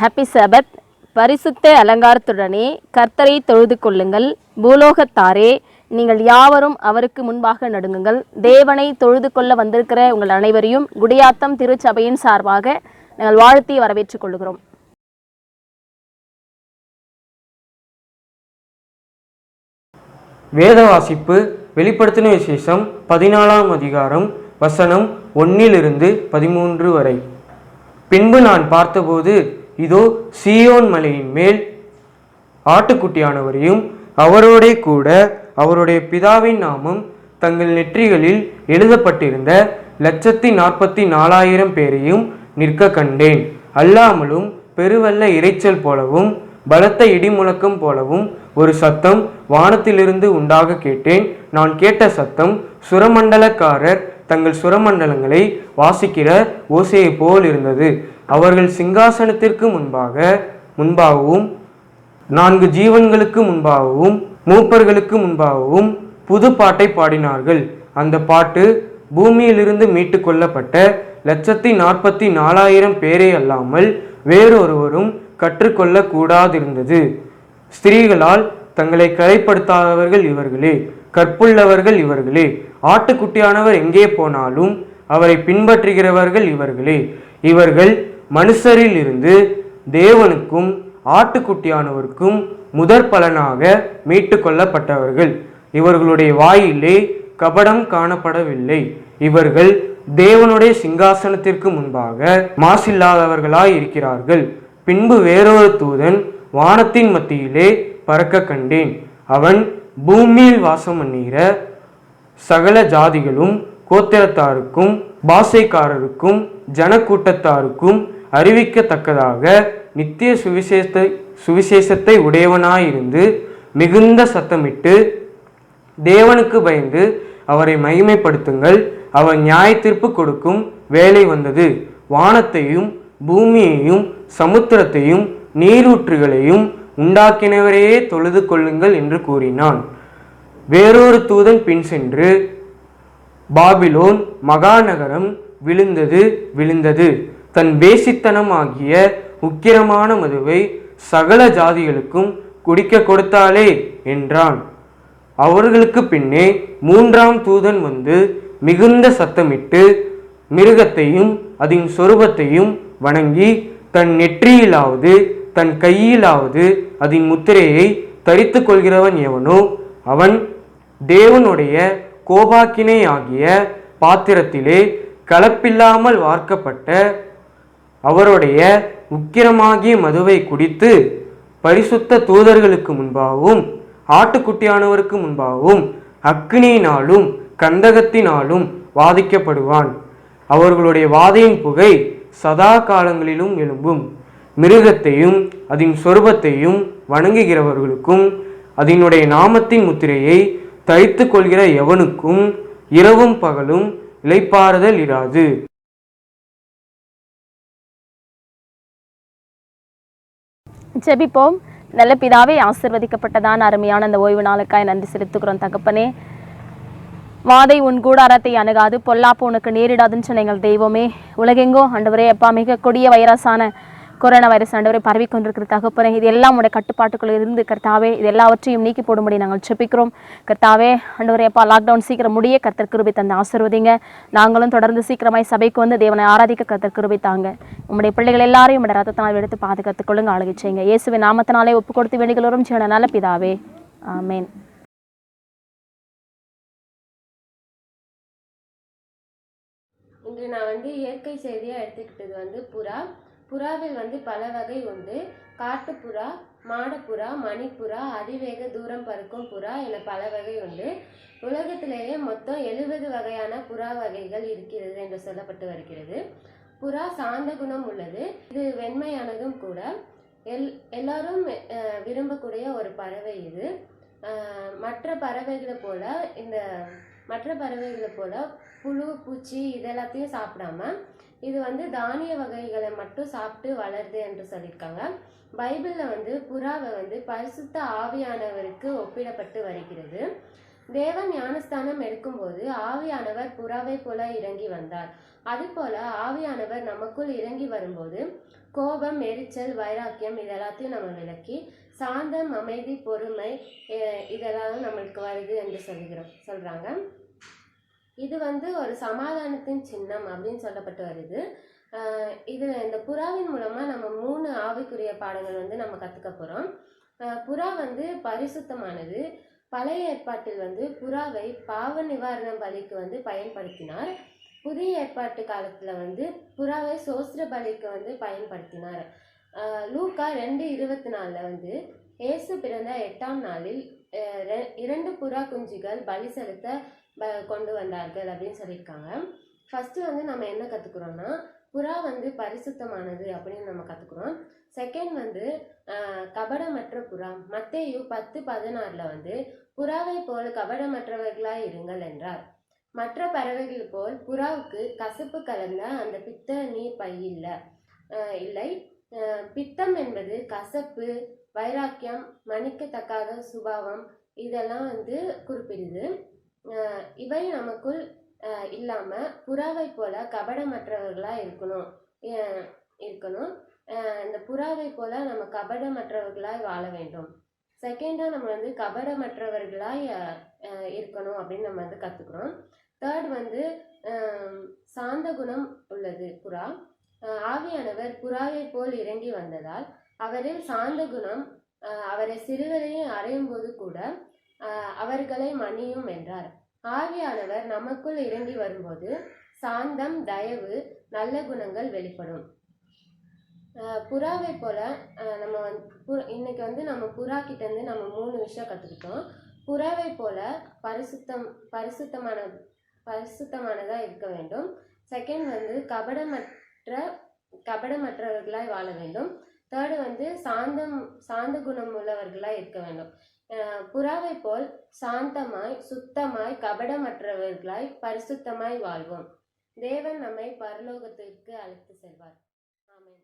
Happy சபத். பரிசுத்த அலங்காரத்துடனே கர்த்தரை தொழுது கொள்ளுங்கள். பூலோகத்தாரே, நீங்கள் யாவரும் அவருக்கு முன்பாக நடுங்குங்கள். தேவனை தொழுது கொள்ள வந்திருக்கிற உங்கள் அனைவரையும் குடியாத்தம் திருச்சபையின் சார்பாக நாங்கள் வாழ்த்தி வரவேற்றுக் கொள்கிறோம். வேத வாசிப்பு வெளிப்படுத்தின விசேஷம் 14ஆம் அதிகாரம் வசனம் 1-13 வரை. பின்பு நான் பார்த்தபோது, இதோ சீயோன் மலையின் மேல் ஆட்டுக்குட்டியானவரையும் அவரோடே கூட அவருடைய பிதாவின் நாமம் தங்கள் நெற்றிகளில் எழுதப்பட்டிருந்த 144,000 பேரையும் நிற்க கண்டேன். அல்லாமலும் பெருவெள்ள இரைச்சல் போலவும் பலத்த இடிமுழக்கம் போலவும் ஒரு சத்தம் வானத்திலிருந்து உண்டாக கேட்டேன். நான் கேட்ட சத்தம் சுரமண்டலக்காரர் தங்கள் சுரமண்டலங்களை வாசிக்கிற ஓசையை போல் இருந்தது. அவர்கள் சிங்காசனத்திற்கு முன்பாகவும் 4 ஜீவன்களுக்கு முன்பாகவும் மூப்பர்களுக்கு முன்பாகவும் புது பாட்டை பாடினார்கள். அந்த பாட்டு பூமியிலிருந்து மீட்டு கொள்ளப்பட்ட 144,000 பேரே அல்லாமல் வேறொருவரும் கற்றுக்கொள்ள கூடாதிருந்தது. ஸ்திரீகளால் தங்களை கரைப்படுத்தாதவர்கள் இவர்களே, கற்புள்ளவர்கள் இவர்களே, ஆட்டுக்குட்டியானவர் எங்கே போனாலும் அவரை பின்பற்றுகிறவர்கள் இவர்களே. இவர்கள் மனுஷரில் இருந்து தேவனுக்கும் ஆட்டுக்குட்டியானவருக்கும் முதற் பலனாக மீட்டு கொள்ளப்பட்டவர்கள். இவர்களுடைய வாயிலே கபடம் காணப்படவில்லை. இவர்கள் தேவனுடைய சிங்காசனத்திற்கு முன்பாக மாசில்லாதவர்களாய் இருக்கிறார்கள். பின்பு வேறொரு தூதன் வானத்தின் மத்தியிலே பறக்க கண்டேன். அவன் பூமியில் வாசம் பண்ணுகிற சகல ஜாதிகளும் கோத்திரத்தாருக்கும் பாஷைக்காரருக்கும் ஜனக்கூட்டத்தாருக்கும் அறிவிக்கத்தக்கதாக நித்திய சுவிசேஷத்தை உடையவனாயிருந்து மிகுந்த சத்தமிட்டு, தேவனுக்கு பயந்து அவரை மகிமைப்படுத்துங்கள், அவர் நியாய தீர்ப்பு கொடுக்கும் வேலை வந்தது. வானத்தையும் பூமியையும் சமுத்திரத்தையும் நீரூற்றுகளையும் உண்டாக்கினவரையே தொழுது கொள்ளுங்கள் என்று கூறினான். வேறொரு தூதன் பின் சென்று, பாபிலோன் மகாநகரம் விழுந்தது, தன் வேசித்தனமாகிய உக்கிரமான மதுவை சகல ஜாதிகளுக்கும் குடிக்க கொடுத்தாளே என்றான். அவர்களுக்கு பின்னே 3ஆம் தூதன் வந்து மிகுந்த சத்தமிட்டு மிருகத்தையும் அதன் சொரூபத்தையும் வணங்கி, தன் நெற்றியிலாவது தன் கையிலாவது அதன் முத்திரையை தரித்து கொள்கிறவன் எவனோ அவன் தேவனுடைய கோபாக்கினை ஆகிய பாத்திரத்திலே கலப்பில்லாமல் வார்க்கப்பட்ட அவருடைய உக்கிரமாகிய மதுவை குடித்து பரிசுத்த தூதர்களுக்கு முன்பாகவும் ஆட்டுக்குட்டியானவருக்கு முன்பாகவும் அக்கினியினாலும் கந்தகத்தினாலும் வாதிக்கப்படுவான். அவர்களுடைய வாதையின் புகை சதா காலங்களிலும் எழும்பும். மிருகத்தையும் அதன் சொரூபத்தையும் வணங்குகிறவர்களுக்கும் அதனுடைய நாமத்தின் முத்திரையை தரித்து கொள்கிற எவனுக்கும் இரவும் பகலும் இளைப்பாறுதல் இராது. ஜெபிப்போம். நல்ல பிதாவே, ஆசீர்வதிக்கப்பட்டதான் அருமையான அந்த ஓய்வு நாளுக்காய் நன்றி செலுத்துகிறோம் தகப்பனே. வாதை உன் கூடாரத்தை அணுகாது, பொல்லாப்பு உனக்கு நேரிடாதுன்னு சொன்ன எங்கள் தெய்வமே, உலகெங்கோ ஆண்டவரே அப்பா மிக கொடிய வைரஸான கொரோனா வைரஸ் ஆண்டவரை பரவி கொண்டிருக்கிற தகப்பனே, இது எல்லாம் உடைய கட்டுப்பாட்டுக்குள்ள இருந்து கர்த்தாவே இது எல்லாவற்றையும் நீக்கி போடும்படி நாங்கள் செபிக்கிறோம். கர்த்தாவே ஆண்டவரே அப்பா லாக்டவுன் சீக்கிரம் முடிய கர்த்தர் கிருபை தந்து ஆசீர்வதிங்க. நாங்களும் தொடர்ந்து சீக்கிரமாய் சபைக்கு வந்து தேவனை ஆராதிக்க கர்த்தர் கிருபை தாங்க. உங்களுடைய பிள்ளைகள் எல்லாரையும் உடைய ரத்தத்தினால் எடுத்து பாதுகாத்துக் கொள்ளுங்க, ஆளுகை செய்யுங்க. இயேசுவின் நாமத்தினாலே ஒப்பு கொடுத்து வேண்டிகளும் செய்யணும் நல்ல பிதாவே, ஆமேன். இன்று நான் இயற்கை செய்தியாக எடுத்துக்கிட்டது புறாவில் பல வகை உண்டு. காட்டுப்புறா, மாடப்புறா, மணிப்புறா, அதிவேக தூரம் பறக்கும் புறா என பல வகை உண்டு. உலகத்திலேயே மொத்தம் 70 வகையான புறா வகைகள் இருக்கிறது என்று சொல்லப்பட்டு வருகிறது. புறா சாந்த குணம் உள்ளது. இது வெண்மையானதும் கூட. எல்லாரும் விரும்பக்கூடிய ஒரு பறவை இது. மற்ற பறவைகளை போல புழு, பூச்சி இதெல்லாத்தையும் சாப்பிடாம இது தானிய வகைகளை மட்டும் சாப்பிட்டு வளருது என்று சொல்லியிருக்காங்க. பைபிள்ல புறாவை பரிசுத்த ஆவியானவருக்கு ஒப்பிடப்பட்டு வருகிறது. தேவன் ஞானஸ்தானம் எடுக்கும்போது ஆவியானவர் புறாவை போல இறங்கி வந்தார். அதுபோல ஆவியானவர் நமக்குள் இறங்கி வரும்போது கோபம், எரிச்சல், வைராக்கியம் இதெல்லாத்தையும் நம்ம விலக்கி சாந்தம், அமைதி, பொறுமை இதெல்லாம் நம்மளுக்கு வருது என்று சொல்றாங்க. இது ஒரு சமாதானத்தின் சின்னம் அப்படின்னு சொல்லப்பட்டு வருது. இந்த புறாவின் மூலமா நம்ம 3 ஆவிக்குரிய பாடங்கள் நம்ம கத்துக்க போறோம். புறா பரிசுத்தமானது. பழைய ஏற்பாட்டில் புறாவை பாவ நிவாரண பலிக்கு பயன்படுத்தினார். புதிய ஏற்பாட்டு காலத்துல புறாவை சோஸ்திர பலிக்கு பயன்படுத்தினார். லூக்கா 2:24 இயேசு பிறந்த 8ஆம் நாளில் 2 புறா குஞ்சுகள் பலி செலுத்த கொண்டு வந்தார்கள் அப்படின்னு சொல்லியிருக்காங்க. ஃபர்ஸ்ட் நம்ம என்ன கத்துக்கிறோம்னா புறா பரிசுத்தமானது அப்படின்னு நம்ம கத்துக்கிறோம். செகண்ட் கபடமற்ற புறா. மத்தேயு 10:16 புறாவை போல் கபடமற்றவர்களாய் இருங்கள் என்றார். மற்ற பறவைகள் போல் புறாவுக்கு கசப்பு கலந்த அந்த பித்த நீர் பை இல்லை. பித்தம் என்பது கசப்பு, வைராக்கியம், மன்னிக்கத்தக்காத சுபாவம் இதெல்லாம் குறிப்பிடுது. இவை நமக்குள் இல்லாம புறாவை போல கபடமற்றவர்களா இருக்கணும். இந்த புறாவை போல நம்ம கபடமற்றவர்களாய் வாழ வேண்டும். செகண்டா நம்ம கபடமற்றவர்களாய் இருக்கணும் அப்படின்னு நம்ம கத்துக்கிறோம். தேர்ட் சாந்த குணம் உள்ளது புறா. ஆவியானவர் புறாவை போல் இறங்கி வந்ததால் அவரில் சாந்த குணம் அவரை சிறுவரையும் அறையும் போது கூட அவர்களை மன்னியும் என்றார். ஆவியானவர் நமக்குள் இறங்கி வரும்போது சாந்தம், தயவு, நல்ல குணங்கள் வெளிப்படும். புறாவை போல நம்ம இன்னைக்கு நம்ம புறா கிட்ட இருந்து நம்ம 3 விஷயம் கத்துக்கிட்டோம். புறாவை போல பரிசுத்தமானதா இருக்க வேண்டும். செகண்ட் கபடமற்றவர்களாய் வாழ வேண்டும். தேர்டு சாந்த குணம் உள்ளவர்களாய் இருக்க வேண்டும். புறாவை போல் சாந்தமாய், சுத்தமாய், கபடமற்றவர்களாய், பரிசுத்தமாய் வாழ்வோம். தேவன் நம்மை பரலோகத்திற்கு அழைத்து செல்வார். ஆமென்.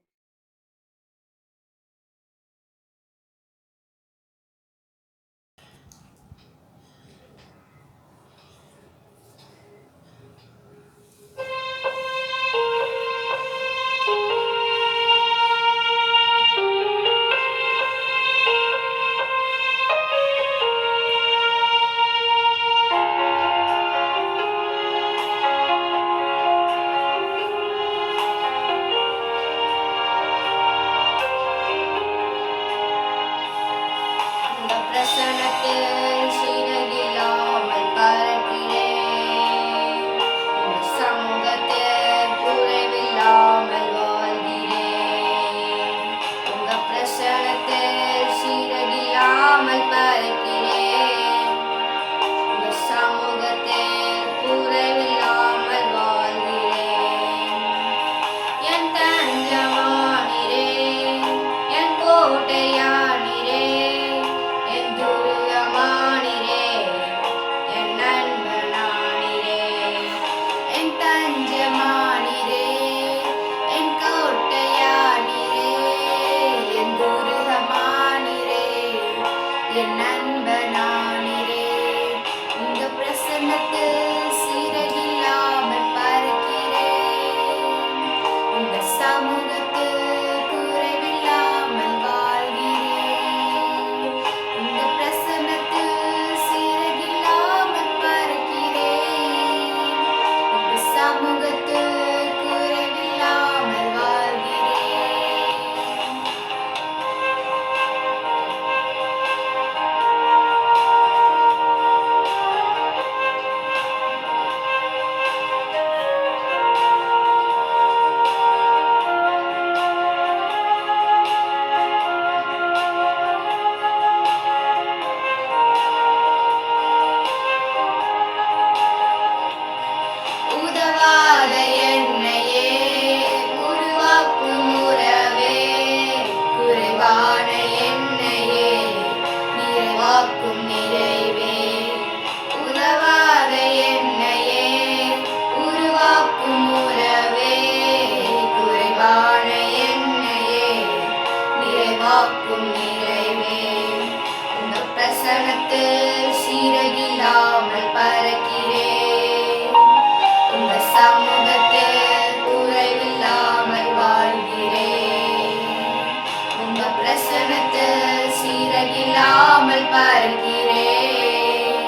வாக்கும் நிறைவே உங்க பிரசனத்தில் சீரகில்லா பறக்கிறேன்.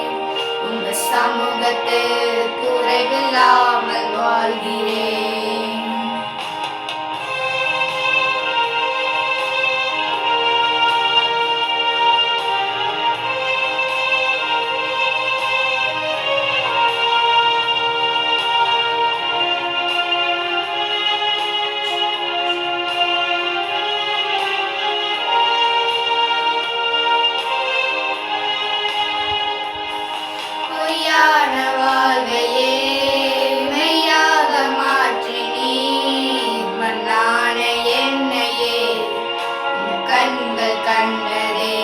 உங்க சமூகத்தில் குறைவில்லாமல் வாழ்கிறேன். பொய்யான வாழ்வையே மெய்யாக மாற்றி நீர் மண்ணான என்னையே உன் கண்கள் கண்டதே.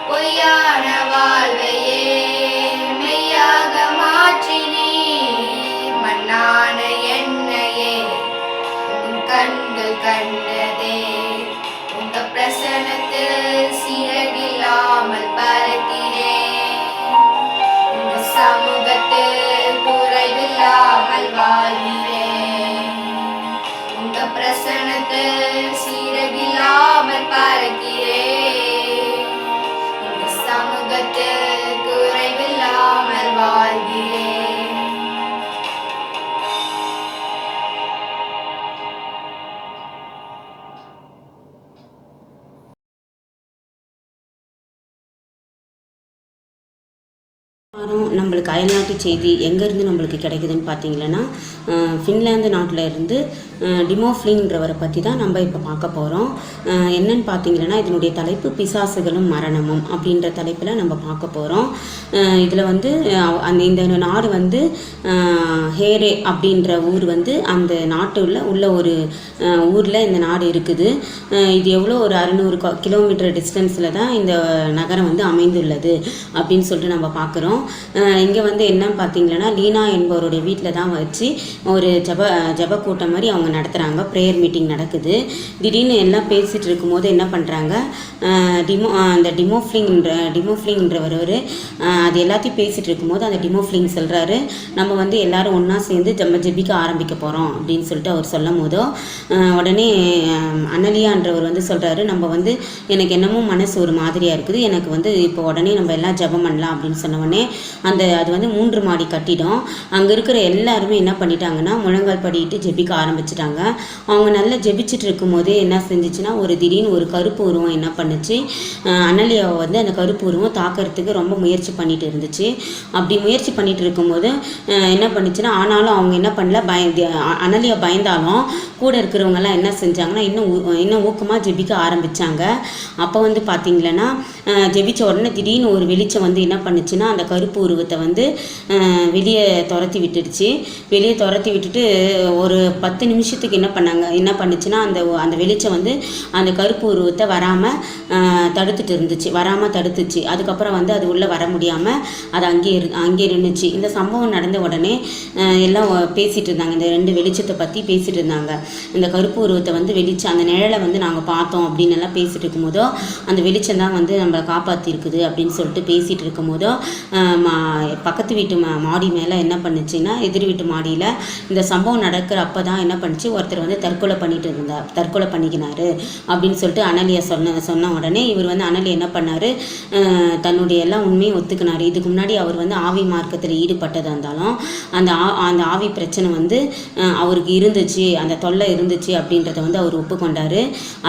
பொய்யான வாழ்வையே மெய்யாக மாற்றி நீர் மண்ணான என்னையே உன் கண்கள் கண்டதே. உங்க பிரசனத்தில் சிறகில்லாமல் பறக்கிறேன். உங்க சமூகத்தில் குறைவில்லாமல் வாழ்கிறேன். உங்க பிரசனத்தில் சிறகில்லாமல் பறக்கிறேன். உங்க சமூகத்தில் குறைவில்லாமல் வாழ்கிறேன். நம்மளுக்கு அயல்நாட்டு செய்தி எங்கேருந்து நம்மளுக்கு கிடைக்குதுன்னு பார்த்தீங்கன்னா ஃபின்லாந்து நாட்டில் இருந்து டிமோஃப்ளின்றவரை பற்றி தான் நம்ம இப்போ பார்க்க போகிறோம். என்னன்னு பார்த்தீங்கன்னா இதனுடைய தலைப்பு பிசாசுகளும் மரணமும் அப்படின்ற தலைப்பில் நம்ம பார்க்க போகிறோம். இதில் வந்து இந்த நாடு வந்து ஹேரே அப்படின்ற ஊர் வந்து அந்த நாட்டுள்ள உள்ள ஒரு ஊரில் இந்த நாடு இருக்குது. இது எவ்வளோ ஒரு 600 கிலோமீட்டர் டிஸ்டன்ஸில் தான் இந்த நகரம் வந்து அமைந்துள்ளது அப்படின்னு சொல்லிட்டு நம்ம பார்க்குறோம். இங்கே வந்து என்னன்னு பார்த்தீங்கன்னா லீனா என்பவருடைய வீட்டில் தான் வச்சு ஒரு ஜப கூட்டம் மாதிரி அவங்க நடத்துகிறாங்க. ப்ரேயர் மீட்டிங் நடக்குது. திடீர்னு எல்லாம் பேசிகிட்டு இருக்கும்போது என்ன பண்ணுறாங்க, அந்த டிமோஃப்ளிங்ன்றவர் அது எல்லாத்தையும் பேசிகிட்டு இருக்கும்போது அந்த டிமோஃப்ளிங் சொல்கிறாரு, நம்ம வந்து எல்லாரும் ஒன்றா சேர்ந்து ஜெபிக்க ஆரம்பிக்க போகிறோம் அப்படின்னு சொல்லிட்டு அவர் சொல்லும் போதோ உடனே அனலியான்றவர் வந்து சொல்கிறாரு, நம்ம வந்து எனக்கு என்னமோ மனசு ஒரு மாதிரியாக இருக்குது, எனக்கு வந்து இப்போ உடனே நம்ம எல்லாம் ஜெபம் பண்ணலாம் அப்படின்னு சொன்ன உடனே அது வந்து 3 மாடி கட்டிடம். அங்கே இருக்கிற எல்லாருமே என்ன பண்ணிட்டாங்கன்னா முழங்கால் படிட்டு ஜெபிக்க ஆரம்பிச்சிட்டாங்க. அவங்க நல்லா ஜெபிச்சுட்டு இருக்கும் போதே என்ன செஞ்சிச்சுன்னா ஒரு திடீர்னு ஒரு கருப்பு உருவம் என்ன பண்ணுச்சு, அனலியாவை வந்து அந்த கருப்பு உருவம் தாக்கிறதுக்கு ரொம்ப முயற்சி பண்ணிட்டு இருந்துச்சு. அப்படி முயற்சி பண்ணிட்டு இருக்கும்போது என்ன பண்ணுச்சுன்னா, ஆனாலும் அவங்க என்ன பண்ணல, அனலியா பயந்தாலும் கூட இருக்கிறவங்கெல்லாம் என்ன செஞ்சாங்கன்னா இன்னும் ஊக்கமாக ஜெபிக்க ஆரம்பித்தாங்க. அப்போ வந்து பார்த்தீங்களன்னா ஜெபிச்ச உடனே திடீர்னு ஒரு வெளிச்சம் வந்து என்ன பண்ணுச்சுன்னா அந்த கருப்பு உருவத்தை வந்து வெளியே துரத்தி விட்டுடுச்சு. வெளியே துரத்தி விட்டுட்டு ஒரு 10 நிமிஷத்துக்கு என்ன பண்ணுச்சுன்னா அந்த வெளிச்சம் வந்து அந்த கருப்பு உருவத்தை வராமல் தடுத்துச்சு. அதுக்கப்புறம் வந்து அது உள்ளே வர முடியாமல் அது அங்கே இருந்துச்சு. இந்த சம்பவம் நடந்த உடனே எல்லாம் பேசிகிட்டு இருந்தாங்க, இந்த 2 வெளிச்சத்தை பற்றி பேசிகிட்டு இருந்தாங்க. இந்த கருப்பு உருவத்தை வந்து வெளிச்சம் அந்த நிழலை வந்து நாங்கள் பார்த்தோம் அப்படின்னு எல்லாம் பேசிகிட்டு இருக்கும்போதோ அந்த வெளிச்சம் தான் வந்து நம்மளை காப்பாற்றிருக்குது அப்படின்னு சொல்லிட்டு பேசிகிட்டு இருக்கும்போதோ பக்கத்து வீட்டு மாடி மேலே என்ன பண்ணுச்சுன்னா எதிர் வீட்டு மாடியில் இந்த சம்பவம் நடக்கிற அப்போ தான் என்ன பண்ணுச்சு, ஒருத்தர் வந்து தற்கொலை பண்ணிக்கினாரு அப்படின்னு சொல்லிட்டு அனலியா சொன்ன உடனே இவர் வந்து அனலியா என்ன பண்ணார், தன்னுடைய எல்லாம் உண்மையை ஒத்துக்கினார். இதுக்கு முன்னாடி அவர் வந்து ஆவி மார்க்கத்தில் ஈடுபட்டதாக இருந்தாலும் அந்த ஆவி பிரச்சனை வந்து அவருக்கு இருந்துச்சு, அந்த தொல்லை இருந்துச்சு அப்படின்றத வந்து அவர் ஒப்புக்கொண்டார்.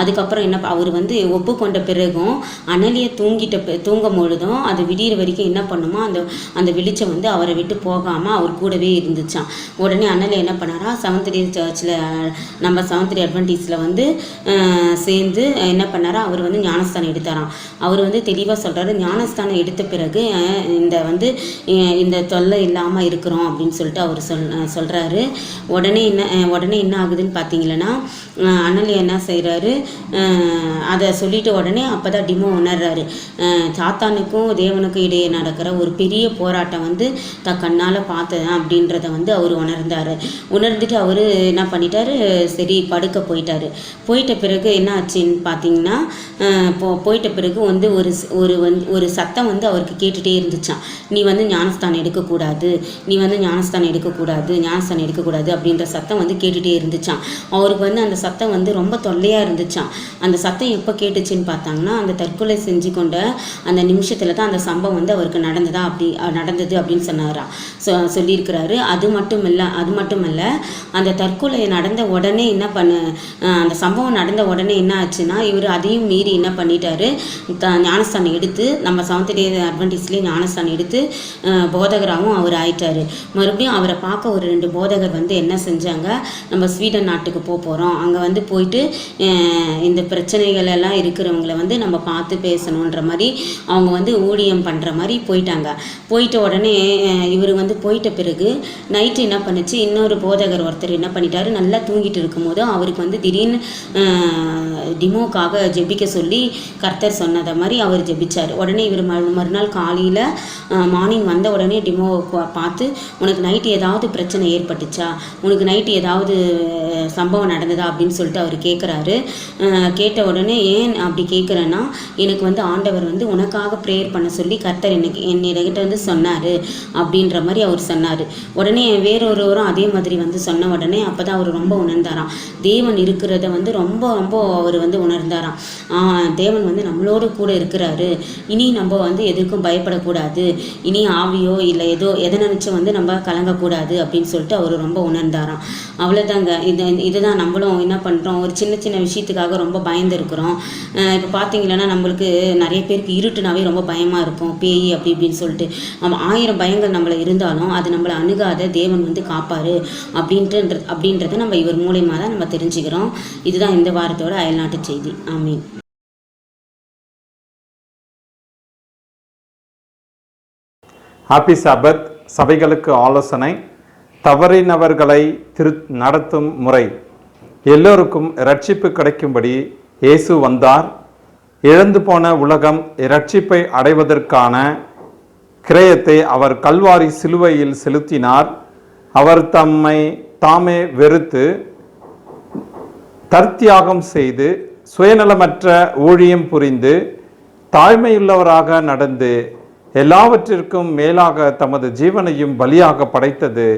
அதுக்கப்புறம் அவர் வந்து ஒப்புக்கொண்ட பிறகும் அனலியை தூங்கும் பொழுதும் அது விடிகிற வரைக்கும் என்ன பண்ணுமோ அந்த வெளிச்சம் வந்து அவரை விட்டு போகாமல் அவர் கூடவே இருந்துச்சான். உடனே அனலியா என்ன பண்ணாரா, செவன்த் டே சர்ச்சில் நம்ம செவன்த் டே அட்வென்டிஸ்டில் வந்து சேர்ந்து என்ன பண்ணாரா, அவர் வந்து ஞானஸ்தானம் எடுத்தாராம். அவர் வந்து தெளிவாக சொல்கிறாரு, ஞானஸ்தானம் எடுத்த பிறகு இந்த தொல்லை இல்லாமல் இருக்கிறோம் அப்படின்னு சொல்லிட்டு அவர் சொல்கிறாரு. உடனே என்ன ஆகுதுன்னு பார்த்தீங்கன்னா அனலியா என்ன செய்கிறாரு, அதை சொல்லிட்டு உடனே அப்போ தான் டிமோ உணர்றாரு, சாத்தானுக்கும் தேவனுக்கும் இடையே நடக்கிற ஒரு பெரிய போராட்டம் வந்து கண்ணால் பார்த்தேன் அப்படின்றத வந்து அவர் உணர்ந்துட்டு அவர் என்ன பண்ணிட்டாரு, சரி படுக்க போயிட்ட பிறகு என்ன ஆச்சுன்னு பார்த்தீங்கன்னா போயிட்ட பிறகு வந்து ஒரு சத்தம் வந்து அவருக்கு கேட்டுகிட்டே இருந்துச்சான், நீ வந்து ஞானஸ்தானம் எடுக்கக்கூடாது அப்படின்ற சத்தம் வந்து கேட்டுகிட்டே இருந்துச்சான். அவருக்கு வந்து அந்த சத்தம் வந்து ரொம்ப தொல்லையாக இருந்துச்சாம். அந்த சத்தம் எப்போ கேட்டுச்சுன்னு பார்த்தாங்கன்னா அந்த தற்கொலை செஞ்சு கொண்ட அந்த நிமிஷத்தில் தான் அந்த சம்பவம் வந்து அவருக்கு நடந்தது அப்படின்னு சொல்லியிருக்கிறாரு. அது மட்டும் இல்லை அந்த தற்கொலை நடந்த உடனே அந்த சம்பவம் நடந்த உடனே என்ன ஆச்சுன்னா இவர் அதையும் மீறி என்ன பண்ணிட்டாரு, ஞானஸ்தானம் எடுத்து நம்ம செவன்த் டே அட்வென்டிஸ்ட்லேயே ஞானஸ்தானம் எடுத்து போதகராகவும் அவர் ஆயிட்டாரு. மறுபடியும் அவரை பார்க்க ஒரு 2 போதகர் வந்து என்ன செஞ்சாங்க, நம்ம ஸ்வீடன் நாட்டுக்கு போகிறோம், அங்கே வந்து போயிட்டு இந்த பிரச்சனைகள் எல்லாம் இருக்கிறவங்கள வந்து நம்ம பார்த்து பேசணுன்ற மாதிரி அவங்க வந்து ஊழியம் பண்ணுற மாதிரி போயிட்ட உடனே இவர் வந்து போயிட்ட பிறகு நைட்டு என்ன பண்ணுச்சு, இன்னொரு போதகர் ஒருத்தர் என்ன பண்ணிட்டாரு, நல்லா தூங்கிட்டு இருக்கும்போது அவருக்கு வந்து திடீர்னு டிமோக்காக ஜெபிக்க சொல்லி கர்த்தர் சொன்னதை மாதிரி அவர் ஜெபிச்சார். உடனே இவர் மறுநாள் காலையில் மார்னிங் வந்த உடனே டிமோ பார்த்து, உனக்கு நைட்டு ஏதாவது பிரச்சனை ஏற்பட்டுச்சா, உனக்கு நைட்டு ஏதாவது சம்பவம் நடந்ததா அப்படின்னு சொல்லிட்டு அவர் கேட்குறாரு. கேட்ட உடனே ஏன் அப்படி கேட்குறேன்னா, எனக்கு வந்து ஆண்டவர் வந்து உனக்காக ப்ரேயர் பண்ண சொல்லி கர்த்தர் என்னிடகிட்ட வந்து சொன்னார் அப்படின்ற மாதிரி அவர் சொன்னார். உடனே வேறொருவரும் அதே மாதிரி வந்து சொன்ன உடனே அப்போ தான் அவர் ரொம்ப உணர்ந்தாராம். தேவன் இருக்கிறத வந்து ரொம்ப ரொம்ப அவர் வந்து உணர்ந்தாராம். தேவன் வந்து நம்மளோட கூட இருக்கிறாரு, இனி நம்ம வந்து எதுக்கும் பயப்படக்கூடாது, இனி ஆவியோ இல்லை எதை நினச்சி வந்து நம்ம கலங்கக்கூடாது அப்படின்னு சொல்லிட்டு அவர் ரொம்ப உணர்ந்தாராம். அவ்வளோதாங்க. இதுதான் நம்மளும் என்ன பண்ணுறோம், ஒரு சின்ன சின்ன விஷயத்துக்காக ரொம்ப பயந்து இருக்கிறோம். இப்போ பார்த்தீங்கன்னா நம்மளுக்கு நிறைய பேருக்கு இருட்டுனாவே ரொம்ப பயமாக இருக்கும், பேய் அப்படி இப்படின்னு சொல்லிட்டு. 1000 பயங்கள் நம்மளை இருந்தாலும் அது நம்மளை அணுகாத தேவன் வந்து காப்பாரு அப்படின்றத நம்ம இவர் மூலயமா தான் நம்ம தெரிஞ்சுக்கிறோம். இதுதான் இந்த வாரத்தோட அயல்நாட்டு செய்தி. ஆமீன். ஹாப்பி சாபத். சபைகளுக்கு ஆலோசனை. தவறினவர்களை நடத்தும் முறை. எல்லோருக்கும் இரட்சிப்பு கிடைக்கும்படி இயேசு வந்தார். இழந்து போன உலகம் இரட்சிப்பை அடைவதற்கான கிரயத்தை அவர் கல்வாரி சிலுவையில் செலுத்தினார். அவர் தாமே வெறுத்து தற்தியாகம் செய்து சுயநலமற்ற ஊழியம் புரிந்து தாழ்மையுள்ளவராக நடந்து எல்லாவற்றிற்கும் மேலாக தமது ஜீவனையும் பலியாக படைத்தது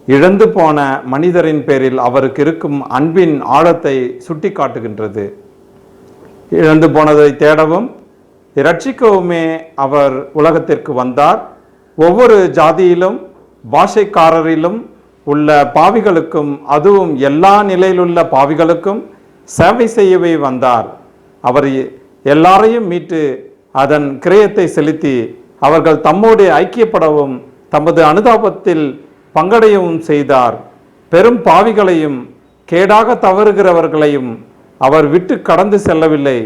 இழந்து போன மனிதரின் பேரில் அவருக்கு இருக்கும் அன்பின் ஆழத்தை சுட்டி காட்டுகின்றது. இழந்து போனதை தேடவும் இரட்சிக்கவுமே அவர் உலகத்திற்கு வந்தார். ஒவ்வொரு ஜாதியிலும் பாஷைக்காரரிலும் உள்ள பாவிகளுக்கும், அதுவும் எல்லா நிலையிலுள்ள பாவிகளுக்கும் சேவை செய்யவே வந்தார். அவர் எல்லாரையும் மீட்டு அதன் கிரயத்தை செலுத்தி அவர்கள் தம்மோடு ஐக்கியப்படவும் தமது அனுதாபத்தில் பங்கடையவும் செய்தார். பெரும் பாவிகளையும் கேடாக தவறுகிறவர்களையும் அவர் விட்டு கடந்து செல்லவில்லை.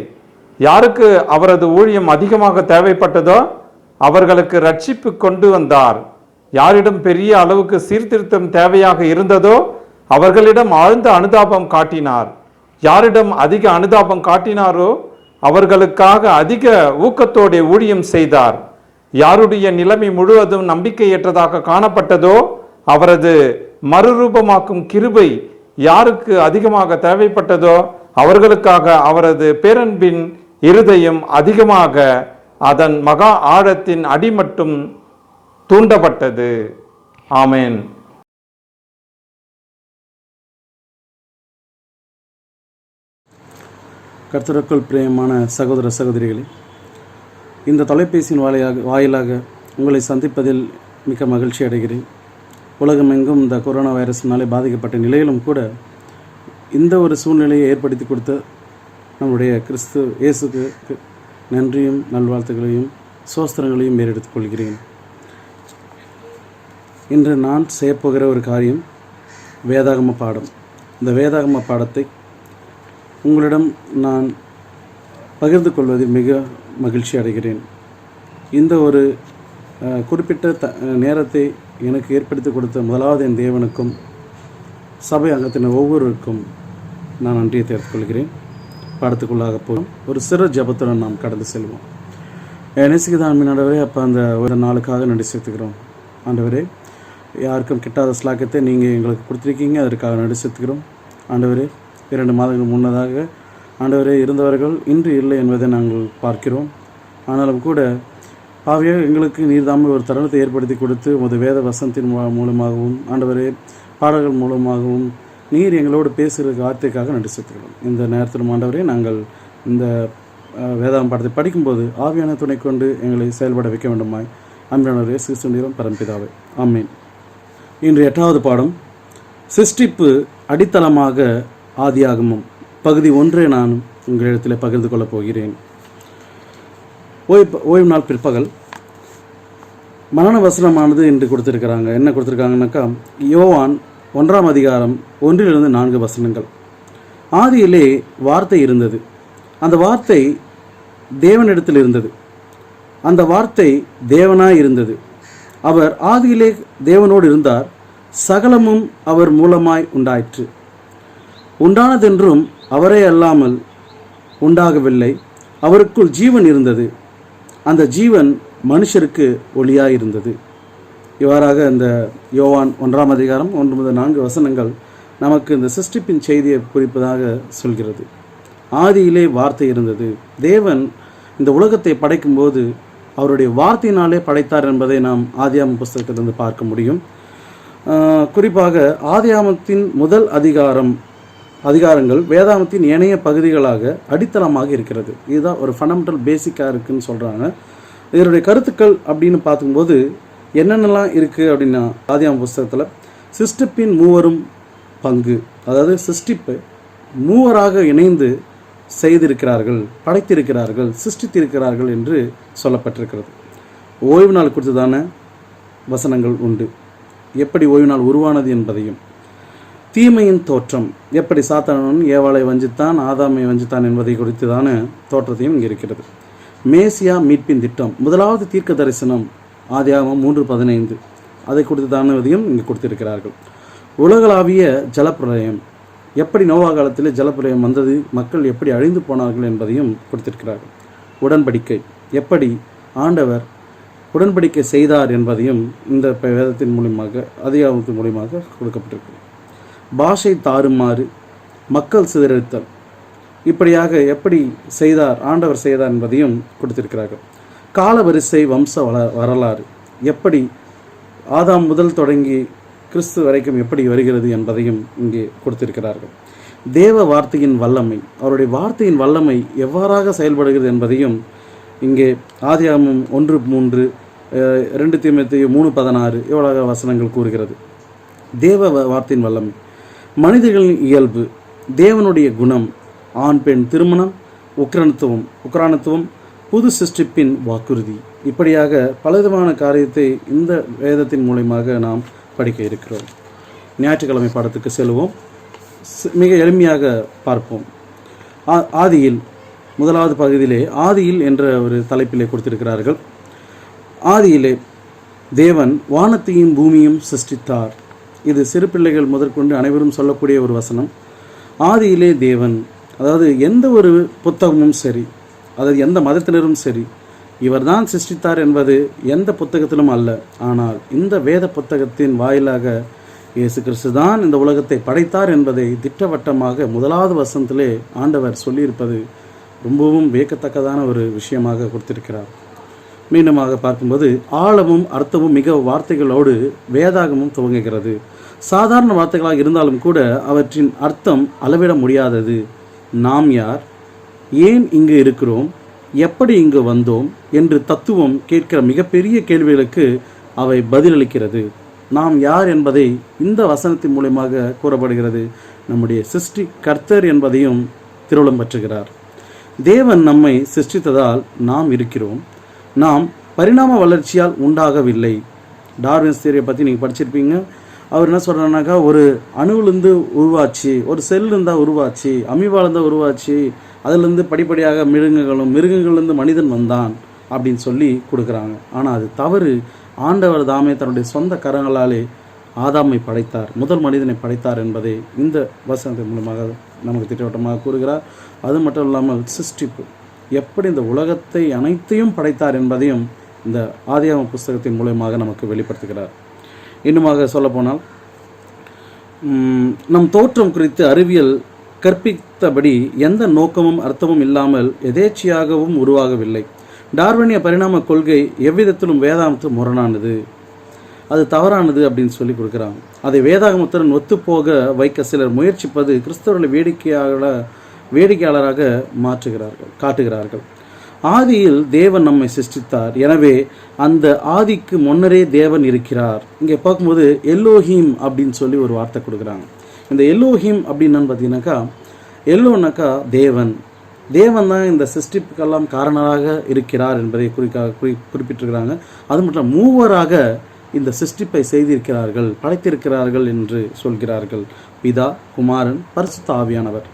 யாருக்கு அவரது ஊழியம் அதிகமாக தேவைப்பட்டதோ அவர்களுக்கு ரட்சிப்பு கொண்டு வந்தார். யாரிடம் பெரிய அளவுக்கு சீர்திருத்தம் தேவையாக இருந்ததோ அவர்களிடம் ஆழ்ந்த அனுதாபம் காட்டினார். யாரிடம் அதிக அனுதாபம் காட்டினாரோ அவர்களுக்காக அதிக ஊக்கத்தோடு ஊழியம் செய்தார். யாருடைய நிலைமை முழுவதும் நம்பிக்கையற்றதாக காணப்பட்டதோ அவரது மறுரூபமாக்கும் கிருபை யாருக்கு அதிகமாக தேவைப்பட்டதோ அவர்களுக்காக அவரது பேரன்பின் இருதயம் அதிகமாக அதன் மகா ஆழத்தின் அடிமட்டும் தூண்டப்பட்டது. ஆமேன். கர்த்தருக்குள் பிரியமான சகோதர சகோதரிகளே, இந்த தொலைபேசியின் வாயிலாக உங்களை சந்திப்பதில் மிக்க மகிழ்ச்சி அடைகிறேன். உலகமெங்கும் இந்த கொரோனா வைரஸ்னாலே பாதிக்கப்பட்ட நிலையிலும் கூட இந்த ஒரு சூழ்நிலையை ஏற்படுத்தி கொடுத்த நம்முடைய கிறிஸ்து இயேசுக்கு நன்றியும் நல்வாழ்த்துக்களையும் சோஸ்திரங்களையும் ஏறெடுத்துக் கொள்கிறேன். இன்று நான் செய்யப்போகிற ஒரு காரியம் வேதாகம பாடம். இந்த வேதாகம பாடத்தை உங்களிடம் நான் பகிர்ந்து கொள்வதில் மிக மகிழ்ச்சி அடைகிறேன். இந்த ஒரு குறிப்பிட்ட நேரத்தை எனக்கு ஏற்படுத்தி கொடுத்த முதலாவது என் தேவனுக்கும் சபை அங்கத்தினர் ஒவ்வொருவருக்கும் நான் நன்றியை தெரிவித்துக் கொள்கிறேன். பாடத்துக்குள்ளாக போகும் ஒரு சிறு ஜபத்துடன் நாம் கடந்து செல்வோம். நேசிக்குதான் அன்பின் ஆண்டவரே, அப்போ அந்த ஒரு நாளுக்காக நன்றி செலுத்துகிறோம். ஆண்டவரே, யாருக்கும் கிட்டாத ஸ்லாக்கத்தை நீங்கள் எங்களுக்கு கொடுத்துருக்கீங்க, அதற்காக நன்றி செலுத்துகிறோம். ஆண்டவரே, 2 மாதங்கள் முன்னதாக ஆண்டவரே இருந்தவர்கள் இன்று இல்லை என்பதை நாங்கள் பார்க்கிறோம். ஆனாலும் கூட பாவியாக எங்களுக்கு நீர்தாமல் ஒரு தருணத்தை ஏற்படுத்தி கொடுத்து உமது வேத வசனத்தின் மூலமாகவும் ஆண்டவரே பாடல்கள் மூலமாகவும் நீர் எங்களோடு பேசுகிற வார்த்தைக்காக நன்றி செலுத்துகிறோம். இந்த நேரத்தில் ஆண்டவரே, நாங்கள் இந்த வேதாகம் பாடத்தை படிக்கும்போது ஆவியான துணை கொண்டு எங்களை செயல்பட வைக்க வேண்டுமாய் அன்பானவரே இயேசு கிறிஸ்துவின் பரம்பிதாவே, ஆமீன். இன்று 8வது பாடம், சிருஷ்டிப்பு அடித்தளமாக ஆதியாகமம், பகுதி 1 நான் உங்களிடத்தில் பகிர்ந்து கொள்ளப் போகிறேன். ஓய்வு நாள் பிற்பகல் மரண வசனமானது என்று கொடுத்துருக்கிறாங்க. என்ன கொடுத்துருக்காங்கனாக்கா, யோவான் 1ஆம் அதிகாரம் 1 - 4 வசனங்கள். ஆதியிலே வார்த்தை இருந்தது, அந்த வார்த்தை தேவனிடத்தில் இருந்தது, அந்த வார்த்தை தேவனாய் இருந்தது, அவர் ஆதியிலே தேவனோடு இருந்தார், சகலமும் அவர் மூலமாய் உண்டாயிற்று, உண்டானதென்றும் அவரே அல்லாமல் உண்டாகவில்லை, அவருக்குள் ஜீவன் இருந்தது, அந்த ஜீவன் மனுஷருக்கு ஒளியாயிருந்தது. இவ்வாறாக இந்த யோவான் 1ஆம் அதிகாரம் 1 முதல் 4 வசனங்கள் நமக்கு இந்த சிருஷ்டிப்பின் செய்தியை குறிப்பதாக சொல்கிறது. ஆதியிலே வார்த்தை இருந்தது. தேவன் இந்த உலகத்தை படைக்கும்போது அவருடைய வார்த்தையினாலே படைத்தார் என்பதை நாம் ஆதியாகம புஸ்தகத்திலிருந்து பார்க்க முடியும். குறிப்பாக ஆதியாகமத்தின் முதல் அதிகாரங்கள் வேதாகமத்தின் ஏனைய பகுதிகளாக அடித்தளமாக இருக்கிறது. இதுதான் ஒரு ஃபண்டமெண்டல் பேசிக்காக இருக்குதுன்னு சொல்கிறாங்க. இதனுடைய கருத்துக்கள் அப்படின்னு பார்க்கும்போது என்னென்னலாம் இருக்குது அப்படின்னா, ஆதியாகம புஸ்தகத்தில் சிருஷ்டிப்பின் மூவரும் பங்கு, அதாவது சிருஷ்டிப்பை மூவராக இணைந்து செய்திருக்கிறார்கள், படைத்திருக்கிறார்கள், சிருஷ்டித்திருக்கிறார்கள் என்று சொல்லப்பட்டிருக்கிறது. ஓய்வு நாள் குறித்ததான வசனங்கள் உண்டு. எப்படி ஓய்வு நாள் உருவானது என்பதையும், தீமையின் தோற்றம், எப்படி சாத்தானவன் ஏவாளை வஞ்சித்தான், ஆதாமை வஞ்சித்தான் என்பதை குறித்ததான தோற்றத்தையும் இங்கே இருக்கிறது. மேசியா மீட்பின் திட்டம், முதலாவது தீர்க்க தரிசனம் ஆதியாகமம் 3:15, அதை குறித்ததானதையும் இங்கே கொடுத்திருக்கிறார்கள். உலகளாவிய ஜலப்பிரளயம், எப்படி நோவா காலத்தில் ஜலப்பிரளயம் வந்தது, மக்கள் எப்படி அழிந்து போனார்கள் என்பதையும் கொடுத்திருக்கிறார்கள். உடன்படிக்கை, எப்படி ஆண்டவர் உடன்படிக்கை செய்தார் என்பதையும் இந்த வேதத்தின் மூலியமாக, அதிகாரத்தின் மூலியமாக கொடுக்கப்பட்டிருக்கு. பாஷை தாறுமாறு, மக்கள் சிதறத்தல், இப்படியாக எப்படி செய்தார், ஆண்டவர் செய்தார் என்பதையும் கொடுத்திருக்கிறார்கள். காலவரிசை, வம்ச வரலாறு, எப்படி ஆதாம் முதல் தொடங்கி கிறிஸ்து வரைக்கும் எப்படி வருகிறது என்பதையும் இங்கே கொடுத்திருக்கிறார்கள். தேவ வார்த்தையின் வல்லமை, அவருடைய வார்த்தையின் வல்லமை எவ்வாறாக செயல்படுகிறது என்பதையும் இங்கே ஆதியாகமம் 1:3, 2 தீமோத்தேயு 3:16 இவ்வளவு வசனங்கள் கூறுகிறது. தேவ வார்த்தையின் வல்லமை, மனிதர்களின் இயல்பு, தேவனுடைய குணம், ஆண் பெண் திருமணம், உக்ரானத்துவம், புது சிருஷ்டிப்பின் வாக்குறுதி, இப்படியாக பலவிதமான காரியத்தை இந்த வேதத்தின் மூலமாக நாம் படிக்க இருக்கிறோம். ஞாயிற்றுக்கிழமை பாடத்துக்கு செல்வோம். மிக எளிமையாக பார்ப்போம். ஆதியில், முதலாவது பகுதியிலே ஆதியில் என்ற ஒரு தலைப்பிலே கொடுத்திருக்கிறார்கள். ஆதியிலே தேவன் வானத்தையும் பூமியும் சிருஷ்டித்தார். இது சிறு பிள்ளைகள் முதற்கொண்டு அனைவரும் சொல்லக்கூடிய ஒரு வசனம். ஆதியிலே தேவன், அதாவது எந்த ஒரு புத்தகமும் சரி, அதாவது எந்த மதத்தினரும் சரி, இவர்தான் சிருஷ்டித்தார் என்பது எந்த புத்தகத்திலும் அல்ல. ஆனால் இந்த வேத புத்தகத்தின் வாயிலாக இயேசு கிறிஸ்து தான் இந்த உலகத்தை படைத்தார் என்பதை திட்டவட்டமாக முதலாவது வசனத்திலே ஆண்டவர் சொல்லியிருப்பது ரொம்பவும் வியக்கத்தக்கதான ஒரு விஷயமாக கொடுத்திருக்கிறார். மீண்டுமாக பார்க்கும்போது ஆழமும் அர்த்தமும் மிக வார்த்தைகளோடு வேதாகமும் துவங்குகிறது. சாதாரண வார்த்தைகளாக இருந்தாலும் கூட அவற்றின் அர்த்தம் அளவிட முடியாதது. நாம் யார், ஏன் இங்கு இருக்கிறோம், எப்படி இங்கு வந்தோம் என்று தத்துவம் கேட்கிற மிகப்பெரிய கேள்விகளுக்கு அவை பதிலளிக்கிறது. நாம் யார் என்பதை இந்த வசனத்தின் மூலமாக கூறப்படுகிறது. நம்முடைய சிருஷ்டி கர்த்தர் என்பதையும் திருவுளம் பற்றுகிறார். தேவன் நம்மை சிருஷ்டித்ததால் நாம் இருக்கிறோம். நாம் பரிணாம வளர்ச்சியால் உண்டாகவில்லை. டார்வின்ஸ் தியரியை பற்றி நீங்கள் படிச்சிருப்பீங்க. அவர் என்ன சொல்கிறாருனாக்கா, ஒரு அணுவிலிருந்து உருவாச்சு, ஒரு செல் இருந்தால் உருவாச்சு, அமீபாலிருந்தால் உருவாச்சு, அதிலிருந்து படிப்படியாக மிருகங்கள்லேருந்து மனிதன் வந்தான் அப்படின்னு சொல்லி கொடுக்குறாங்க. ஆனால் அது தவறு. ஆண்டவர் தாமே தன்னுடைய சொந்த கரங்களாலே ஆதாமை படைத்தார், முதல் மனிதனை படைத்தார் என்பதை இந்த வசனத்தின் மூலமாக நமக்கு திட்டவட்டமாக கூறுகிறார். அது மட்டும் இல்லாமல் சிருஷ்டிப்பு, எப்படி இந்த உலகத்தை அனைத்தையும் படைத்தார் என்பதையும் இந்த ஆதியாகம புஸ்தகத்தின் மூலமாக நமக்கு வெளிப்படுத்துகிறார். இன்னுமாக சொல்லப்போனால் நம் தோற்றம் குறித்து அறிவியல் கற்பித்தபடி எந்த நோக்கமும் அர்த்தமும் இல்லாமல் எதேச்சையாகவும் உருவாகவில்லை. டார்வினிய பரிணாம கொள்கை எவ்விதத்திலும் வேதாந்தத்து முரணானது. அது தவறானது அப்படின்னு சொல்லி கொடுக்குறாங்க. அதை வேதாகமத்துடன் ஒத்துப்போக வைக்க சிலர் முயற்சிப்பது கிறிஸ்தவர்களை வேடிக்கையாளராக காட்டுகிறார்கள். ஆதியில் தேவன் நம்மை சிருஷ்டித்தார், எனவே அந்த ஆதிக்கு முன்னரே தேவன் இருக்கிறார். இங்கே பார்க்கும்போது எல்லோஹீம் அப்படின்னு சொல்லி ஒரு வார்த்தை கொடுக்குறாங்க. இந்த எல்லோஹீம் அப்படின்னு பார்த்தீங்கன்னாக்கா, எல்லோனாக்கா தேவன் தான் இந்த சிருஷ்டிப்புக்கெல்லாம் காரணராக இருக்கிறார் என்பதை குறிப்பிட்டிருக்கிறாங்க. அது மட்டும் மூவராக இந்த சிருஷ்டிப்பை செய்திருக்கிறார்கள், படைத்திருக்கிறார்கள் என்று சொல்கிறார்கள். பிதா, குமாரன், பரிசுத்த ஆவியானவர்.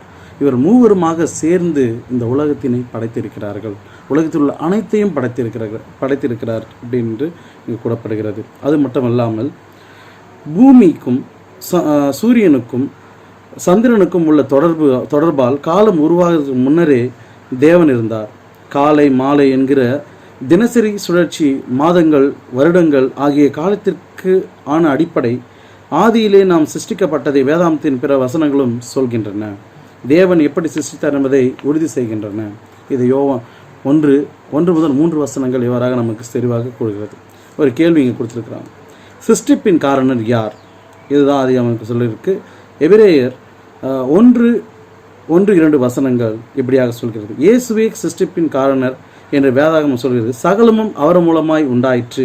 இவர் மூவருமாக சேர்ந்து இந்த உலகத்தினை படைத்திருக்கிறார்கள். உலகத்தில் உள்ள அனைத்தையும் படைத்திருக்கிறார் அப்படின்னு இங்கு கூறப்படுகிறது. அது மட்டுமல்லாமல் பூமிக்கும் சூரியனுக்கும் சந்திரனுக்கும் உள்ள தொடர்பால் காலம் உருவாகிறதுக்கு முன்னரே தேவன் இருந்தார். காலை மாலை என்கிற தினசரி சுழற்சி, மாதங்கள், வருடங்கள் ஆகிய காலத்திற்கு ஆன அடிப்படை ஆதியிலே நாம் சிருஷ்டிக்கப்பட்டதை வேதாந்தத்தின் பிற வசனங்களும் சொல்கின்றன. தேவன் எப்படி சிருஷ்டித்தார் என்பதை உறுதி செய்கின்றன. இது யோவான் 1 முதல் 3 வசனங்கள் இவ்வாறாக நமக்கு தெளிவாக கூறுகிறது. ஒரு கேள்வி இங்கே கொடுத்துருக்குறாங்க. சிருஷ்டிப்பின் காரணர் யார்? இதுதான் அது நமக்கு சொல்லியிருக்கு. எபிரேயர் 1:2 வசனங்கள் இப்படியாக சொல்கிறது. இயேசுவே சிருஷ்டிப்பின் காரணர் என்று வேதாகமம் சொல்கிறது. சகலமும் அவர் மூலமாய் உண்டாயிற்று,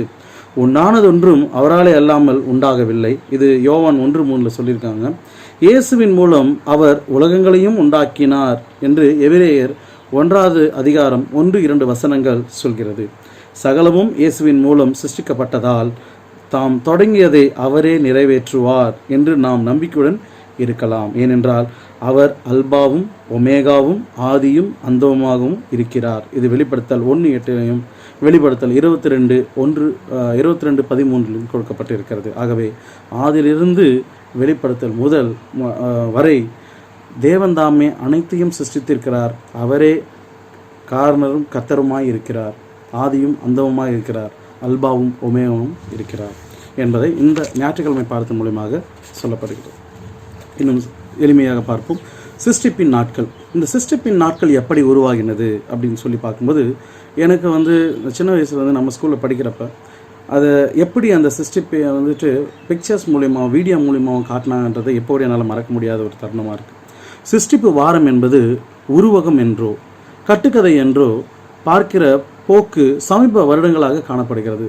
உண்டானதொன்றும் அவராலே அல்லாமல் உண்டாகவில்லை. இது யோவான் 1:3 சொல்லியிருக்காங்க. இயேசுவின் மூலம் அவர் உலகங்களையும் உண்டாக்கினார் என்று எபிரேயர் 1 அதிகாரம் 1-2 வசனங்கள் சொல்கிறது. சகலமும் இயேசுவின் மூலம் சிருஷ்டிக்கப்பட்டதால் தாம் தொடங்கியதை அவரே நிறைவேற்றுவார் என்று நாம் நம்பிக்கையுடன் இருக்கலாம். ஏனென்றால் அவர் அல்பாவும் ஒமேகாவும் ஆதியும் அந்தமாகவும் இருக்கிறார். இது வெளிப்படுத்தல் 1:8 வெளிப்படுத்தல் 22:13 கொடுக்கப்பட்டிருக்கிறது. ஆகவே ஆதியிலிருந்து வெளிப்படுத்தல் முதல் வரை தேவன்தாமே அனைத்தையும் சிருஷ்டித்திருக்கிறார். அவரே காரணரும் கர்த்தருமாய் இருக்கிறார். ஆதியும் அந்தவுமாய் இருக்கிறார். அல்பாவும் ஒமேகாவும் இருக்கிறார் என்பதை இந்த ஞாயிற்றுக்கிழமை பாடத்தின் மூலமாக சொல்லப்படுகிறது. இன்னும் எளிமையாக பார்ப்போம். சிருஷ்டிப்பின் நாட்கள். இந்த சிருஷ்டிப்பின் நாட்கள் எப்படி உருவாகினது அப்படின்னு சொல்லி பார்க்கும்போது, எனக்கு சின்ன வயசில் நம்ம ஸ்கூலில் படிக்கிறப்ப அதை எப்படி அந்த சிருஷ்டிப்பை பிக்சர்ஸ் மூலிமா, வீடியோ மூலிமாவும் காட்டினாங்கன்றதை எப்போது என்னால் மறக்க முடியாத ஒரு தருணமாக இருக்குது. சிருஷ்டிப்பு வாரம் என்பது உருவகம் என்றோ கட்டுக்கதை என்றோ பார்க்கிற போக்கு சமீப வருடங்களாக காணப்படுகிறது.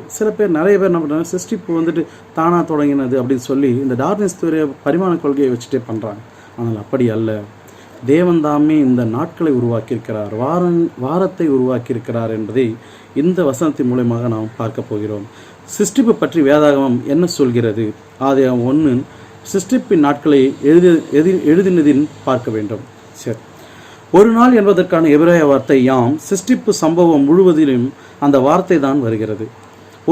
நிறைய பேர் என்ன பண்ணுறாங்க, சிருஷ்டிப்பு தானாக தொடங்கினது அப்படின்னு சொல்லி இந்த டார்வின்ஸ் தியரிய பரிமாண கொள்கையை வச்சுட்டே பண்ணுறாங்க. ஆனால் அப்படி அல்ல. தேவன் தாமே இந்த நாட்களை உருவாக்கியிருக்கிறார், வாரத்தை உருவாக்கியிருக்கிறார் என்பதை இந்த வசனத்தின் மூலமாக நாம் பார்க்க போகிறோம். சிருஷ்டிப்பு பற்றி வேதாகமம் என்ன சொல்கிறது? ஆதியாகமம் 1 சிருஷ்டிப்பின் நாட்களை எழுதினதின் பார்க்க வேண்டும். சரி, ஒரு நாள் என்பதற்கான எபிரேய வார்த்தை யாம். சிருஷ்டிப்பு சம்பவம் முழுவதிலும் அந்த வார்த்தை தான் வருகிறது.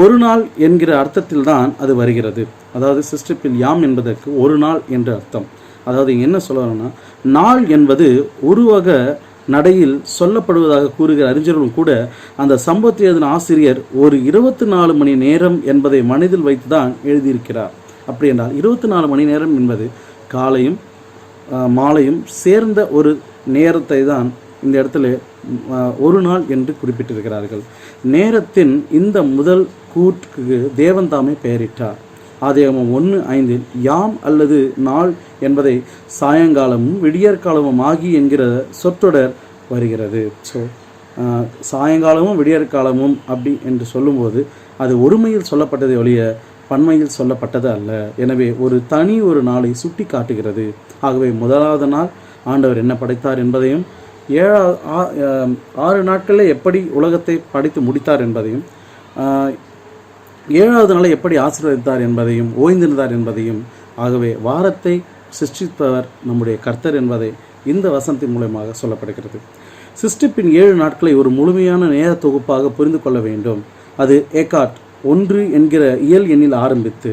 ஒரு நாள் என்கிற அர்த்தத்தில் தான் அது வருகிறது. அதாவது சிருஷ்டிப்பில் யாம் என்பதற்கு ஒரு நாள் என்ற அர்த்தம். அதாவது இங்கே என்ன சொல்லணும்னா, நாள் என்பது உருவக நடையில் சொல்லப்படுவதாக கூறுகிற அறிஞர்களும் கூட அந்த சம்பவத்தை எழுதின ஆசிரியர் ஒரு 24 மணி நேரம் என்பதை மனதில் வைத்து தான் எழுதியிருக்கிறார். அப்படி என்றால் 24 மணி நேரம் என்பது காலையும் மாலையும் சேர்ந்த ஒரு நேரத்தை தான் இந்த இடத்துல ஒரு நாள் என்று குறிப்பிட்டிருக்கிறார்கள். நேரத்தின் இந்த முதல் கூற்றுக்கு தேவன் தாமே பெயரிட்டார். ஆதியாகமம் 1:5 யாம் அல்லது நாள் என்பதை சாயங்காலமும் விடியற்காலமும் ஆகி என்கிற சொற்றொடர் வருகிறது. ஸோ சாயங்காலமும் விடியற்காலமும் அப்படி என்று சொல்லும்போது அது ஒருமையில் சொல்லப்பட்டதை ஒழிய பன்மையில் சொல்லப்பட்டது அல்ல. எனவே ஒரு நாளை சுட்டி காட்டுகிறது. ஆகவே முதலாவது நாள் ஆண்டவர் என்ன படைத்தார் என்பதையும் 6 நாட்களில் எப்படி உலகத்தை படைத்து முடித்தார் என்பதையும் 7வது நாளை எப்படி ஆசீர்வதித்தார் என்பதையும் ஓய்ந்திருந்தார் என்பதையும், ஆகவே வாரத்தை சிருஷ்டிப்பவர் நம்முடைய கர்த்தர் என்பதை இந்த வசனத்தின் மூலமாக சொல்லப்படுகிறது. சிருஷ்டிப்பின் 7 நாட்களை ஒரு முழுமையான நேர தொகுப்பாக புரிந்து கொள்ள வேண்டும். அது ஏகாட் 1 என்கிற இயல் எண்ணில் ஆரம்பித்து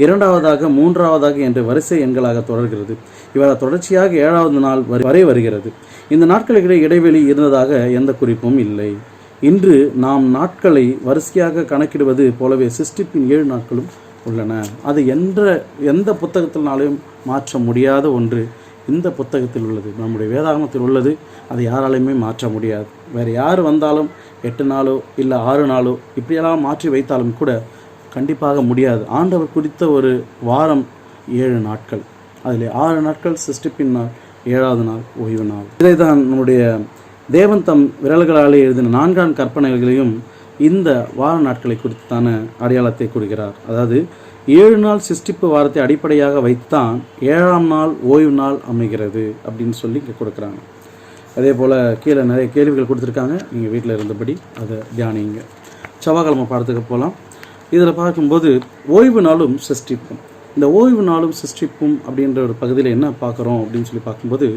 2வதாக 3வதாக என்ற வரிசை எண்களாக தொடர்கிறது. இவர் தொடர்ச்சியாக 7வது நாள் வரை வருகிறது. இந்த நாட்களுக்கிடையே இடைவெளி இருந்ததாக எந்த குறிப்பும் இல்லை. இன்று நாம் நாட்களை வரிசையாக கணக்கிடுவது போலவே சிருஷ்டிப்பின் 7 நாட்களும் உள்ளன. அது எந்த புத்தகத்தினாலும் மாற்ற முடியாத ஒன்று இந்த புத்தகத்தில் உள்ளது, நம்முடைய வேதாகமத்தில் உள்ளது. அதை யாராலையுமே மாற்ற முடியாது. வேறு யார் வந்தாலும் 8 நாளோ இல்லை 6 நாளோ இப்படியெல்லாம் மாற்றி வைத்தாலும் கூட கண்டிப்பாக முடியாது. ஆண்டவர் குறித்த ஒரு வாரம் 7 நாட்கள், அதில் 6 நாட்கள் சிருஷ்டிப்பின் நாள், 7வது நாள் ஓய்வு நாள். இதை தான் நம்முடைய தேவன் தம் விரல்களாலே எழுதின 4 கற்பனைகளையும் இந்த வார நாட்களை குறித்தான அடையாளத்தை கொடுக்கிறார். அதாவது 7 நாள் சிருஷ்டிப்பு வாரத்தை அடிப்படையாக வைத்தான் 7ஆம் நாள் ஓய்வு நாள் அமைகிறது அப்படின்னு சொல்லி இங்கே கொடுக்குறாங்க. அதே போல் கீழே நிறைய கேள்விகள் கொடுத்துருக்காங்க, நீங்கள் வீட்டில் இருந்தபடி அதை தியானிங்க. செவ்வாய்க்கிழமை பாடத்துக்கு போகலாம். இதில் பார்க்கும்போது ஓய்வு நாளும் சிருஷ்டிப்பும், இந்த ஓய்வு நாளும் சிருஷ்டிப்பும் அப்படின்ற ஒரு பகுதியில் என்ன பார்க்குறோம் அப்படின்னு சொல்லி பார்க்கும்போது,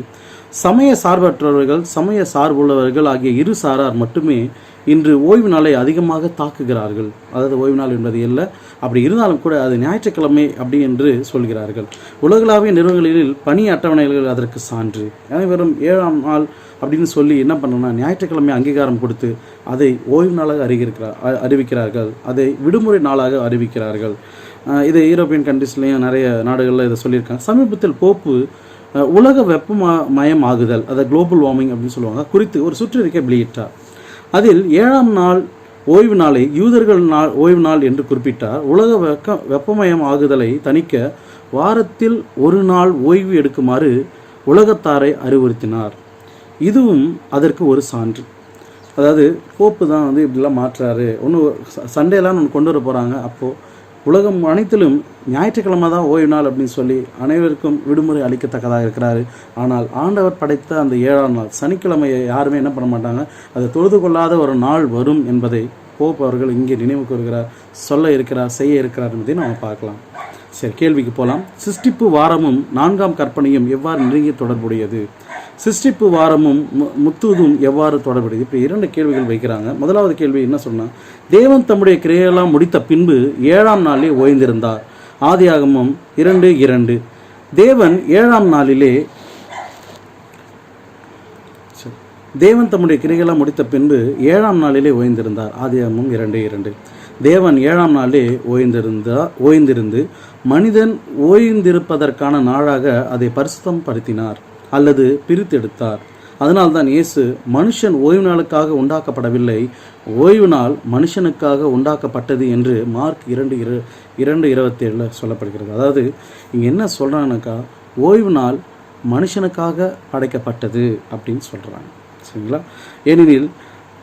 சமய சார்பற்றவர்கள் சமய சார்புள்ளவர்கள் ஆகிய இரு சாரார் மட்டுமே இன்று ஓய்வு நாளை அதிகமாக தாக்குகிறார்கள். அதாவது ஓய்வு நாள் என்பது இல்லை, அப்படி இருந்தாலும் கூட அது ஞாயிற்றுக்கிழமை அப்படி என்று சொல்கிறார்கள். உலகளாவிய நிறுவனங்களில் பணி அட்டவணைகள் அதற்கு சான்று. அனைவரும் 7ஆம் நாள் அப்படின்னு சொல்லி என்ன பண்ணணும்னா ஞாயிற்றுக்கிழமை அங்கீகாரம் கொடுத்து அதை ஓய்வு நாளாக அறிவிக்கிறார்கள், அதை விடுமுறை நாளாக அறிவிக்கிறார்கள். இதை யூரோப்பியன் கண்ட்ரீஸ்லேயும் நிறைய நாடுகளில் இதை சொல்லியிருக்காங்க. சமீபத்தில் போப்பு உலக வெப்பமயம் ஆகுதல், அதை குளோபல் வார்மிங் அப்படின்னு சொல்லுவாங்க, குறித்து ஒரு சுற்றறிக்கை வெளியிட்டார். அதில் 7ஆம் நாள் ஓய்வு நாளை யூதர்கள் ஓய்வு நாள் என்று குறிப்பிட்டார். உலக வெப்பமயம் ஆகுதலை தணிக்க வாரத்தில் ஒரு நாள் ஓய்வு எடுக்குமாறு உலகத்தாரை அறிவுறுத்தினார். இதுவும் அதற்கு ஒரு சான்று. அதாவது போப்பு தான் இப்படிலாம் மாற்றுறாரு. சண்டேலாம் ஒன்று கொண்டு வர போகிறாங்க. அப்போது உலகம் அனைத்திலும் ஞாயிற்றுக்கிழமை தான் ஓய்வு நாள் அப்படின்னு சொல்லி அனைவருக்கும் விடுமுறை அளிக்கத்தக்கதாக இருக்கிறாரு. ஆனால் ஆண்டவர் படைத்த அந்த 7ஆம் நாள் சனிக்கிழமையை யாருமே என்ன பண்ண மாட்டாங்க, அதை தொழுது கொள்ளாத ஒரு நாள் வரும் என்பதை போப் அவர்கள் இங்கே நினைவு கூறுகிறார், சொல்ல இருக்கிறார், செய்ய இருக்கிறார் என்பதை நாம் பார்க்கலாம். சரி, கேள்விக்கு போகலாம். சிருஷ்டிப்பு வாரமும் 4ஆம் கற்பனையும் எவ்வாறு நெருங்கிய தொடர்புடையது? சிருஷ்டிப்பு வாரமும் முத்துவதும் எவ்வாறு தொடர்புடையது? இப்படி 2 கேள்விகள் வைக்கிறாங்க. முதலாவது கேள்வி என்ன சொன்னால், தேவன் தம்முடைய கிரியையெல்லாம் முடித்த பின்பு 7ஆம் நாளிலே ஓய்ந்திருந்தார். ஆதியாகமம் 2:2. தேவன் 7ஆம் நாளிலே தேவன் தம்முடைய கிரியையெல்லாம் முடித்த பின்பு 7ஆம் நாளிலே ஓய்ந்திருந்தார். ஆதியாகமம் 2:2. தேவன் 7ஆம் நாளிலே ஓய்ந்திருந்து மனிதன் ஓய்ந்திருப்பதற்கான நாளாக அதை பரிசுத்தம் படுத்தினார் அல்லது பிரித்தெடுத்தார். அதனால்தான் இயேசு மனுஷன் ஓய்வு நாளுக்காக உண்டாக்கப்படவில்லை, ஓய்வு நாள் மனுஷனுக்காக உண்டாக்கப்பட்டது என்று மார்க் 2:27 சொல்லப்படுகிறது. அதாவது இங்கே என்ன சொல்கிறாங்கனாக்கா, ஓய்வு நாள் மனுஷனுக்காக படைக்கப்பட்டது அப்படின்னு சொல்கிறாங்க. சரிங்களா? ஏனெனில்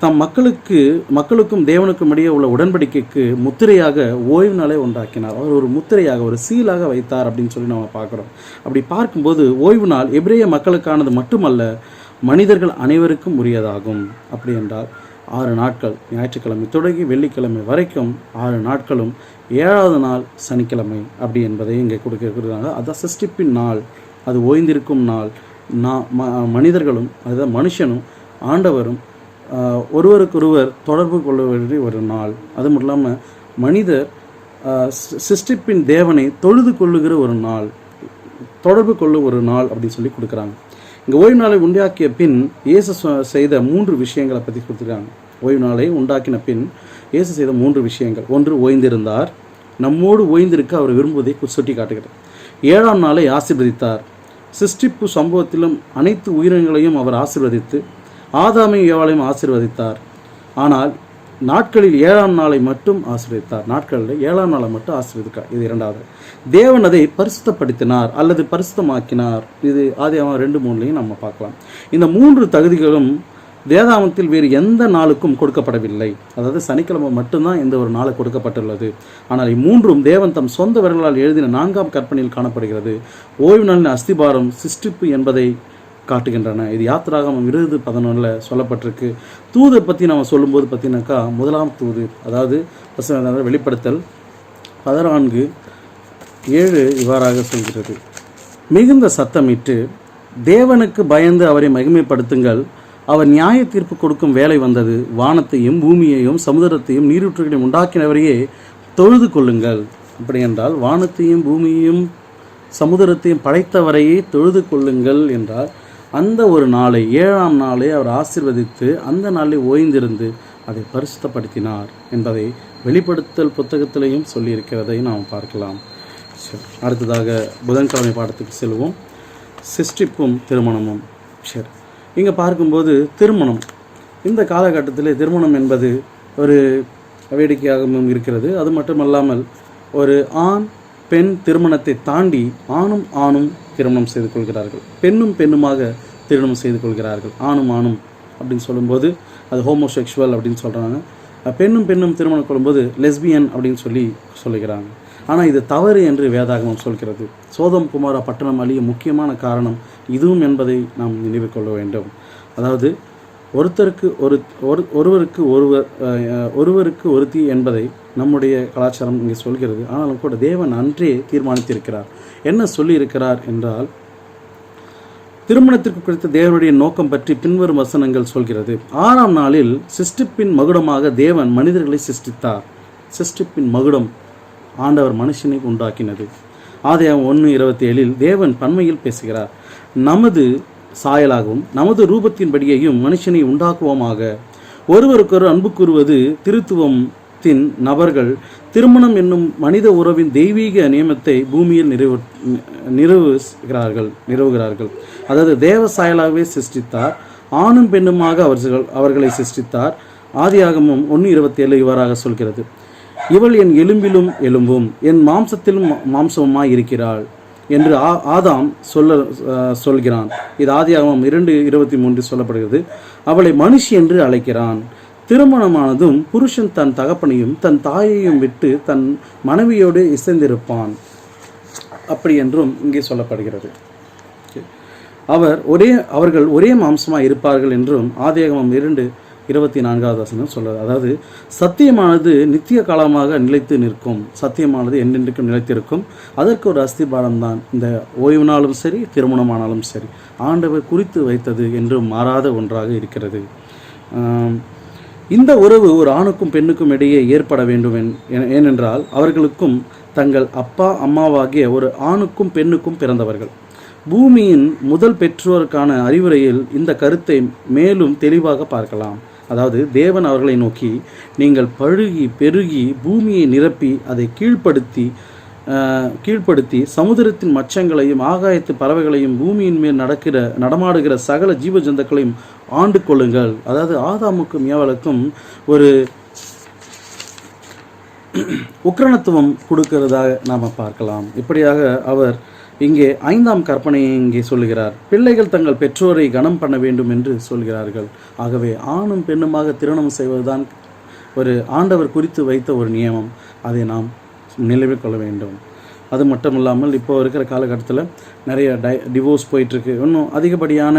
தம் மக்களுக்கும் தேவனுக்கும் இடையே உள்ள உடன்படிக்கைக்கு முத்திரையாக ஓய்வு நாளை உண்டாக்கினார். அவர் ஒரு முத்திரையாக, ஒரு சீலாக வைத்தார் அப்படின்னு சொல்லி நம்ம பார்க்குறோம். அப்படி பார்க்கும்போது ஓய்வு நாள் எபிரேய மக்களுக்கானது மட்டுமல்ல, மனிதர்கள் அனைவருக்கும் உரியதாகும். அப்படி என்றால் 6 நாட்கள், ஞாயிற்றுக்கிழமை தொடங்கி வெள்ளிக்கிழமை வரைக்கும் 6 நாட்களும், 7வது நாள் சனிக்கிழமை அப்படி என்பதை இங்கே கொடுக்கிறாங்க. அதுதான் சிருஷ்டிப்பின் நாள், அது ஓய்ந்திருக்கும் நாள். மனிதர்களும், அதுதான் மனுஷனும் ஆண்டவரும் ஒருவருக்கொருவர் தொடர்பு கொள்ள வேண்டிய ஒரு நாள். அது மட்டும் இல்லாமல் மனிதர் சிருஷ்டிப்பின் தேவனை தொழுது கொள்ளுகிற ஒரு நாள், தொடர்பு கொள்ளும் ஒரு நாள் அப்படின்னு சொல்லி கொடுக்குறாங்க. இங்கே ஓய்வு நாளை உண்டாக்கிய பின் இயேசு செய்த 3 விஷயங்களை பற்றி கொடுத்துருக்காங்க. ஓய்வு நாளை உண்டாக்கின பின் இயேசு செய்த 3 விஷயங்கள். 1, ஓய்ந்திருந்தார். நம்மோடு ஓய்ந்திருக்க அவர் விரும்புவதை சுட்டி காட்டுகிறார். 7ஆம் நாளை ஆசீர்வதித்தார். சிருஷ்டிப்பு சம்பவத்திலும் அனைத்து உயிரினங்களையும் அவர் ஆசீர்வதித்து ஆதாமையும் ஏவாளையும் ஆசீர்வதித்தார். ஆனால் நாட்களில் 7ஆம் நாளை மட்டும் ஆசீர்வதித்தார். நாட்களில் 7ஆம் நாளை மட்டும் ஆசீர்வதித்தார். இது 2வது. தேவன் அதை பரிசுத்தப்படுத்தினார் அல்லது பரிசுத்தமாக்கினார். இது ஆதியாகமம் 2:3 நம்ம பார்க்கலாம். இந்த 3 தகுதிகளும் வேதாகமத்தில் வேறு எந்த நாளுக்கும் கொடுக்கப்படவில்லை. அதாவது சனிக்கிழமை மட்டும்தான் இந்த ஒரு நாளை கொடுக்கப்பட்டுள்ளது. ஆனால் இம்மூன்றும் தேவன் தம் சொந்த விரல்களால் எழுதின 4ஆம் கற்பனையில் காணப்படுகிறது. ஓய்வு நாளின் அஸ்திபாரம் சிருஷ்டிப்பு என்பதை காட்டுகின்றன. இது யாத்திராகமம் 20:11 சொல்லப்பட்டிருக்கு. தூதை பற்றி நம்ம சொல்லும்போது பார்த்தீங்கன்னாக்கா, 1ஆம் தூது, அதாவது வெளிப்படுத்தல் 14:7 இவ்வாறாக சொல்கிறது. மிகுந்த சத்தமிட்டு தேவனுக்கு பயந்து அவரை மகிமைப்படுத்துங்கள், அவர் நியாய தீர்ப்பு கொடுக்கும் வேலை வந்தது, வானத்தையும் பூமியையும் சமுதிரத்தையும் நீரூற்றுகளையும் உண்டாக்கினவரையே தொழுது கொள்ளுங்கள். அப்படி என்றால் வானத்தையும் பூமியையும் சமுதிரத்தையும் படைத்தவரையே தொழுது கொள்ளுங்கள் என்றால், அந்த ஒரு நாளை 7ஆம் நாளை அவர் ஆசீர்வதித்து அந்த நாளை ஓய்ந்திருந்து அதை பரிசுத்தப்படுத்தினார் என்பதை வெளிப்படுத்தல் புத்தகத்திலையும் சொல்லியிருக்கிறதை நாம் பார்க்கலாம். சரி, அடுத்ததாக புதன்கிழமை பாடத்துக்கு செல்வோம். சிருஷ்டிப்பும் திருமணமும். சரி, இங்கே பார்க்கும்போது திருமணம், இந்த காலகட்டத்தில் திருமணம் என்பது ஒரு வேடிக்கையாகவும் இருக்கிறது. அது மட்டுமல்லாமல் ஒரு ஆண் பெண் திருமணத்தை தாண்டி ஆணும் திருமணம் செய்து கொள்கிறார்கள், பெண்ணுமாக திருமணம் செய்து கொள்கிறார்கள். ஆணும் அப்படின்னு சொல்லும்போது அது ஹோமோசெக்சுவல் அப்படின்னு சொல்கிறாங்க. பெண்ணும் திருமணம் கொள்ளும்போது லெஸ்பியன் அப்படின்னு சொல்லுகிறாங்க. ஆனால் இது தவறு என்று வேதாகமம் சொல்கிறது. சோதம் குமாரா பட்டணம் அழிய முக்கியமான காரணம் இதுவும் என்பதை நாம் நினைவு கொள்ள வேண்டும். அதாவது ஒருவருக்கு ஒருத்தி என்பதை நம்முடைய கலாச்சாரம் இங்கே சொல்கிறது. ஆனாலும் கூட தேவன் அன்றே தீர்மானித்திருக்கிறார். என்ன சொல்லியிருக்கிறார் என்றால், திருமணத்திற்கு குறித்த தேவனுடைய நோக்கம் பற்றி பின்வரும் வசனங்கள் சொல்கிறது. 6ஆம் நாளில் சிருஷ்டிப்பின் மகுடமாக தேவன் மனிதர்களை சிருஷ்டித்தார். சிருஷ்டிப்பின் மகுடம் ஆண்டவர் மனுஷனை உண்டாக்கினது. ஆதியாகமம் 1:27 தேவன் பன்மையில் பேசுகிறார். நமது சாயலாகவும் நமது ரூபத்தின்படியையும் மனுஷனை உண்டாக்குவோமாக. ஒருவருக்கொரு அன்பு கூறுவது திருத்துவத்தின் நபர்கள் திருமணம் என்னும் மனித உறவின் தெய்வீக நியமத்தை பூமியில் நிறுவுகிறார்கள். அதாவது தேவ சாயலாகவே சிருஷ்டித்தார், ஆணும் பெண்ணுமாக அவர்களை சிருஷ்டித்தார். ஆதியாகமம் 1:27 இவ்வாறாக சொல்கிறது. இவள் என் எலும்பிலும் எலும்பும் என் மாம்சத்திலும் மாம்சமாய் இருக்கிறாள் என்று ஆதாம் சொல்கிறான். இது ஆதியாகமம் 2:23 சொல்லப்படுகிறது. அவளை மனுஷி என்று அழைக்கிறான். திருமணமானதும் புருஷன் தன் தகப்பனையும் தன் தாயையும் விட்டு தன் மனைவியோடு இசைந்திருப்பான் அப்படி என்றும் இங்கே சொல்லப்படுகிறது. அவர்கள் ஒரே மாம்சமாக இருப்பார்கள் என்றும் ஆதியாகமம் 2:24 சொல்றது. அதாவது சத்தியமானது நித்திய காலமாக நிலைத்து நிற்கும், சத்தியமானது என்றென்றைக்கும் நிலைத்திருக்கும். அதற்கு ஒரு அஸ்திபாரம் தான் இந்த ஓய்வுனாலும் சரி திருமணமானாலும் சரி ஆண்டவர் குறித்து வைத்தது என்றும் மாறாத ஒன்றாக இருக்கிறது. இந்த உறவு ஒரு ஆணுக்கும் பெண்ணுக்கும் இடையே ஏற்பட வேண்டும். ஏனென்றால் அவர்களுக்கும் தங்கள் அப்பா அம்மாவாகிய ஒரு ஆணுக்கும் பெண்ணுக்கும் பிறந்தவர்கள். பூமியின் முதல் பெற்றோருக்கான அறிவுரையில் இந்த கருத்தை மேலும் தெளிவாக பார்க்கலாம். அதாவது தேவன் அவர்களை நோக்கி, நீங்கள் பழுகி பெருகி பூமியை நிரப்பி அதை கீழ்ப்படுத்தி சமுதிரத்தின் மச்சங்களையும் ஆகாயத்து பறவைகளையும் பூமியின் மேல் நடமாடுகிற சகல ஜீவ ஜந்துக்களையும் ஆண்டு கொள்ளுங்கள். அதாவது ஆதாமுக்கும் ஏவாளுக்கும் ஒரு உக்கிரணத்துவம் கொடுக்கிறதாக நாம் பார்க்கலாம். இப்படியாக அவர் இங்கே 5ஆம் கற்பனையை இங்கே சொல்லுகிறார். பிள்ளைகள் தங்கள் பெற்றோரை கனம் பண்ண வேண்டும் என்று சொல்கிறார்கள். ஆகவே ஆணும் பெண்ணுமாக திருமணம் செய்வதுதான் ஒரு ஆண்டவர் குறித்து வைத்த ஒரு நியமம். அதை நாம் நினைவில் கொள்ள வேண்டும். அது மட்டும் இல்லாமல் இப்போ இருக்கிற காலகட்டத்தில் நிறைய டிவோர்ஸ் போயிட்டுருக்கு. இன்னும் அதிகப்படியான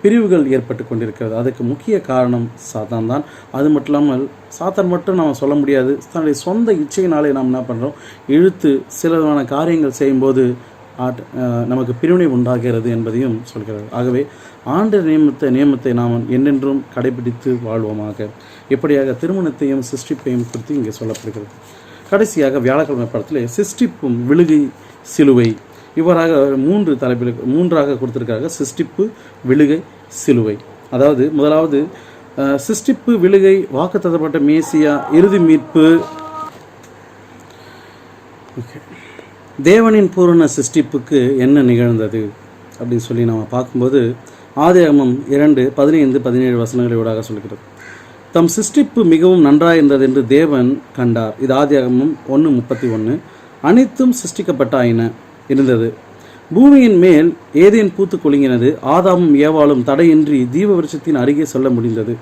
பிரிவுகள் ஏற்பட்டு கொண்டிருக்கிறது. அதுக்கு முக்கிய காரணம் சாத்தான் தான். அது மட்டும் இல்லாமல் சாத்தான் மட்டும் நாம் சொல்ல முடியாது. தன்னுடைய சொந்த இச்சையினாலே நாம் என்ன பண்ணுறோம், இழுத்து சிலவான காரியங்கள் செய்யும்போது நமக்கு பிரிவினை உண்டாகிறது என்பதையும் சொல்கிறது. ஆகவே ஆண்டு நியமத்தை நாம் என்றென்றும் கடைபிடித்து வாழ்வோமாக. இப்படியாக திருமணத்தையும் சிருஷ்டிப்பையும் குறித்து இங்கே சொல்லப்படுகிறது. கடைசியாக வியாழக்கிழமை படத்தில் சிருஷ்டிப்பும் விழுகை சிலுவை இவ்வாறாக 3 தலைப்பில் 3ஆக கொடுத்திருக்காங்க. சிருஷ்டிப்பு, விழுகை, சிலுவை. அதாவது முதலாவது சிருஷ்டிப்பு, விழுகை, வாக்குத்தத்தப்பட்ட மேசியா, இறுதி மீட்பு. தேவனின் பூரண சிருஷ்டிப்புக்கு என்ன நிகழ்ந்தது அப்படின்னு சொல்லி நம்ம பார்க்கும்போது ஆதியாகமம் 2:15-17 ஊடாக சொல்கிறது. தம் சிருஷ்டிப்பு மிகவும் நன்றாயிருந்தது என்று தேவன் கண்டார். இது ஆதியாகமம் 1:31. அனைத்தும் சிருஷ்டிக்கப்பட்டாயின இருந்தது. பூமியின் மேல் ஏதேன் பூத்து குலுங்கினது. ஆதாமும் ஏவாளும் தடையின்றி தீப விருட்சத்தின் அருகே செல்ல முடிந்தது.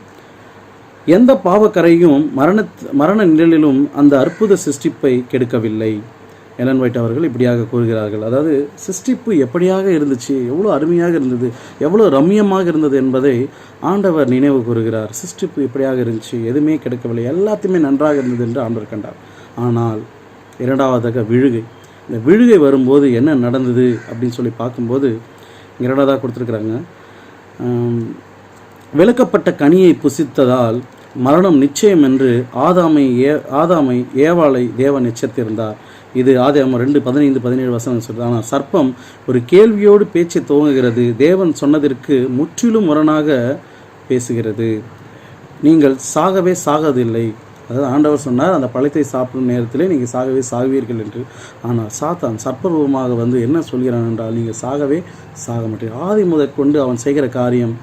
எந்த பாவக்கரையும் மரண நிழலிலும் அந்த அற்புத சிருஷ்டிப்பை கெடுக்கவில்லை. எலன் ஒயிட் அவர்கள் இப்படியாக கூறுகிறார்கள். அதாவது சிருஷ்டிப்பு எப்படியாக இருந்துச்சு, எவ்வளோ அருமையாக இருந்தது, எவ்வளோ ரம்யமாக இருந்தது என்பதை ஆண்டவர் நினைவு கூறுகிறார். சிருஷ்டிப்பு இப்படியாக இருந்துச்சு, எதுவுமே கிடைக்கவில்லை, எல்லாத்தையுமே நன்றாக இருந்தது என்று ஆண்டவர் கண்டார். ஆனால் இரண்டாவதாக விழுகை. இந்த விழுகை வரும்போது என்ன நடந்தது அப்படின்னு சொல்லி பார்க்கும்போது இரண்டாவதாக கொடுத்துருக்குறாங்க. விளக்கப்பட்ட கனியை புசித்ததால் மரணம் நிச்சயம் என்று ஆதாமை ஏவாளை தேவன் எச்சரித்திருந்தார். இது ஆதியாகமம் 2:15-17 சொல்கிறது. ஆனால் சர்ப்பம் ஒரு கேள்வியோடு பேச்சை துவங்குகிறது. தேவன் சொன்னதற்கு முற்றிலும் முரணாக பேசுகிறது. நீங்கள் சாகவே சாகதில்லை. அதாவது ஆண்டவர் சொன்னார், அந்த பழத்தை சாப்பிடும் நேரத்திலே நீங்கள் சாகவே சாகுவீர்கள் என்று. ஆனால் சாத்தான் சர்ப்பரூபமாக வந்து என்ன சொல்கிறான் என்றால், நீங்கள் சாகவே சாக மாட்டீர்கள். ஆதி முதற்கொண்டு அவன் செய்கிற காரியம்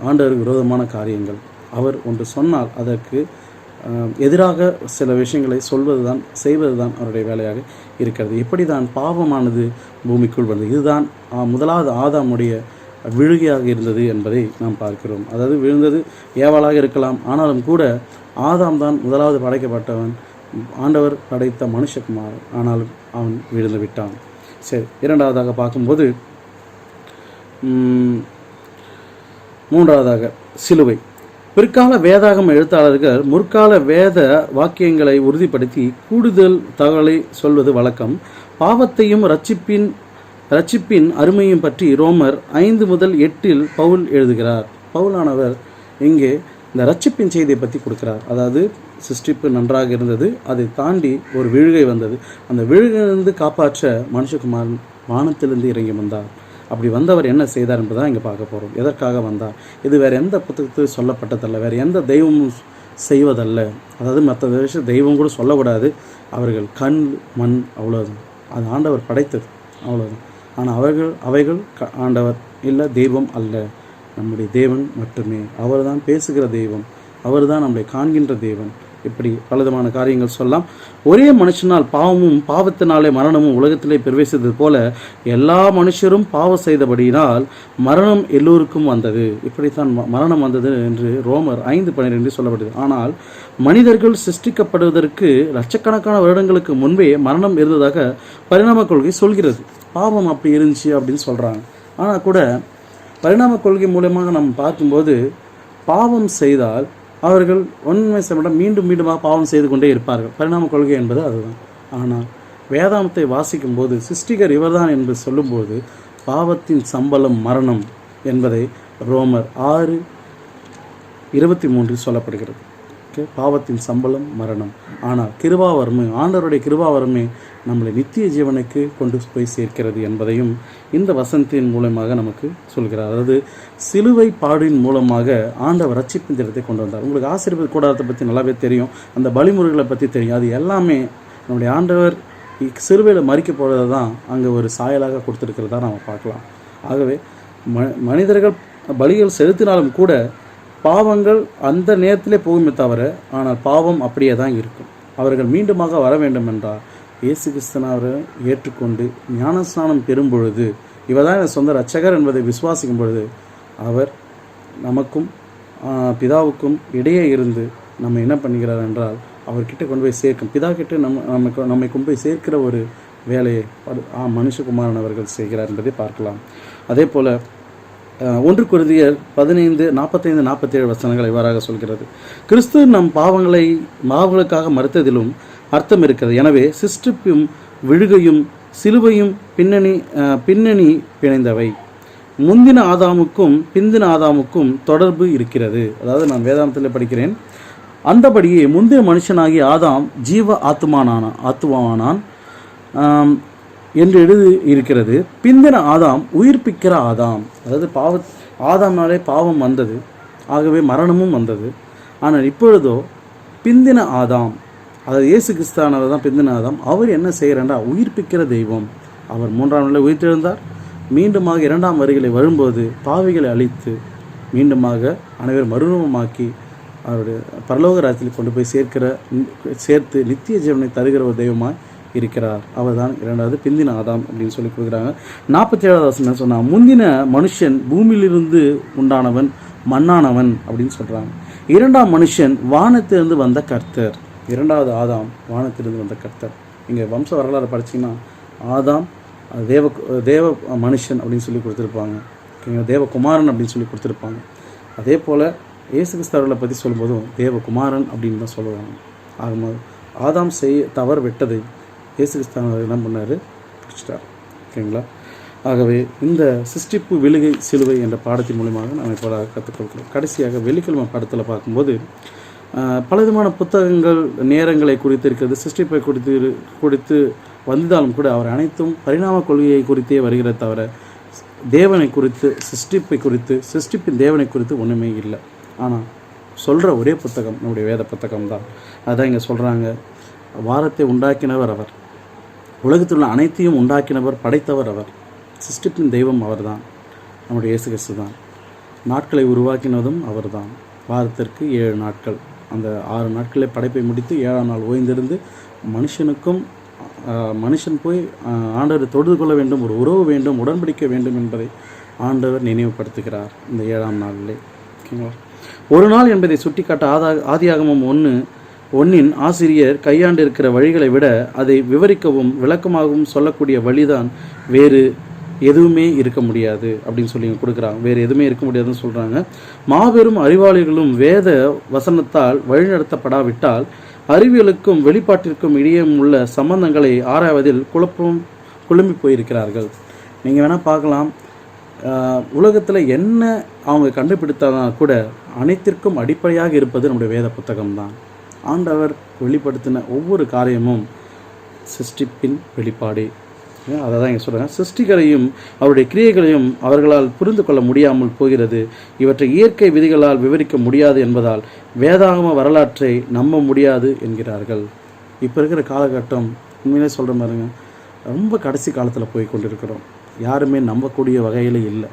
ஆண்டவருக்கு விரோதமான காரியங்கள். அவர் ஒன்று சொன்னால் அதற்கு எதிராக சில விஷயங்களை சொல்வது தான் செய்வது தான் அவருடைய வேலையாக இருக்கிறது. எப்படி தான் பாவமானது பூமிக்குள் வந்தது, இதுதான் முதலாவது ஆதாமுடைய விழுகையாக இருந்தது என்பதை நாம் பார்க்கிறோம். அதாவது விழுந்தது ஏவாளாக இருக்கலாம், ஆனாலும் கூட ஆதாம் தான் முதலாவது படைக்கப்பட்டவன், ஆண்டவர் படைத்த மனுஷகுமார், ஆனாலும் அவன் விழுந்து விட்டான். சரி, இரண்டாவதாக பார்க்கும்போது மூன்றாவதாக சிலுவை. பிற்கால வேதாகம எழுத்தாளர்கள் முற்கால வேத வாக்கியங்களை உறுதிப்படுத்தி கூடுதல் தகவலை சொல்வது வழக்கம். பாவத்தையும் ரட்சிப்பின் அருமையும் பற்றி ரோமர் 5-8 பவுல் எழுதுகிறார். பவுலானவர் இங்கே இந்த ரட்சிப்பின் செய்தியை பற்றி கொடுக்கிறார். அதாவது சிருஷ்டிப்பு நன்றாக இருந்தது, அதை தாண்டி ஒரு விழுகை வந்தது. அந்த விழுகையிலிருந்து காப்பாற்ற மனுஷகுமாரன் வானத்திலிருந்து இறங்கி வந்தார். அப்படி வந்தவர் என்ன செய்தார் என்பதான் இங்கே பார்க்க போகிறோம். எதற்காக வந்தார்? இது வேறு எந்த புத்தகத்தில் சொல்லப்பட்டதல்ல, வேறு எந்த தெய்வமும் செய்வதல்ல. அதாவது மற்ற விஷயம் தெய்வம் கூட சொல்லக்கூடாது. அவர்கள் கண் மண் அவ்வளோதான், அது ஆண்டவர் படைத்தது, அவ்வளோதான். ஆனால் அவைகள் ஆண்டவர் இல்லை, தெய்வம் அல்ல, நம்முடைய தேவன் மட்டுமே. அவர் தான் பேசுகிற தெய்வம், அவர் தான் நம்மளை காண்கின்ற தேவன். இப்படி பலவிதமான காரியங்கள் சொல்லலாம். ஒரே மனுஷனால் பாவமும் பாவத்தினாலே மரணமும் உலகத்திலே பிரவேசித்தது போல எல்லா மனுஷரும் பாவம் செய்தபடியினால் மரணம் எல்லோருக்கும் வந்தது. இப்படித்தான் மரணம் வந்தது என்று ரோமர் 5:12 சொல்லப்பட்டது. ஆனால் மனிதர்கள் சிருஷ்டிக்கப்படுவதற்கு லட்சக்கணக்கான வருடங்களுக்கு முன்பே மரணம் இருந்ததாக பரிணாம கொள்கை சொல்கிறது. பாவம் அப்படி இருந்துச்சு அப்படின்னு சொல்கிறாங்க. ஆனால் கூட பரிணாம கொள்கை மூலமாக நம்ம பார்க்கும்போது பாவம் செய்தால் அவர்கள் உண்மை செய்ய மீண்டும் மீண்டுமாக பாவம் செய்து கொண்டே இருப்பார்கள். பரிணாம கொள்கை என்பது அதுதான். ஆனால் வேதாமத்தை வாசிக்கும் போது சிருஷ்டிகர் இவர்தான் என்று சொல்லும்போது பாவத்தின் சம்பளம் மரணம் என்பதை ரோமர் 6:23 சொல்லப்படுகிறது. பாவத்தின் சம்பளம் மரணம். ஆனால் கிருபாவரமே, ஆண்டவருடைய கிருபாவரமே நம்மளை நித்திய ஜீவனுக்கு கொண்டு போய் சேர்க்கிறது என்பதையும் இந்த வசனத்தின் மூலமாக நமக்கு சொல்கிறார். அதாவது சிலுவை பாடின் மூலமாக ஆண்டவர் ரட்சிப்பின் திட்டத்தை கொண்டு வந்தார். உங்களுக்கு ஆசீர்வாத கூடாரத்தை பற்றி நல்லாவே தெரியும், அந்த பலிமுறைகளை பற்றி தெரியும். அது எல்லாமே நம்முடைய ஆண்டவர் சிலுவையில் மறிக்க போகிறத தான் அங்கே ஒரு சாயலாக கொடுத்துருக்கிறதா நம்ம பார்க்கலாம். ஆகவே மனிதர்கள் பலிகள் செலுத்தினாலும் கூட பாவங்கள் அந்த நேரத்திலே போகுமே தவிர, ஆனால் பாவம் அப்படியே தான் இருக்கும். அவர்கள் மீண்டுமாக வர வேண்டும் என்றால் இயேசு கிறிஸ்தனாரை ஏற்றுக்கொண்டு ஞானஸ்நானம் பெறும் பொழுது, இவர் தான் சொந்த இரட்சகர் என்பதை விசுவாசிக்கும் பொழுது அவர் நமக்கும் பிதாவுக்கும் இடையே இருந்து நம்ம என்ன பண்ணுகிறார் என்றால் அவர்கிட்ட கொண்டு போய் சேர்க்கும். பிதா கிட்ட நம்மை கொண்டு போய் சேர்க்கிற ஒரு வேலையை மனுஷகுமாரன் அவர்கள் செய்கிறார் என்பதை பார்க்கலாம். அதே போல் 1 கொரிந்தியர் 15:45-47 வசனங்கள் இவ்வாறாக சொல்கிறது. கிறிஸ்து நம் பாவங்களுக்காக மறுத்ததிலும் அர்த்தம் இருக்கிறது. எனவே சிருஷ்டிப்பும் விழுகையும் சிலுவையும் பின்னணி பிணைந்தவை. முந்தின ஆதாமுக்கும் பிந்தின ஆதாமுக்கும் தொடர்பு இருக்கிறது. அதாவது நான் வேதாந்தத்தில் படிக்கிறேன். அந்தபடியே முந்தின மனுஷனாகிய ஆதாம் ஜீவ ஆத்துமானான் என்று எழுதி இருக்கிறது. பிந்தின ஆதாம் உயிர்ப்பிக்கிற ஆதாம். அதாவது ஆதாம்னாலே பாவம் வந்தது, ஆகவே மரணமும் வந்தது. ஆனால் இப்பொழுதோ பிந்தின ஆதாம், அதாவது இயேசு கிறிஸ்தானவர் தான் பிந்தின ஆதாம். அவர் என்ன செய்கிறார்னா உயிர்ப்பிக்கிற தெய்வம். அவர் 3ஆம் நாளில் உயிர்த்தெழுந்தார். மீண்டுமாக 2ஆம் வருகையிலே வரும்போது பாவிகளை அழித்து மீண்டுமாக அனைவரும் மறுரூபமாக்கி அவருடைய பரலோக ராஜ்யத்தில் கொண்டு போய் சேர்த்து நித்திய ஜீவனை தருகிற ஒரு தெய்வமாய் இருக்கிறார். அவர் தான் 2வது பிந்தின ஆதாம் அப்படின்னு சொல்லி கொடுக்குறாங்க. 47வது வசனம் சொன்னால் முந்தின மனுஷன் பூமியிலிருந்து உண்டானவன் மண்ணானவன் அப்படின்னு சொல்கிறாங்க. 2ஆம் மனுஷன் வானத்திலிருந்து வந்த கர்த்தர். 2வது ஆதாம் வானத்திலிருந்து வந்த கர்த்தர். இங்கே வம்ச வரலாறு படிச்சிங்கன்னா ஆதாம் தேவ மனுஷன் அப்படின்னு சொல்லி கொடுத்துருப்பாங்க, தேவகுமாரன் அப்படின்னு சொல்லி கொடுத்துருப்பாங்க. அதே போல் இயேசு கிறிஸ்தவர்களை பற்றி சொல்லும்போதும் தேவகுமாரன் அப்படின்னு தான் சொல்லுவாங்க. ஆகும்போது ஆதாம் தவறு விட்டதை இயேசு கிறிஸ்தவர் என்ன பண்ணார், பிடிச்சிட்டார். ஓகேங்களா? ஆகவே இந்த சிருஷ்டிப்பு விழுகை சிலுவை என்ற பாடத்தின் மூலமாக நாம் இப்போ கற்றுக்கொள்கிறோம். கடைசியாக வெள்ளிக்கிழமை பாடத்தில் பார்க்கும்போது பலவிதமான புத்தகங்கள் நேரங்களை குறித்து இருக்கிறது, சிருஷ்டிப்பை குறித்து வந்தாலும் கூட அவர் அனைத்தும் பரிணாம கொள்கையை குறித்தே வருகிறத தவிர தேவனை குறித்து சிருஷ்டிப்பின் தேவனை குறித்து ஒன்றுமே இல்லை. ஆனால் சொல்கிற ஒரே புத்தகம் நம்முடைய வேத புத்தகம் தான். அதான் இங்கே சொல்கிறாங்க, வாரத்தை உண்டாக்கினவர் அவர், உலகத்தில் உள்ள அனைத்தையும் உண்டாக்கினவர், படைத்தவர் அவர், சிருஷ்டிப்பின் தெய்வம் அவர் தான், நம்முடைய இயேசு கிறிஸ்து தான். நாட்களை உருவாக்கினதும் அவர் தான். வாரத்திற்கு 7 நாட்கள், அந்த 6 நாட்களில் படைப்பை முடித்து 7ஆம் நாள் ஓய்ந்திருந்து மனுஷன் போய் ஆண்டவரை தொழுது கொள்ள வேண்டும், ஒரு உறவு வேண்டும், உடன்படிக்க வேண்டும் என்பதை ஆண்டவர் நினைவுபடுத்துகிறார் இந்த 7ஆம் நாளிலே. ஓகேங்களா? ஒரு நாள் என்பதை சுட்டிக்காட்ட ஆதியாகமம் 1:1 ஆசிரியர் கையாண்டிருக்கிற வழிகளை விட அதை விவரிக்கவும் விளக்கமாகவும் சொல்லக்கூடிய வழிதான் வேறு எதுவுமே இருக்க முடியாது அப்படின்னு சொல்லி கொடுக்குறாங்க. வேறு எதுவுமே இருக்க முடியாதுன்னு சொல்கிறாங்க. மாபெரும் அறிவாளிகளும் வேத வசனத்தால் வழிநடத்தப்படாவிட்டால் அறிவியலுக்கும் வெளிப்பாட்டிற்கும் இடையே உள்ள சம்பந்தங்களை ஆராய்வதில் குழம்பி போயிருக்கிறார்கள். நீங்கள் வேணால் பார்க்கலாம், உலகத்தில் என்ன அவங்க கண்டுபிடித்தாலும் கூட அனைத்திற்கும் அடிப்படையாக இருப்பது நம்முடைய வேத புத்தகம்தான். ஆண்டவர் வெளிப்படுத்தின ஒவ்வொரு காரியமும் சிருஷ்டிப்பின் வெளிப்பாடே. அதை தான் இங்கே சொல்கிறாங்க. சிருஷ்டிகரையும் அவருடைய கிரியைகளையும் அவர்களால் புரிந்து கொள்ள முடியாமல் போகிறது. இவற்றை இயற்கை விதிகளால் விவரிக்க முடியாது என்பதால் வேதாகம வரலாற்றை நம்ப முடியாது என்கிறார்கள். இப்போ இருக்கிற காலகட்டம் உண்மையிலே சொல்கிற மாதிரிங்க, ரொம்ப கடைசி காலத்தில் போய் கொண்டிருக்கிறோம். யாருமே நம்பக்கூடிய வகையில் இல்லை.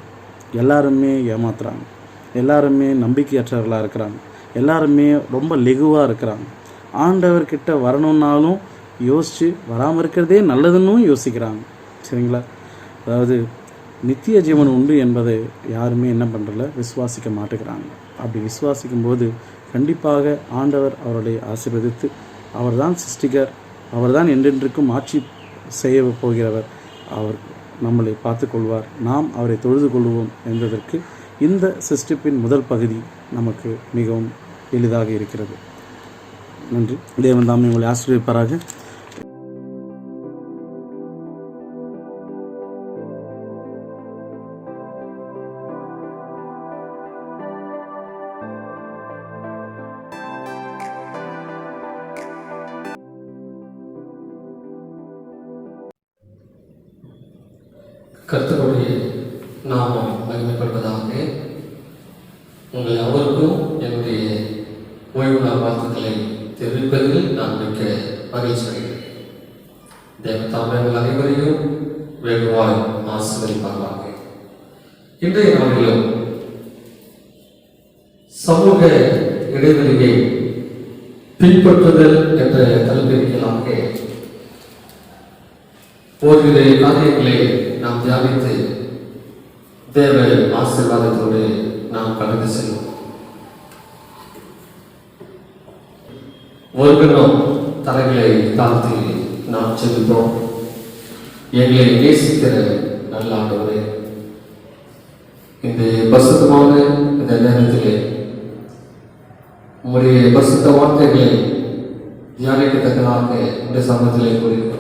எல்லாருமே ஏமாத்துறாங்க, எல்லாருமே நம்பிக்கையற்றவர்களாக இருக்கிறாங்க, எல்லாருமே ரொம்ப லெகுவாக இருக்கிறாங்க. ஆண்டவர்கிட்ட வரணுன்னாலும் யோசித்து வராமல் இருக்கிறதே நல்லதுன்னு யோசிக்கிறாங்க. சரிங்களா? அதாவது நித்திய ஜீவன் உண்டு என்பதை யாருமே என்ன பண்ணுறல விசுவாசிக்க மாட்டேங்கிறாங்க. அப்படி விசுவாசிக்கும் போது கண்டிப்பாக ஆண்டவர் அவர்களை ஆசீர்வதித்து, அவர்தான் சிருஷ்டிகர், அவர்தான் என்றென்றைக்கும் ஆட்சி செய்ய போகிறவர், அவர் நம்மளை பார்த்து கொள்வார், நாம் அவரை தொழுது கொள்வோம் என்பதற்கு இந்த சிருஷ்டிப்பின் முதல் பகுதி நமக்கு மிகவும் எளிதாக இருக்கிறது. நன்றி. தேவன் தாமே உங்களை ஆசீர்வதிப்பாராக. கர்த்தருடைய நாமம் மகிமைப்படுவதாக. உங்கள் அவருக்கும் என்னுடைய ஓய்வு நாள் வாழ்த்துக்களை தெரிவிப்பதில் நான் மிக்க மகிழ்ச்சி அடைகிறேன். தேவதாமங்கள் அனைவரையும் வெகுவாய் ஆசீர்வதிப்பார்களாக. இன்றைய நாளிலும் சமூக இடைவெளியை பின்பற்றுதல் என்ற தலைப்பிற்களாக ஓரிரு காரியங்களை நாம் தியானித்து தேவ ஆசீர்வாதத்தோடு நாம் கடந்து செல்வோம். ஒருவனும் தலைகளை தாழ்த்தி நாம் செல்வோம். எங்களை நேசிக்கிற நல்ல ஆண்டவரே, இந்த பரிசுத்தமான இந்த நேரத்திலே உங்களுடைய பரிசுத்த வார்த்தைகளை தியானிக்கத்தக்கதாக இந்த சமூகத்திலே கூறுகிறோம்.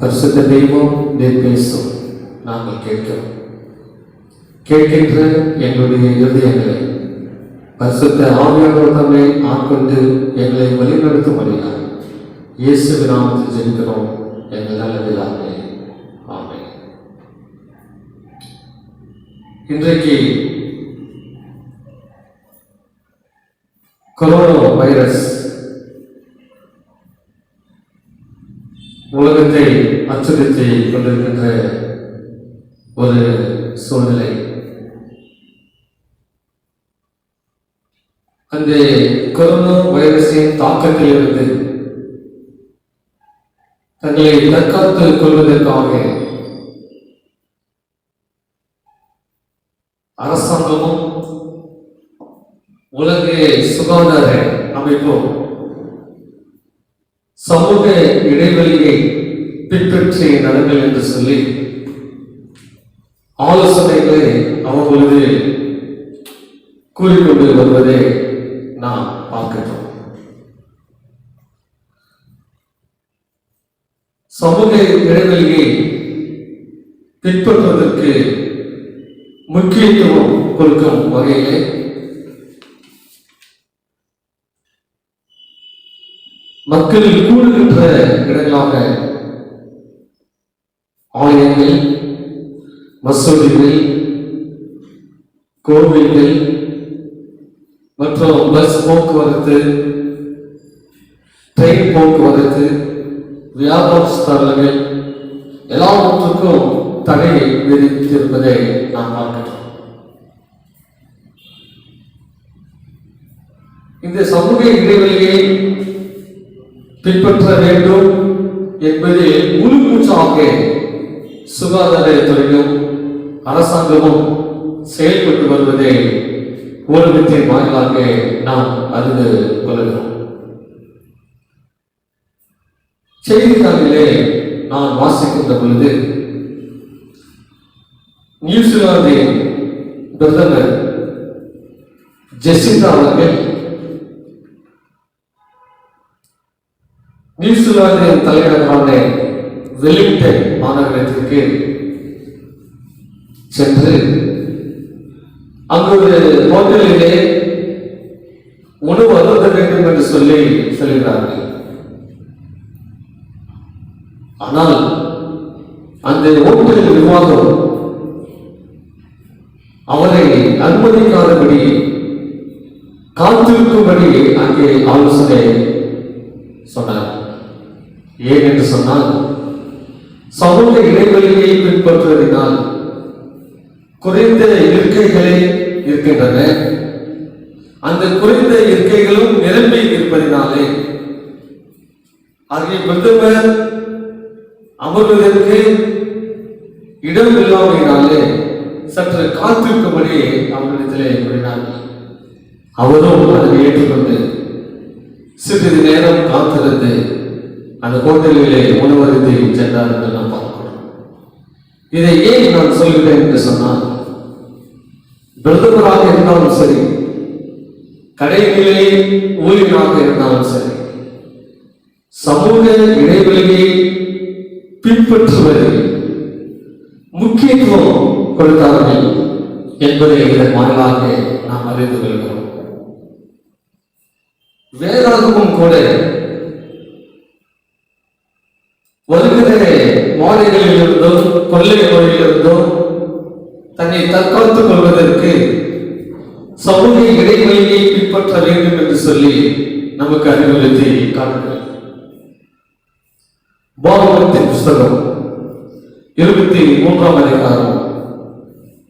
பரிசுத்த தெய்வம் பேசும், நாங்கள் கேட்கிறோம். கேட்கின்ற எங்களுடைய இருதயங்களை பரிசுத்த ஆவியானவர் தம்மை ஆட்கொண்டு எங்களை வழிநடத்தும்படியாக இயேசுவின் நாமத்தில் ஜெபிக்கிறோம் எங்கள் நல்ல பிதாவே. ஆமென். இன்றைக்கு கொரோனா வைரஸ் உலகத்தை அச்சுறுத்தி கொண்டிருக்கின்ற ஒரு சூழ்நிலை. அந்த கொரோனா வைரஸின் தாக்கத்திலிருந்து தங்களை தற்காத்துக் கொள்வதற்காக அரசாங்கமும் உலக சுகாதார அமைப்பும் சமூக இடைவெளியை பின்பற்றி நடங்கள் என்று சொல்லி ஆலோசனைகளை அவர்களது கூறிக்கொண்டு வருவதை நாம் பார்க்கிறோம். சமூக இடைவெளியை பின்பற்றுவதற்கு முக்கியத்துவம் கொடுக்கும் வகையிலே மக்கள் கூடுகின்ற இடங்களாக ஆலயங்கள், மசூதிகள், கோவில்கள் மற்றும் பஸ் போக்குவரத்து, ட்ரெயின் போக்குவரத்து, வியாபார ஸ்தலங்கள் எல்லாவற்றுக்கும் தடை விதித்திருப்பதை நாம் பார்க்கிறோம். இந்த சமூக இடைவெளியை பின்பற்ற வேண்டும் என்பது முழு மூச்சாக சுகாதாரத்துறையும் அரசாங்கமும் செயல்பட்டு வருவதை ஊடகத்தின் வாயிலாக நாம் அறிந்து கொள்கிறோம். செய்தித்தாளிலே நான் வாசிக்கின்ற பொழுது நியூசிலாந்தின் பிரதமர் ஜெசிந்தா அவர்கள் நியூசிலாந்தின் தலைநகரான வெலிங்டன் மாநகரத்திற்கு சென்று அங்கு ஒரு ஹோட்டலிலே உணவு அருந்த வேண்டும் என்று சொல்லி சொல்கிறார்கள். ஆனால் அந்த ஹோட்டல் நிர்வாகம் அவரை அனுமதிக்காதபடி காத்திருக்கும்படி அங்கே ஆலோசனை சொன்னார். ஏன் என்று சொன்னால், சமூக இடைவெளியை பின்பற்றுவதனால் குறைந்த இருக்கைகளே இருக்கின்றன. அந்த குறைந்த இருக்கைகளும் நிரம்பி இருப்பதினாலே அங்கே பிரதமர் அமர்வதற்கு இடம் இல்லாமையினாலே சற்று காத்திருக்கும்படி அவர்களிடத்திலே கூறினார்கள். அவரும் அதை ஏற்றுக்கொண்டு சிறிது நேரம் காத்திருந்து அந்த ஹோட்டலிலே உணவருந்தி சென்றார் என்று நாம் பார்க்கிறோம். இதை ஏன் நான் சொல்கிறேன் என்று சொன்னால், பிரதமராக இருந்தாலும் சரி, கடைநிலை ஊழியராக இருந்தாலும் சரி, சமூக இடைவெளியை பின்பற்றுவதில் முக்கியத்துவம் கொடுத்தார்கள் என்பதை இதன் வாயிலாக நாம் அறிந்து கொள்கிறோம். வேதாகமும் கூட வருகிற மாலைகளில் இருந்தும் கொள்ளை நோயில் இருந்தும் தன்னை தற்காத்துக் கொள்வதற்கு சமூக இடைவெளியை பின்பற்ற வேண்டும் என்று சொல்லி நமக்கு அறிவுறுத்தி காட்டுகிறது. பாகவத்தின் புஸ்தகம் 23ஆம் அதிகாரம்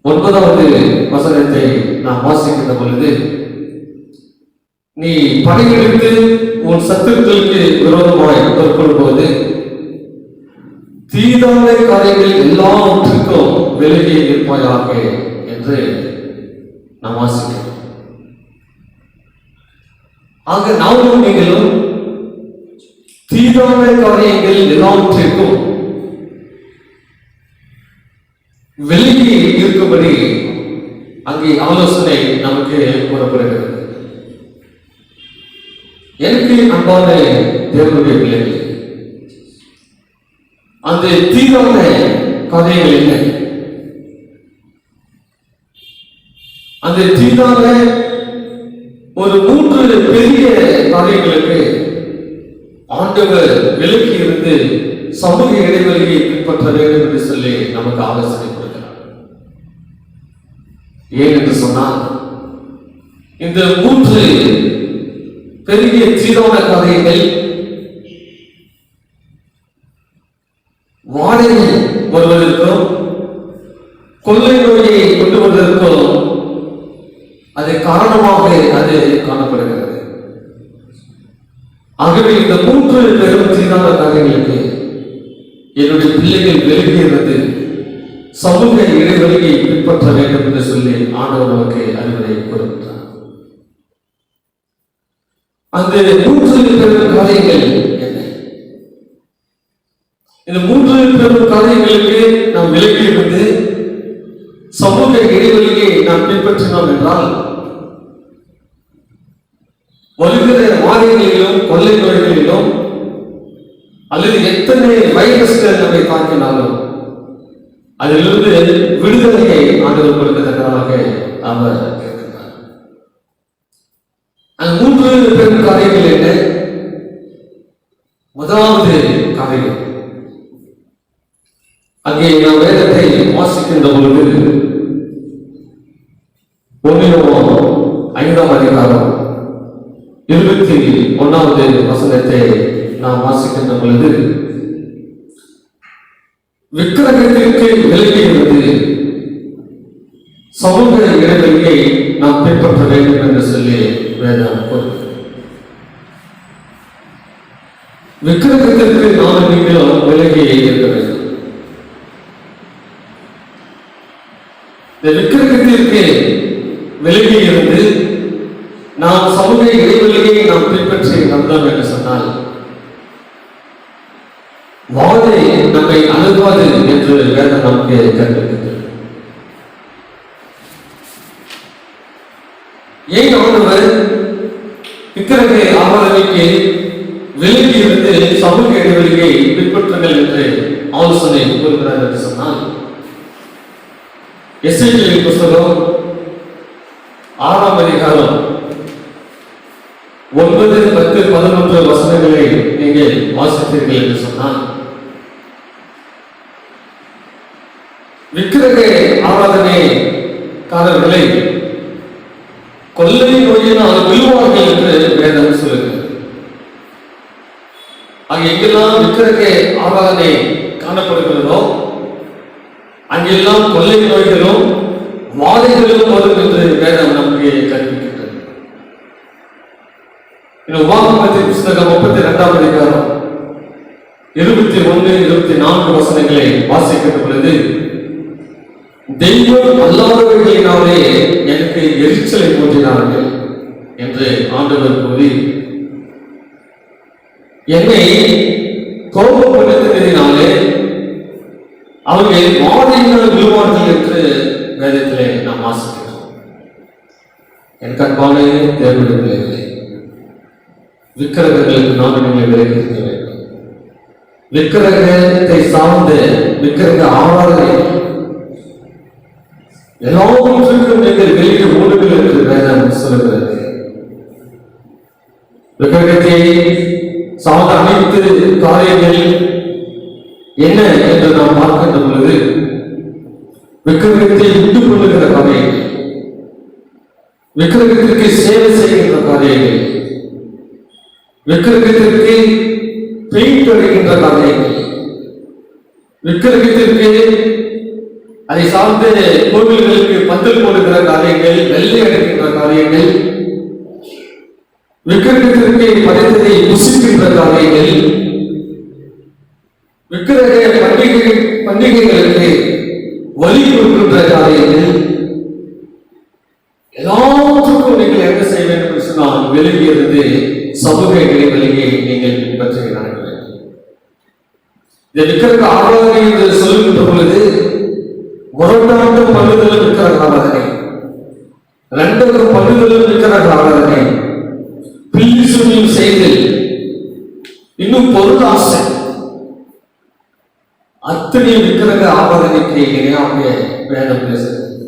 9வது வசனத்தை நாம் வாசிக்கின்ற பொழுது, நீ படையெடுத்து உன் சத்துருக்களுக்கு விரோதமாய் புறப்படும் போது தீதான காரியங்கள் எல்லாவற்றுக்கும் விலகி இருப்பாயாக என்று நாம் வாசிக்கிறோம். ஆக நாமும் நீங்களும் தீதான காரியங்கள் எல்லாவற்றிற்கும் விலகி இருக்கும்படி அங்கே ஆலோசனை நமக்கு கூறப்படுகிறது. எனக்கு அன்பான தேவனுடைய பிள்ளைகள், அந்த தீரான காரியங்கள் என்ன? அந்த தீரான ஒரு 3 பெரிய காரியங்களுக்கு ஆண்டவர் விலக்கி இருந்து சமூக இடைவெளியை பின்பற்ற வேண்டும் என்று சொல்லி நமக்கு ஆலோசனை கொடுக்கிறார். ஏன் என்று சொன்னால், இந்த 3 பெரிய தீரான காரியங்கள் வாடகை வருவதற்கும் கொள்ளை நோயை கொண்டு வருவதற்கும் அது காரணமாக அது காணப்படுகிறது. ஆகவே இந்த 3 பெரும் தீரான காரியங்களுக்கு என்னுடைய பிள்ளைகள் விலகி இருந்து சமூக இடைவெளியை பின்பற்ற வேண்டும் என்று சொல்லி ஆண்டவர் நமக்கு அறிவுரை கொடுக்கிறார். அந்த 3 பெரும் காரியங்கள் என்ன? இந்த 3 பெரும் காரியங்களுக்கு நாம் விலகி இருந்து சமூக இடைவெளியை நாம் பின்பற்றினோம் என்றால், வருகிற வாரியங்களிலும் கொள்ளை நோய்களிலும் அல்லது எத்தனை வைரஸ்கள் நம்மை தாக்கினாலும் அதிலிருந்து விடுதலையை ஆண்டவர் கொடுக்கத்தக்கதாக அவர் இருக்கிறார். அந்த 3 பெரும் காரியங்கள் என்ன? முதலாவது காரியம், அங்கே நாம் வேதத்தை வாசிக்கின்ற பொழுது 5ஆம் அதிகாரம் 21வது வசனத்தை நாம் வாசிக்கின்ற பொழுது, விக்கிரகத்திற்கு விலகி இருந்து சமூக இடைவெளியை நாம் பின்பற்ற வேண்டும் என்று சொல்லி வேதம் கூறுகிறது. விக்கிரகத்திற்கு நாம் நீங்களும் விலகி இருக்க வேண்டும். இந்த விக்கிரகத்திற்கு விலகி இருந்து நாம் சமூக இடைவெளியை நாம் பின்பற்றி வந்தோம் என்று சொன்னால் வாதை நம்மை அணுகாது என்று வேதம் நமக்கு கற்பிக்கிறது. ஏன் ஆண்டவர் விக்கிரக ஆராதனைக்கு விலகி இருந்து சமூக இடைவெளியை பின்பற்றுங்கள் என்று ஆலோசனை கூறுகிறார் என்று சொன்னால், எசேக்கியேல் புத்தகம் 6ஆம் அதிகாரம் 9, 10, 11 வசனங்களை நீங்கள் வாசித்தீர்கள் என்று சொன்னால், விக்கிரக ஆராதனைக்காரர்களை கொள்ளை நோயினால் விழுவார்கள் என்று வேதம் சொல்லுகிறது. எங்கெல்லாம் விக்கிரக ஆராதனை காணப்படுகிறதோ அங்கெல்லாம் கொள்ளை நோய்களும் வாதைகளும் வரும் என்று வேதம் நமக்கு கற்பிக்கின்றது. உபாகமத்தின் புத்தகம் 32ஆம் அதிகாரம் 21, 24 வசனங்களை வாசிக்கின்ற பொழுது, தெய்வம் அல்லாதவர்களினாலே எனக்கு எரிச்சலை மூட்டினார்கள் என்று ஆண்டவர் கூறி, என்னை கோபப்படுத்தினாலே அவர்கள் வாதையினால் விழுவார்கள் என்று வேதத்திலே நாம் வாசிக்கிறோம். என் கண்பான தேவனுடைய விக்கிரகங்களுக்கு நாம் நீங்கள் விலகி இருக்க வேண்டும். விக்கிரகத்தை சார்ந்த விக்கிரக ஆராதனை எல்லாவற்றுக்கும் நீங்கள் வெளியே ஓடுங்கள் என்று வேதம் சொல்லுகிறது. விக்கிரகத்தை சார்ந்த அனைத்து காரியங்கள் என்ன என்று நாம் பார்க்கின்ற பொழுது, விக்கிரகத்தை விட்டுக் கொள்ளுகிற காரியங்கள், விக்கிரகத்திற்கு சேவை செய்கின்ற காரியங்கள், விக்கிரகத்திற்கு பெயிண்ட் அடிக்கின்ற காரியங்கள், விக்கிரகத்திற்கு அதை சார்ந்த கோவில்களுக்கு பந்தல் போடுகிற காரியங்கள், வெள்ளை அடிக்கின்ற காரியங்கள், விக்கிரகத்திற்கு படைத்ததை புசிக்கின்ற காரியங்கள், விக்கிரக பண்டிகைகளுக்கு வழி கொடுக்கின்ற காரியங்கள், எல்லாத்துக்கும் நீங்கள் என்ன செய்ய வேண்டும் என்று சொன்னால் வெளியிலிருந்து சமூக இடைவெளியை நீங்கள் பின்பற்றி நடக்க வேண்டும். இந்த விக்கிரக ஆராதனை என்று சொல்லுகின்ற பொழுது முரட்டாண்டு பல்லுதலும் விக்கிரக ஆராதனை, ரெண்டகம் பல்லுதலும் விக்கிரக ஆராதனை, பில்லி சுனியும் செய்து இன்னும் பொருள் ஆசை, அத்தனை விக்கிரக ஆராதனைக்கு இணையாக வேதம் பேசுகிறது.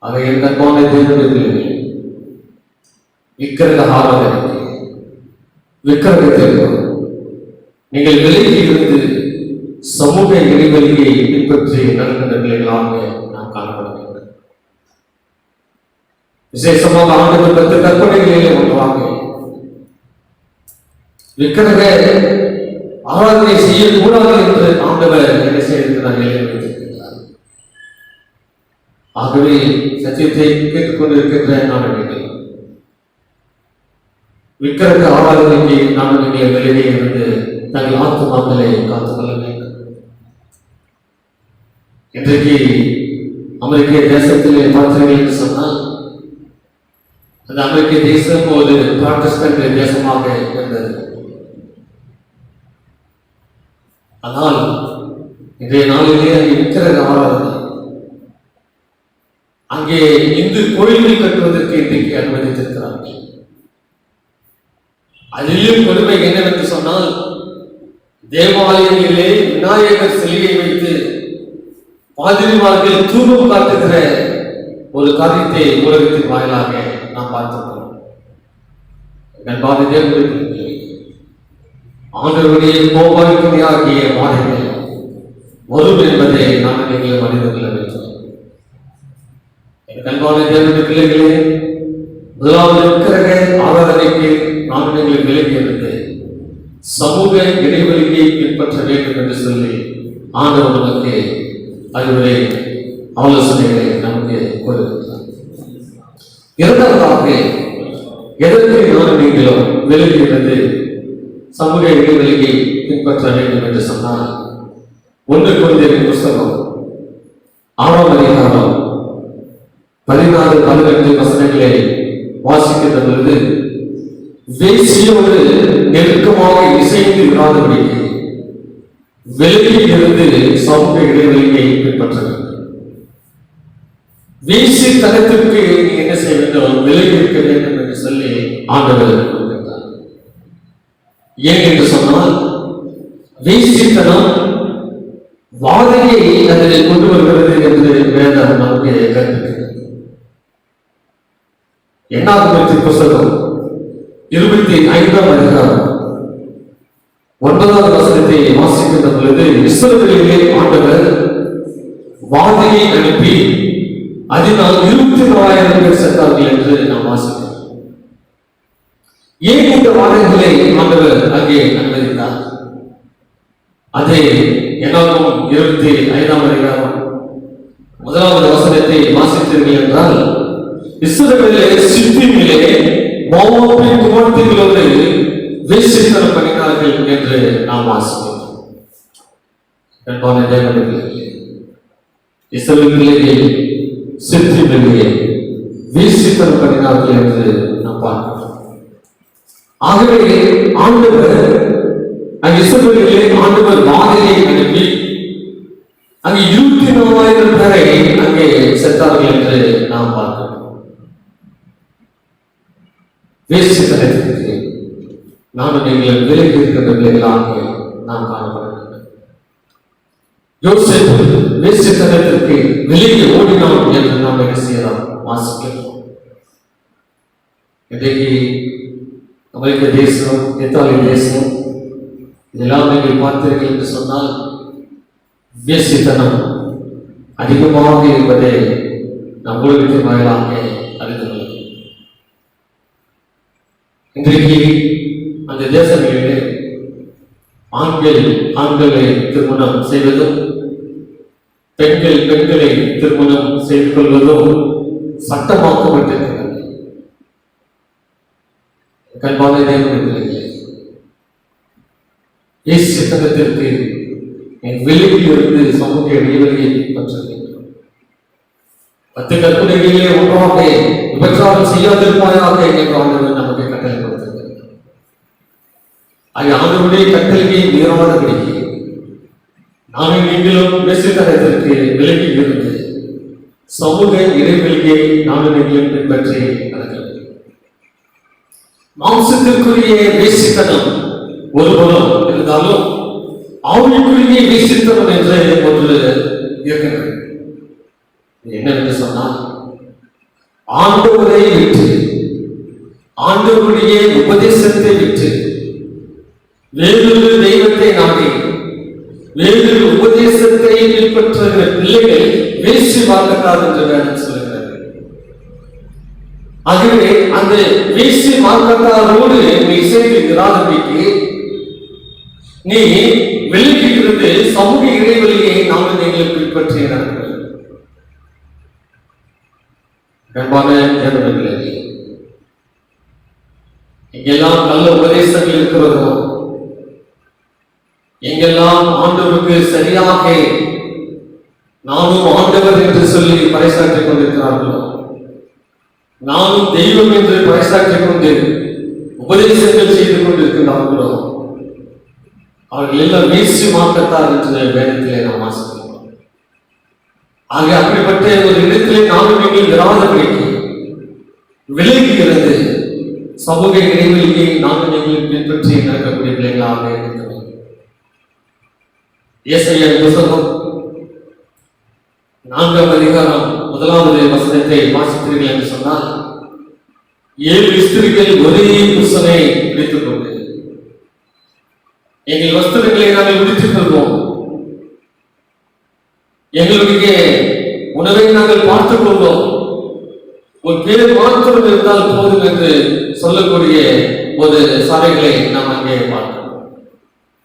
அதை என் கண்பான தேவனுடைய விக்கிரக ஆராதனைக்கு விக்கிரகத்திற்கு நீங்கள் விலகி இருந்து சமூக இடைவெளியை பின்பற்றி நடக்கின்ற நிலைகளாக நாம் காணப்பட வேண்டும். விசேஷமாக ஆண்டவர் பத்து கற்பனைகளிலே ஒன்றாக விக்கிரக ஆராதனை செய்யக்கூடாது என்று ஆண்டவர் என்ன செய்திருக்கிறார், வைத்திருக்கிறார். ஆகவே சத்தியத்தை கேட்டுக்கொண்டிருக்கின்ற நாடுகள் விக்கிரக ஆராதனைக்கு நாடுகள் வெளியே இருந்து தங்கள் ஆத்துமாக்களை காத்துக்கொள்ள வேண்டும். இன்றைக்கு அமெரிக்க தேசத்திலே பார்த்தீர்கள் என்று சொன்னால், அந்த அமெரிக்க தேசம் ஒரு புராட்டஸ்டன்ட் தேசமாக இருந்தது. ஆனால் இன்றைய நாளிலே விக்கிரக ஆராதனை, அங்கே இந்து கோயில்கள் கட்டுவதற்கு இன்றைக்கு அனுமதித்திருக்கிறார்கள். அதிலும் கொடுமை என்னவென்று சொன்னால், தேவாலயங்களிலே விநாயகர் சிலையை வைத்து பாதிரிமார்கள் தூபம் காட்டுகிற ஒரு காரியத்தை உலகத்தின் வாயிலாக நாம் பார்த்திருக்கிறோம். ஆண்டவருடைய கோபாய்க்குமையாகிய வாதைகள் வரும் என்பதை நாம் நீங்கள் அறிந்து கொள்ள வேண்டும். என் கண்பான தேவனுடைய பிள்ளைகளே, முதலாவது விக்கிரக ஆராதனைக்கு நாம் நீங்கள் விலகி இருந்து சமூக இடைவெளியை பின்பற்ற வேண்டும் என்று சொல்லி ஆண்டவர் நமக்கு அறிவுரை ஆலோசனைகளை நமக்கு அங்கே கூறுகின்றார். இரண்டாவதாக, எதற்கு நானும் நீங்களும் விலகியிருந்து சமூக இடைவெளியை பின்பற்ற வேண்டும் என்று சொன்னால், 1 கொரிந்தியர் புஸ்தகம் 6ஆம் அதிகாரம் 14-18 வசனங்களை வாசிக்கின்ற பொழுது, வேசியோடு நெருக்கமாக இசைந்து விடாதபடிக்கு விலகி இருந்து சமூக இடைவெளியை பின்பற்ற வேண்டும். வேசி தனத்திற்கு நீ என்ன செய்ய வேண்டும்? விலகி இருக்க வேண்டும் என்று சொல்லி ஆண்டவர் கூறுகின்றார். ஏன் என்று சொன்னால், வேசித்தனம் வாதையை அதில் கொண்டு வருகிறது என்று வேதம் நமக்கு கற்பிக்கிறது. 8ஆம் புஸ்தகம் 25ஆம் அதிகாரம் 9வது வசனத்தை வாசிக்கின்ற பொழுது, இஸ்ரவேலிலே ஆண்டவர் வாதையை அனுப்பி அதனால் 24,000 பேர் செத்தார்கள் என்று நாம் வாசிக்கிறோம். ஏன் இந்த வாதைகளை ஆண்டவர் அங்கே அனுமதித்தார்? அதை என்னாகும் 25ஆம் அதிகாரம் 1வது வசனத்தை வாசித்தீர்கள் என்றால், இஸ்ரவேலிலே சித்திமிலே மோவாபின் குமாரத்திகளோடு வேசித்தனம் பண்ணினார்கள் என்று நாம் வாசிக்கிறோம். அன்பான தேவனே, இஸ்ரவேலிலே சித்திமிலே வேசித்தனம் பண்ணினார்கள் என்று நாம் பார்க்கிறோம். ஆகவே ஆண்டவர் இஸ்ரவேலிலே ஆண்டவர் வாதையை அனுப்பி அங்கே 24,000 பேரை அங்கே செத்தார்கள் என்று நாம் பார்க்கிறோம். வேசித்தனத்திற்கு நானும் நீங்கள் விலகி இருக்கின்ற பிள்ளைகளாக நாம் காணப்பட வேண்டும். யோசேப்பு வேசித்தனத்திற்கு விலகி ஓடினான் என்று நாம் என்ன செய்யலாம்? வாசிக்கிறோம். இன்றைக்கு அமெரிக்க தேசம், இத்தாலி தேசம், இதெல்லாம் நீங்கள் பார்த்தீர்கள் என்று சொன்னால் வேசித்தனம் அதிகமாக இருப்பதை நம் உலகத்தின் வாயிலாக அறிந்து கொள்ளும். இன்றைக்கு அந்த தேசங்களிலே ஆண்களை திருமணம் செய்வதும் பெண்களை திருமணம் செய்து கொள்வதும் சட்டமாக்கப்பட்டிருக்கிறது. கண்பான தேவனே, வேசித்தனத்திற்கு விலகி இருந்து சமூக இடைவெளியை பின்பற்ற வேண்டும். 10 கற்பனைகளிலே ஒன்றாக விபச்சாரம் செய்யாதிருப்பாயாக என்று ஆண்டவர் நமக்கு கட்டளை கொடுத்திருக்கிறார். ஆண்டவருடைய கட்டளையை மீறாதபடிக்கு நானும் நீங்களும் வேசித்தனத்திற்கு விலகி இருந்து சமூக இடைவெளியை நானும் நீங்களும் பின்பற்றி நடக்க வேண்டும். மாம்சத்திற்குரிய வேசித்தனம் ஒருபுறம் இருந்தாலும் ஆவிக்குரிய வேசித்தனம் என்று ஒன்று இருக்கிறது. என்னவென்று சொன்னால், ஆண்டவரை விட்டு, ஆண்டவருடைய உபதேசத்தை விட்டு வேறொரு தெய்வத்தை நாடி வேறொரு உபதேசத்தை பின்பற்றுகிற பிள்ளைகள் வேசி மார்க்கத்தார் என்று வேதம் சொல்லுகிறது. ஆகவே அந்த வேசி மார்க்கத்தாரோடு நீ சேர்ந்து இராதபடிக்கு நீ விலகி இருந்து சமூக இடைவெளியை நாங்கள் நீங்கள் பின்பற்றி நடக்க வேண்டும். அன்பான தேவனே, எங்கெல்லாம் நல்ல உபதேசங்கள் இருக்கிறதோ, எங்கெல்லாம் ஆண்டவருக்கு சரியாக நானும் ஆண்டவர் என்று சொல்லி பறைசாற்றிக் கொண்டிருக்கிறார்களோ, நானும் தெய்வம் என்று பறைசாற்றிக் கொண்டு உபதேசங்கள் செய்து கொண்டிருக்கிறார்களோ, அவர்கள் எல்லாம் வேசி மார்க்கத்தார் என்று வேதத்திலே நாம் வாசிக்கிறோம். ஆக அப்படிப்பட்ட ஒரு இடத்திலே நானும் நீங்கள் விராதபடிக்கு விலகி இருந்து சமூக இடைவெளியை நானும் நீங்கள் பின்பற்றி நடக்கக்கூடிய பிள்ளைகளாக இருக்கிறோம். ஏசாயா புத்தகம் 4ஆம் அதிகாரம் 1வது வசனத்தை வாசித்தீர்கள் என்று சொன்னால், 7 ஸ்திரீகள் ஒரே புருஷனை பிடித்துக் கொண்டு எங்கள் வஸ்திரங்களை நாங்கள் உடுத்திக் கொள்வோம், எங்களுடைய உணவை நாங்கள் பார்த்துக் கொள்வோம், ஒரு பேர் மாத்திரம் இருந்தால் போதும் என்று சொல்லக்கூடிய ஒரு சபைகளை நாம் அங்கே பார்க்கிறோம்.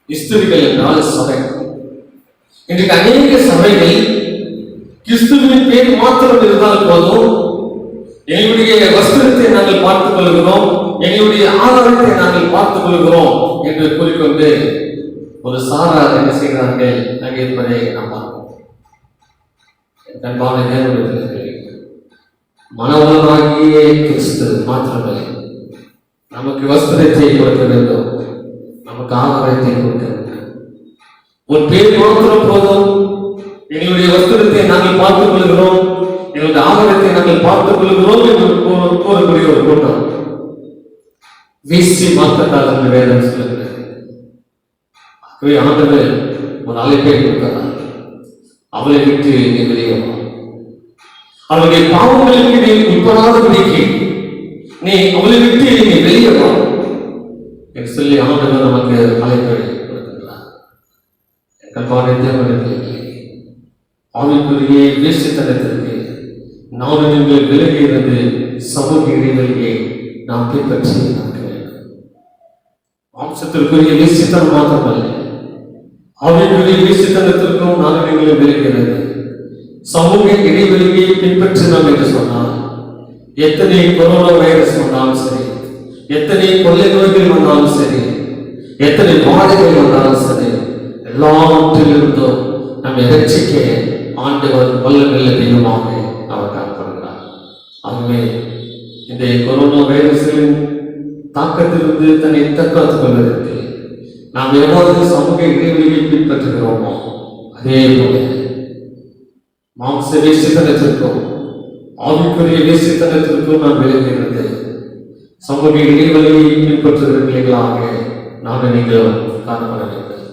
ஸ்திரீகள் என்றால் சபை. இன்றைக்கு அநேக சபைகள் கிறிஸ்துவின் பேர் மாத்திரம் இருந்தால் போதும், எங்களுடைய வஸ்திரத்தை நாங்கள் பார்த்துக் கொள்கிறோம், எங்களுடைய ஆதாரத்தை நாங்கள் பார்த்துக் கொள்கிறோம் என்று கூறிக்கொண்டு ஒரு சாரார் என்ன செய்கிறார்கள் அங்கே இருப்பதை நாம் பார்க்கிறோம். அன்பான தேவனுடைய மனவளமாகிய கிறிஸ்து மாத்திரமே நமக்கு வஸ்திரத்தை கொடுக்க வேண்டும், நமக்கு ஆதாரத்தை கொடுக்க வேண்டும். ஒரு பேர் மாத்திரம் போதும், எங்களுடைய வஸ்திரத்தை நாங்கள் பார்த்துக் கொள்கிறோம், எங்களுடைய ஆதாரத்தை நாங்கள் பார்த்துக் கொள்கிறோம் என்று கூறக்கூடிய ஒரு கூட்டம் வீசி மாற்றத்தால் என்று வேதம் சொல்லுகிறது. ஆண்டவர் ஒரு அழைப்பை கொடுக்கிறார், அவளை விட்டு நீ வெளியே வா, அவளுடைய பாவங்களுக்கு நீ உட்படாதபடிக்கு நீ அவளை விட்டு நீ வெளியே வா என்று சொல்லி ஆண்டவர் நமக்கு அழைப்பை கொடுக்கின்றார். ஆவிக்குரிய வேசித்தனத்திற்கு நாம் நீங்கள் விலகி இருந்து சமூக இடைவெளியை நாம் பின்பற்றி நடக்க வேண்டும். மாம்சத்திற்குரிய வேசித்தனம் மாத்திரமல்ல, ஆவிக்குரிய வேசித்தனத்திற்கும் நாம் நீங்கள் விலகிறது சமூக இடைவெளியை பின்பற்றினோம் என்று சொன்னால், எத்தனை கொரோனா வைரஸ் வந்தாலும் சரி, எத்தனை கொள்ளை நோய்கள் வந்தாலும் சரி, எத்தனை பாதைகள் வந்தாலும் சரி, எல்லாவற்றிலிருந்தும் நம்மை ரட்சிக்க ஆண்டவர் வல்லமையுள்ள தெய்வமாக அவர் காணப்படுகிறார். ஆகவே இந்த கொரோனா வைரஸின் தாக்கத்திலிருந்து தன்னை தற்காத்துக் கொள்வதற்கு நாம் எவ்வாறு சமூக இடைவெளியை பின்பற்றுகிறோமோ, அதே போல மாம்ச வேசித்தனத்திற்கும் ஆவிக்குரிய வேசித்தனத்திற்கும் நாம் விலகிறது சமூக இடைவெளியை பின்பற்றுகிற நிலைகளாக நாம் நீங்கள் காணப்பட வேண்டும்.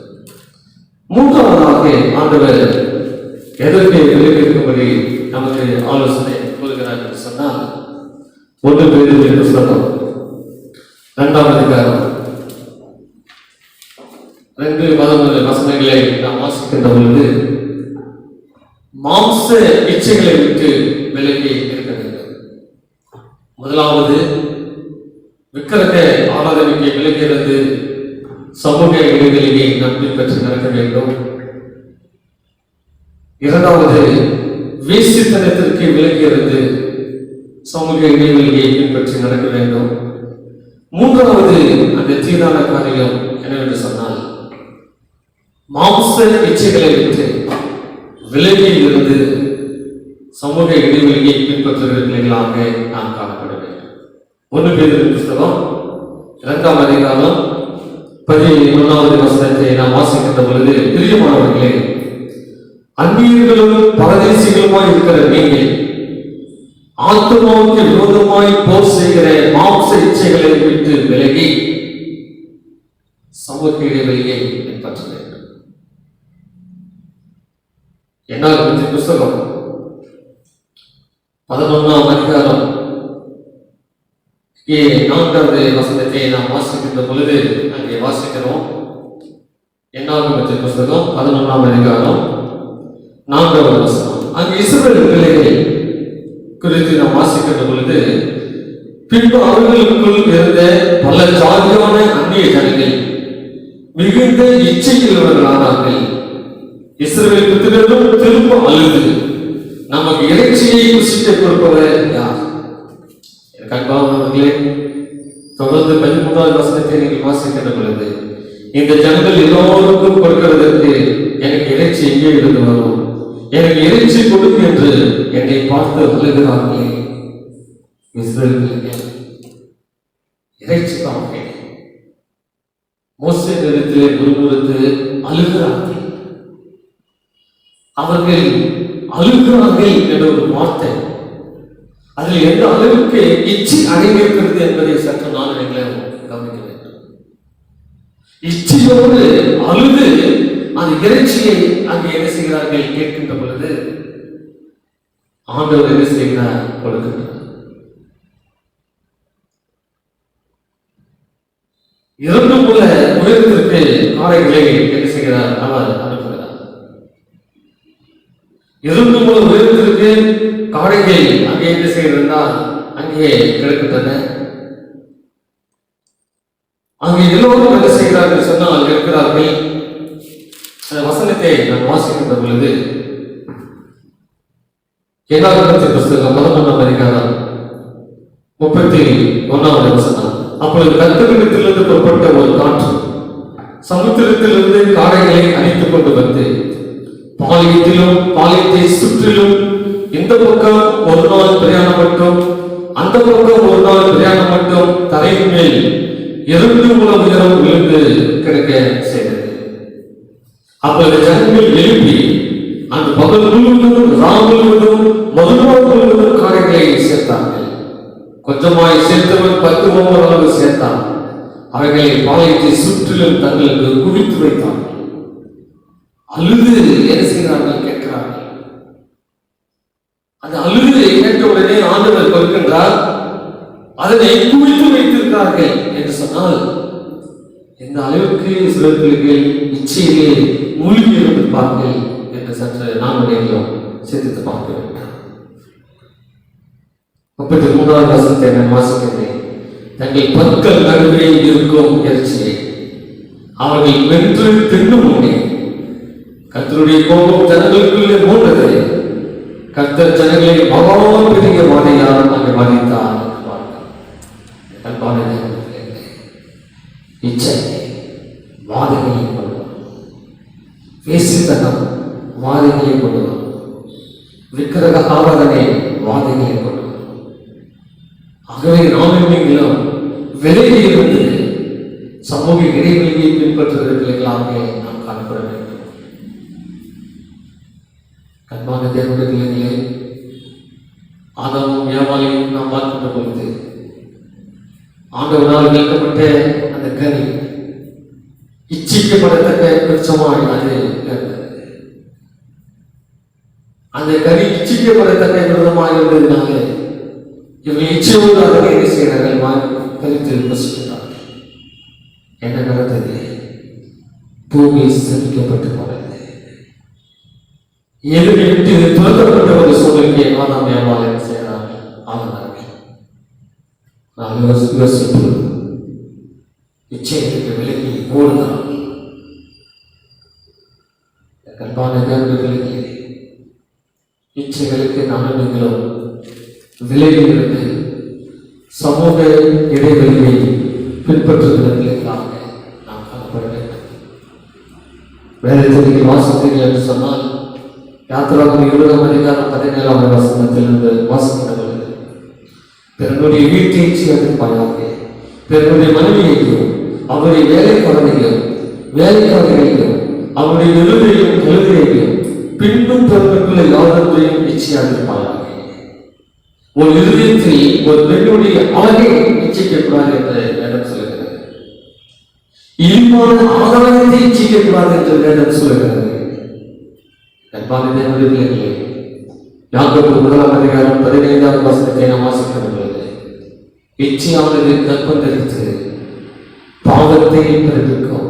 மூன்றாவதாக ஆண்டவர் எதற்கு விலகி இருக்கும்படி நமக்கு ஆலோசனை கூறுகிறார் என்று சொன்னால், 1 பேதுரு புத்தகம் 2ஆம் அதிகாரம் 2 வசனங்களை நாம் வாசிக்கின்ற பொழுது, மாம்ச இச்சைகளை விட்டு விலகி இருக்க வேண்டும். முதலாவது விக்கிரக ஆராதனைக்கு விலகிறது சமூக இடைவெளியை நாம் பின்பற்றி நடக்க வேண்டும். இரண்டாவது வேசித்தனத்திற்கு விலகிறது சமூக இடைவெளியை பின்பற்றி நடக்க வேண்டும். மூன்றாவது அந்த தீரான காரியம் என்னவென்று சொன்னால், மாம்ச இச்சைகளை விட்டு விலகி இருந்து சமூக இடைவெளியை பின்பற்றுகிறவர்களாக நாம் காணப்பட வேண்டும். 1 பேதுரு புத்தகம் 2ஆம் அதிகாரம் 11வது வசனத்தை நாம் வாசிக்கின்ற பொழுது, பிரியமானவர்களே, அந்நியர்களும் பரதேசிகளுமாய் இருக்கிற நீங்கள் ஆத்துமாவுக்கு விரோதமாய் போர் செய்கிற மாம்ச இச்சைகளை விட்டு விலகி சமூக இடைவெளியை பின்பற்ற வேண்டும். என்னாகும் புஸ்தகம் 11ஆம் அதிகாரம் 4வது வசனத்தை நாம் வாசிக்கின்ற பொழுது அங்கே வாசிக்கிறோம். என்னாகும் புஸ்தகம் 11ஆம் அதிகாரம் 4வது வசனம். அங்கே இஸ்ரவேல் பிள்ளைகள் குறித்து நாம் வாசிக்கின்ற பொழுது, பின்பு அவர்களுக்குள் இருந்த பல ஜாதியான அந்நிய ஜனங்கள் மிகுந்த இச்சையுள்ளவர்களானார்கள். இஸ்ரவேல் புத்திரரும் திரும்ப அழுது, நமக்கு இறைச்சியை புசிக்க கொடுப்பவர் யார்? அன்பானவர்களே, தொடர்ந்து 13வது வசனத்தை நீங்கள் வாசிக்கின்ற பொழுது, இந்த ஜனங்கள் எல்லோருக்கும் கொடுக்கிறதற்கு எனக்கு இறைச்சி எங்கே இருந்து வரும், எனக்கு இறைச்சி கொடுக்கு என்று என்னை பார்த்து அழுகிறார்களே. இறைச்சிக்காக மோசேயிடத்திலே முறுமுறுத்து அழுகிறார்கள். அவர்கள் அழுகிறார்கள் என்ற ஒரு வார்த்தை, அதில் எந்த அளவுக்கு இச்சை அடங்கியிருக்கிறது என்பதை சற்று நான் எங்களை கவனிக்க வேண்டும். இச்சையோடு அழுது அந்த இறைச்சியை அங்கே என்ன செய்கிறார்கள் கேட்கின்ற பொழுது, ஆண்டவர் என்ன செய்கிறார்? கொடுக்கின்றார். 2 முல உயரத்திற்கு காளைகளை என்ன செய்கிறார்? அவர் அனுப்புகிறார். 2 முல உயரத்திற்கு காளைகள் அங்கே என்ன செய்கிறார்? அங்கே கிடக்கின்றன. அங்கே எல்லோரும் என்ன செய்கிறார்கள் சொன்னால் இருக்கிறார்கள். அந்த வசனத்தை நான் வாசிக்கின்ற பொழுது, என்னாகமத்தின் புஸ்தகம் 11ஆம் அதிகாரம் 31வது வசனம். அப்பொழுது கர்த்தரிடத்திலிருந்து புறப்பட்ட ஒரு காற்று சமுத்திரத்திலிருந்து காடைகளை அணைத்துக் கொண்டு வந்து பாளையத்திலும் பாளையத்தை சுற்றிலும் இந்த பக்கம் ஒரு நாள் பிரயாணம் மட்டும் அந்த பக்கம் ஒரு நாள் பிரயாணம் மட்டும் தரையின் மேல் 2 முழம் உயரம் விழுந்து கிடக்க செய்தது. அப்பொழுது ஜனங்கள் எழுப்பி அந்த பகல் முழுவதும் ராம் முழுவதும் மறுநாள் முழுவதும் காடைகளை சேர்த்தார்கள். கொஞ்சமாய் சேர்த்தவன் 10 ஓமர் அளவு சேர்த்தான். அவைகளை பாளையத்தை சுற்றிலும் தங்களுக்கு குவித்து வைத்தார்கள். அழுது என்ன செய்கிறார்கள் கேட்கிறார்கள். அந்த அழுதை கேட்ட உடனே ஆண்டவர் கொடுக்கின்றார், அதனை குவித்து வைத்திருக்கிறார்கள் என்று சொன்னால் இந்த அளவுக்கு சில பிள்ளைகள் இச்சையிலே மூழ்கி இருந்திருப்பார்கள் என்று சற்று நாம் சிந்தித்து பார்க்க வேண்டும். 33வது வசனத்தை நான் வாசிக்கிறேன். தங்கள் பற்கள் நடுவே இருக்கும் இறைச்சியை அவர்கள் வென்று தின்னும் முன்னே கர்த்தருடைய கோபம் ஜனங்களுக்குள்ளே மூண்டது. கர்த்தர் ஜனங்களை மகா பெரிய வாதையால் அங்கே மதித்தார். இச்சை வாதைகளை கொண்டு வரும், வேசித்தனம் வாதைகளை கொண்டு வரும், விக்கிரக ஆராதனை வாதைகளை கொண்டு வரும். ஆகவே நாமும் நீங்களும் விலகி இருந்து சமூக இடைவெளியை பின்பற்றுவதற்காக நாம் காணப்பட வேண்டும். கண்பான தேவனுடைய பிள்ளைகளே, ஆதாமும் ஏவாளையும் நாம் பார்க்கின்ற பொழுது ஆண்டவனால் விளக்கப்பட்ட அந்த கனி இச்சிக்கப்படத்தக்க விருட்சமாய் அது இருந்தது. அந்த கனி இச்சிக்கப்படத்தக்க விரதமாக இருந்ததுனால இவர்கள் இச்சையோடு அதனை என்ன செய்கிறார்கள், கருத்து வசிக்கிறார்கள். என்ன நடந்தது? பூமி சதிக்கப்பட்டு போனது. எதிரை விட்டு துரத்தப்பட்ட ஒரு சூழ்நிலையை ஆதாம் ஏவாள் என்ன செய்கிறார்கள், ஆனார்கள். நான் யோசிப்பு இச்சைகளுக்கு விலகி ஓடுகிறார்கள். கண்பான தேவர்களே, இச்சைகளுக்கு நானும் நீங்களும் விலகி இருந்து சமூக இடைவெளியை பின்பற்றுவதற்காக நாம் காணப்பட வேண்டும். வேதத்தை வாசித்தீர்கள் என்று சொன்னால் யாத்திராகமம் 20ஆம் அதிகாரம் 17ஆவது வசனத்திலிருந்து வாசிக்கிறது. பிறனுடைய வீட்டை செய்வதற்காக பிறனுடைய மனைவியையும் அவருடைய வேலைக்காரனையும் வேலைக்காரர்களையும் அவருடைய எழுதையும் எழுதையையும் பின்பும் பிறனுக்குள்ள யாவற்றையும் நிச்சயிப்பார்கள். ஒரு இருதயத்தில் ஒரு பெண்ணுடைய அழகை நிச்சயிக்கக்கூடாது என்று வேதம் சொல்லுகிறது. இழிவான ஆதாரத்தை நிச்சயிக்கக்கூடாது என்று வேதம் சொல்லுகிறது. யாக்கோபு 1ஆம் அதிகாரம் 15ஆவது வசனத்தை நாம் வாசிக்கிற பொழுது இச்சையானது கற்பம் தரித்து பாவத்தை பிறப்பிக்கும்.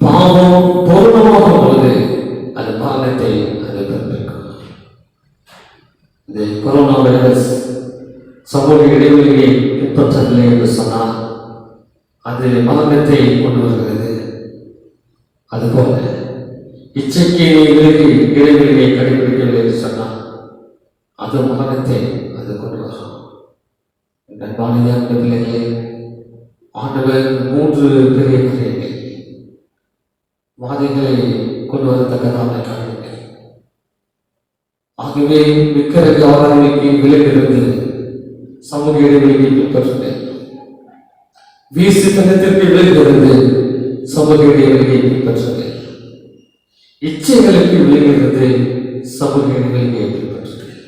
பாவம் பூர்ணமாகும் போது அது பாவத்தை அது பிறப்பிக்கும். இந்த கொரோனா வைரஸ் சமூக இடைவெளியை பின்பற்றவில்லை என்று சொன்னால் அது மரணத்தை கொண்டு வருகிறது. அதுபோல இச்சைக்கு விலகி இடைவெளியை கடைபிடிக்கவில்லை என்று சொன்னால் அது மரணத்தை அது கொண்டு வரும். பிள்ளைகளே, ஆண்டவர் 3 பெரிய காரியங்கள் வாதைகளை கொண்டு வரத்தக்கதான காரியங்கள். ஆகவே விக்கிரக ஆராதனைக்கு விலகிருந்து சமூக இடைவெளியை பின்பற்றுங்கள். வீசுத்தனத்திற்கு விலகிருந்து சமூக இடைவெளியை பின்பற்றுங்கள். இச்சைகளுக்கு விலகிருந்து சமூக இடைவெளியை பின்பற்றுங்கள்.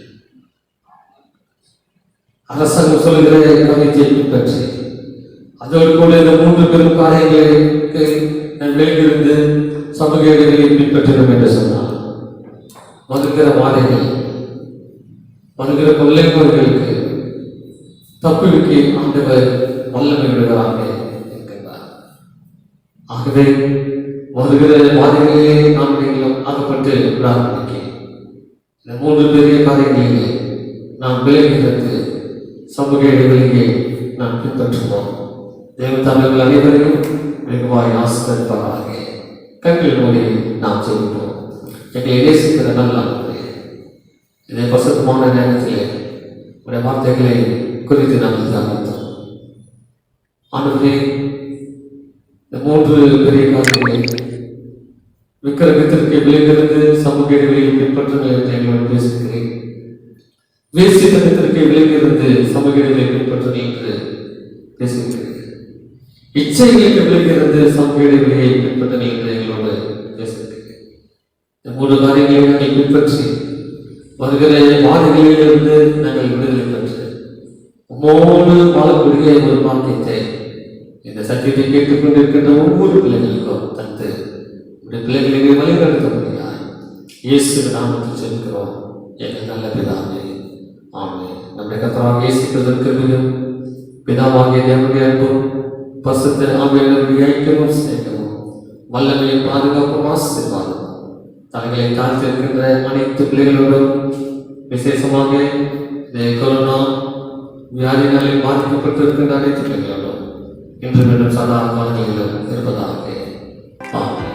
அரசாங்கம் சொல்லுகிற காரியத்தை பின்பற்றி அதோடு கூட இந்த 3 பெரும் காரியங்களுக்கு விலகிருந்து சமூக இடைவெளியை பின்பற்றணும் என்று சொன்னார். வருகிற வாதைகள், வருகிற கொள்ளைப்பவர்களுக்கு தப்புவிக்கு ஆண்டவர் வல்லமை விடுவதாக இருக்கின்றார். ஆகவே வருகிற வாதைகளிலே நாம் நீங்களும் அகப்பட்டு விடாமல் இந்த 3 பெரிய காரியங்களிலே நாம் விலகிருந்து சமூக இடைவெளியை நாம் பின்பற்றுவோம். தேவதானங்கள் அனைவரையும் வெகுவாய் ஆசீர்வதிப்பாராக. கண்கள் மூடி நாம் செய்வோம். எங்களை நேசிக்கிற நல்ல இதை பசுத்தமான நேரத்திலே உடைய வார்த்தைகளை குறித்து நாங்கள் தியானித்தோம். ஆண்டவரே, இந்த 3 பெரிய காரியங்களை விக்கிரகத்திற்கு விளைந்திருந்து சமூக இடைவெளியை பின்பற்றுங்கள் என்று எங்களோடு பேசுகிறேன். வேசித்தனத்திற்கு விளைந்திருந்து சமூக இடைவெளியை பின்பற்றுங்கள் என்று பேசுகிறேன். இச்சைகளுக்கு விளைந்திருந்து சமூக இடைவெளியை பின்பற்றுங்கள் என்று எங்களோடு பேசுகிறேன். இந்த 3 காரியங்களை நாங்கள் பின்பற்றி வருகிற பாதைகளிலிருந்து நாங்கள் விடுதலை பெற்று உம்மோடு வாழக்கூடிய ஒரு பாக்கியத்தை இந்த சத்தியத்தை கேட்டுக்கொண்டிருக்கின்ற ஒவ்வொரு பிள்ளைகளுக்கும் தந்து உடைய பிள்ளைகளை வழிநடத்த முடியாது. இயேசு நாமத்தில் செல்கிறோம் எங்கள் நல்ல பிதாவே, ஆமென். நம்முடைய கர்த்தராகிய இயேசு கிறிஸ்துவின் பிதாவாகிய தேவனுடைய அன்பும் பரிசுத்த ஆவியானவருடைய ஐக்கியமும் சிநேகமும் வல்லமையும் பாதுகாப்பும் ஆசீர்வாதம் தங்களை காத்திருக்கின்ற அனைத்து பிள்ளைகளோடும், விசேஷமாக இந்த கொரோனா வியாதிகளில் பாதிக்கப்பட்டிருக்கின்ற அனைத்து பிள்ளைகளோடும் இன்று மீண்டும் சதா காலங்களிலும் இருப்பதாக. ஆமென்.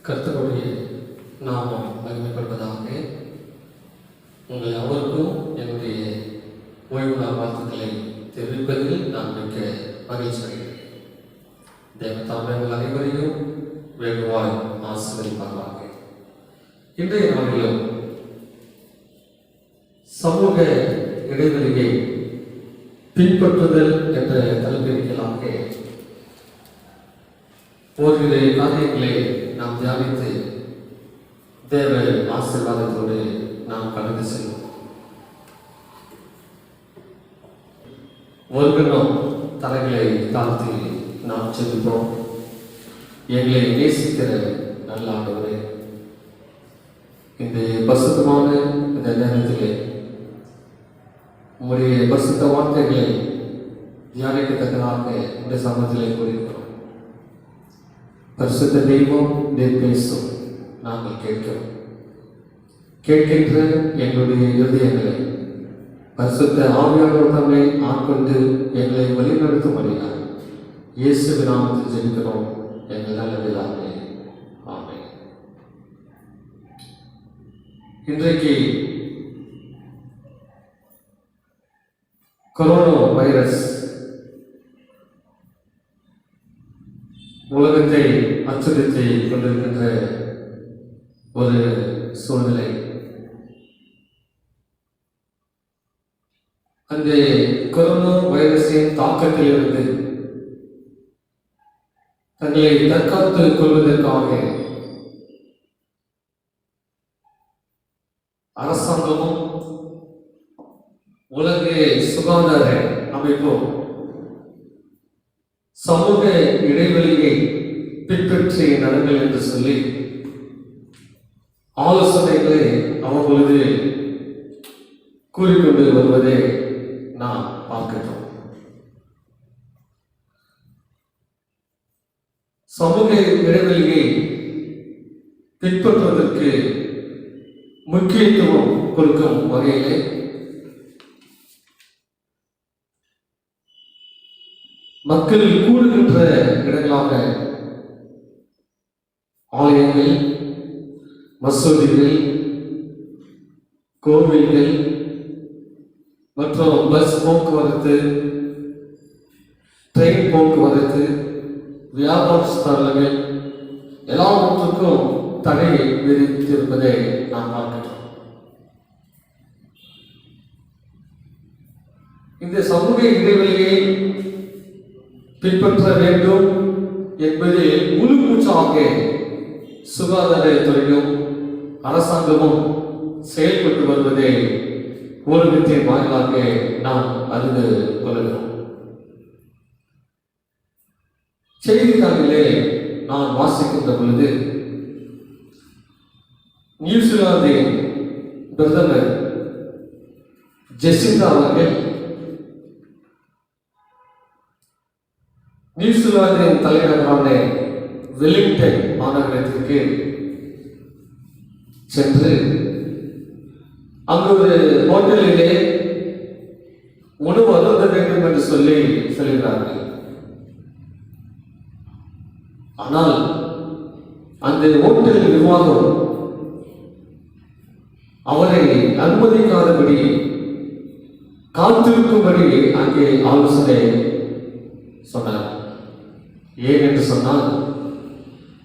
கர்த்தருடைய நாமம் மகிமைப்படுவதாக. உங்கள் அவருக்கும் என்னுடைய ஓய்வு நாள் வாழ்த்துக்களை தெரிவிப்பதில் நான் மிக்க மகிழ்ச்சி அடைகிறேன். தேவதாமே உங்கள் அனைவரையும் வெகுவாய் ஆசீர்வதிப்பாராக. இன்றைய நாளிலும் சமூக இடைவெளியை பின்பற்றுதல் என்ற தலைப்பிற்களாக ஓரிரு காரியங்களை நாம் தியானித்து தேவ ஆசீர்வாதத்தோடு நாம் கடந்து செல்வோம். ஒருவனும் தலைகளை தாழ்த்தி நாம் செல்வோம். எங்களை நேசிக்கிற நல்ல ஆண்டவரே, இந்த பரிசுத்தமான இந்த நேரத்திலே உங்களுடைய பரிசுத்த வார்த்தைகளை தியானிக்கத்தக்கதாக இந்த சமூகத்திலே கூறியிருக்கிறோம். பரிசுத்த தெய்வம் நீர் பேசும், நாங்கள் கேட்கிறோம். கேட்கின்ற எங்களுடைய இருதயங்களை பரிசுத்த ஆவியானவர் தம்மை ஆட்கொண்டு எங்களை வழிநடத்தும்படியாக இயேசுவின் நாமத்தில் ஜெபிக்கிறோம் எங்கள் நல்ல பிதாவே, ஆமென். இன்றைக்கு கொரோனா வைரஸ் உலகத்தை அச்சுறுத்தி கொண்டிருக்கின்ற ஒரு சூழ்நிலை. அந்த கொரோனா வைரஸின் தாக்கத்திலிருந்து தங்களை தற்காத்துக் கொள்வதற்காக அரசாங்கமும் உலக சுகாதார அமைப்பும் சமூக இடைவெளியை பின்பற்றி நடங்கள் என்று சொல்லி ஆலோசனைகளை அவர்களது கூறிக்கொண்டு வருவதை நாம் பார்க்கிறோம். சமூக இடைவெளியை பின்பற்றுவதற்கு முக்கியத்துவம் கொடுக்கும் வகையிலே மக்கள் கூடுகின்ற இடங்களாக ஆலயங்கள், மசூதிகள், கோவில்கள் மற்றும் பஸ் போக்குவரத்து, ட்ரெயின் போக்குவரத்து, வியாபார ஸ்தலங்கள் எல்லாவற்றுக்கும் தடை விதித்திருப்பதை நாம் பார்க்கிறோம். இந்த சமூக இடைவெளியை பின்பற்ற வேண்டும் என்பது முழு மூச்சாக சுகாதாரத்துறையும் அரசாங்கமும் செயல்பட்டு வருவதை ஊடகத்தின் வாயிலாக நாம் அறிந்து கொள்கிறோம். செய்தித்தாளிலே நான் வாசிக்கின்ற பொழுது நியூசிலாந்தின் பிரதமர் ஜெசிந்தா அவர்கள் நியூசிலாந்தின் தலைநகரான வெலிங்டன் மாநகரத்திற்கு சென்று அங்கு ஒரு ஹோட்டலிலே உணவு அருந்த வேண்டும் என்று சொல்லி செல்கிறார்கள். ஆனால் அந்த ஹோட்டல் நிர்வாகம் அவரை அனுமதிக்காதபடி காத்திருக்கும்படி அங்கே ஆலோசனை சொன்னார். ஏன் என்று சொன்னால்,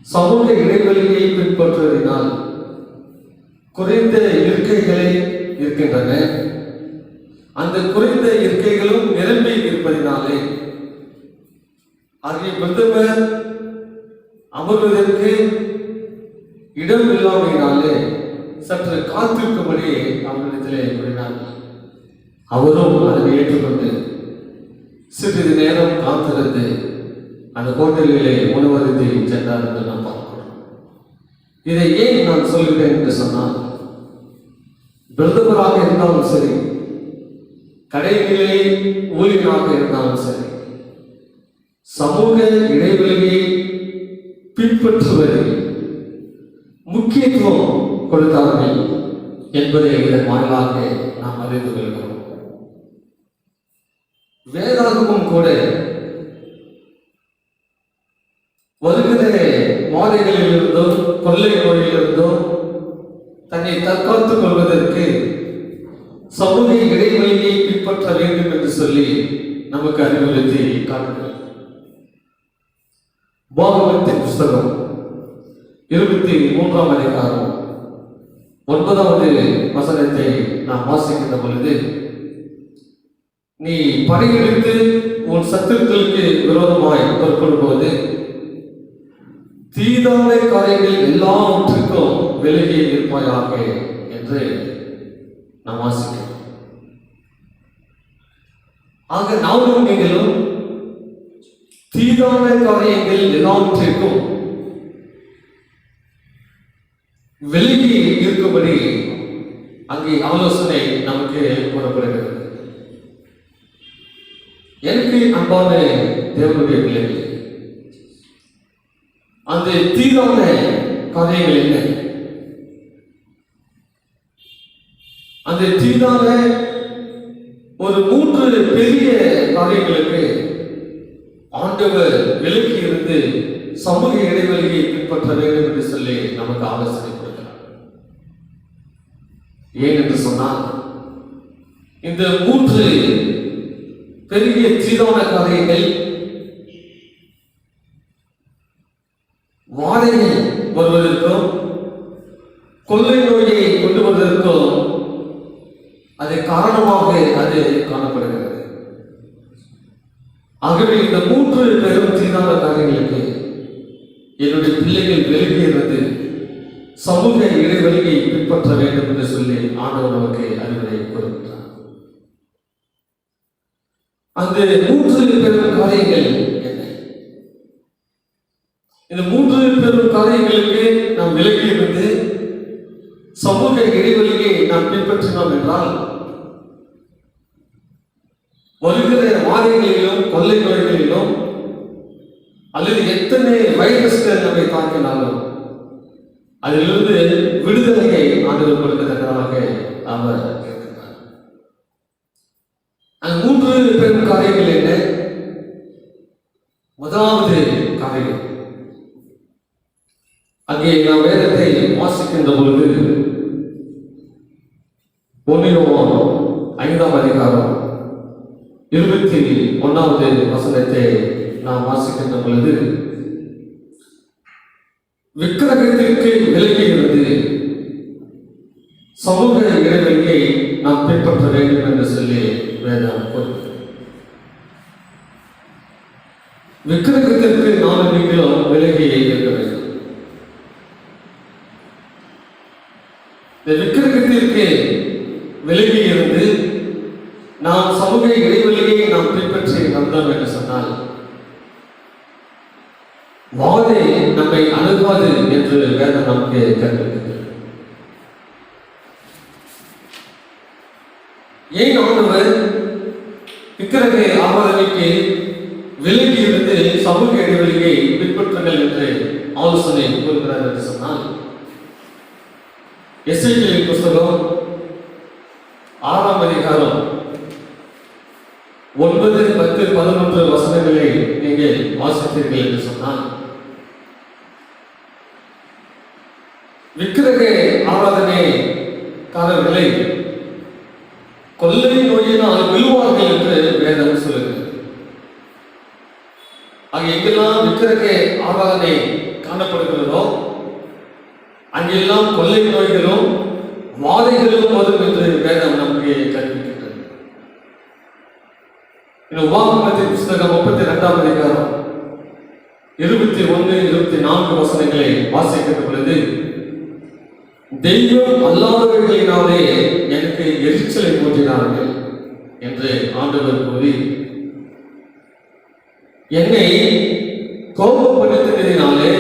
சமூக இடைவெளியை பின்பற்றுவதனால் குறைந்த இருக்கைகளே இருக்கின்றன. அந்த குறைந்த இருக்கைகளும் நிரம்பி இருப்பதினாலே அங்கே பிரதமர் அமர்வதற்கு இடம் இல்லாமையினாலே சற்று காத்திருக்கும்படி அவர்களிடத்திலே கூறினார். அவரும் அதனை ஏற்றுக்கொண்டு சிறிது நேரம் காத்திருந்து அந்த ஹோட்டலிலே உணவருந்தி சென்றார் என்று நாம் பார்க்கிறோம். இதை ஏன் நான் சொல்கிறேன் என்று சொன்னால், பிரதமராக இருந்தாலும் சரி, கடைநிலை ஊழியராக இருந்தாலும் சரி, சமூக இடைவெளியை பின்பற்றுவதில் முக்கியத்துவம் கொடுத்தார்கள் என்பதை இதன் வாயிலாக நாம் அறிந்து கொள்கிறோம். வேதாகமும் கூட வருகிற வாதைகளிலிருந்தும் கொள்ளை நோயிலிருந்தும் தன்னை தற்காத்துக் கொள்வதற்கு சமூக இடைவெளியை பின்பற்ற வேண்டும் என்று சொல்லி நமக்கு அறிவுறுத்தி காட்டுகிறது. உபாகமத்தின் புஸ்தகம் 23ஆம் அதிகாரம் 9வது வசனத்தை நாம் வாசிக்கின்ற பொழுது, நீ படையெடுத்து உன் சத்துருக்களுக்கு விரோதமாய் புறப்படும்போது தீதான காரியங்கள் எல்லாவற்றுக்கும் விலகி இருப்பாயாக என்று நாம் வாசிக்கிறோம். ஆக நாமும் நீங்களும் தீதான காரியங்கள் எல்லாவற்றிற்கும் விலகி இருக்கும்படி அங்கே ஆலோசனை நமக்கு கூறப்படுகிறது. எனக்கு அன்பான தேவனுடைய பிள்ளைகள், அந்த தீதான காரியங்கள் என்ன? அந்த தீதான ஒரு 3 பெரிய காரியங்களுக்கு ஆண்டவர் விலக்கி இருந்து சமூக இடைவெளியை பின்பற்ற வேண்டும் என்று சொல்லி நமக்கு ஆலோசனை கொடுக்கிறார். ஏன் என்று சொன்னால், இந்த 3 பெரிய தீதான காரியங்கள் வாதையை வருவதற்கும் கொள்ளை நோயை கொண்டு வருவதற்கும் அது காரணமாக அது காணப்படுகிறது. ஆகவே இந்த 3 பெரும் தீதான காரியங்களுக்கு என்னுடைய பிள்ளைகள் விலகியிருந்து சமூக இடைவெளியை பின்பற்ற வேண்டும் என்று சொல்லி ஆண்டவர் நமக்கு அறிவுரை கொடுக்கிறார். அந்த 3 பெரும் காரியங்கள் என்ன? இந்த 3 பெரும் காரியங்களுக்கு நாம் விலகியிருந்து சமூக இடைவெளியை நாம் பின்பற்றினோம் என்றால், வருகிற வாதைகளிலும் கொள்ளை நோய்களிலும் அல்லது எத்தனை வைரஸ்கள் நம்மை தாக்கினாலும் அதிலிருந்து விடுதலையை ஆண்டவர் கொடுக்கத்தக்கதாக அவர் இருக்கிறார். அந்த 3 பெரும் காரியங்கள் என்ன? முதலாவது காரியம், அங்கே நாம் வேதத்தை வாசிக்கின்ற பொழுது 1 யோவான் 5ஆம் அதிகாரம் 21வது வசனத்தை நாம் வாசிக்கின்ற பொழுது, விக்கிரகத்திற்கு விலகி இருந்து சமூக இடைவெளியை நாம் பின்பற்ற வேண்டும் என்று சொல்லி வேதம் கூறுகிறது. விக்கிரகத்திற்கு நானும் நீங்களும் விலகி இருக்க வேண்டும். இந்த விக்கிரகத்திற்கு விலகி இருந்து நாம் சமூக இடைவெளியை நாம் பின்பற்றி வந்தோம் என்று சொன்னால், வாதை நம்மை அணுகாது என்று வேதம் நமக்கு கற்பிக்கிறது. ஏன் ஆண்டவர் விக்கிரக ஆராதனைக்கு விலகி இருந்து சமூக இடைவெளியை பின்பற்றுங்கள் என்று ஆலோசனை கூறுகிறார் என்று சொன்னால், எசேக்கியேலின் புஸ்தகம் 6ஆம் அதிகாரம் 9, 10, 11 வசனங்களை நீங்கள் வாசித்தீர்கள் என்று சொன்னால், ஆராதனைக்காரர்களை கொள்ளை நோயினால் விழுவார்கள் என்று வேதம் சொல்லுகிறது. ஆக எங்கெல்லாம் விக்கிரக ஆராதனை காணப்படுகிறதோ அங்கெல்லாம் கொள்ளை நோய்களும் வாதைகளும் வரும் என்று வேதம் நமக்கு கற்பிக்கின்றது. உபாகமத்தின் புஸ்தகம் 32ஆம் அதிகாரம் 21-24 வசனங்களை வாசிக்கின்ற பொழுது, தெய்வம் அல்லாதவர்களினாலே எனக்கு எரிச்சலை மூட்டினார்கள் என்று ஆண்டவர் கூறி, என்னை கோபப்படுத்தினாலே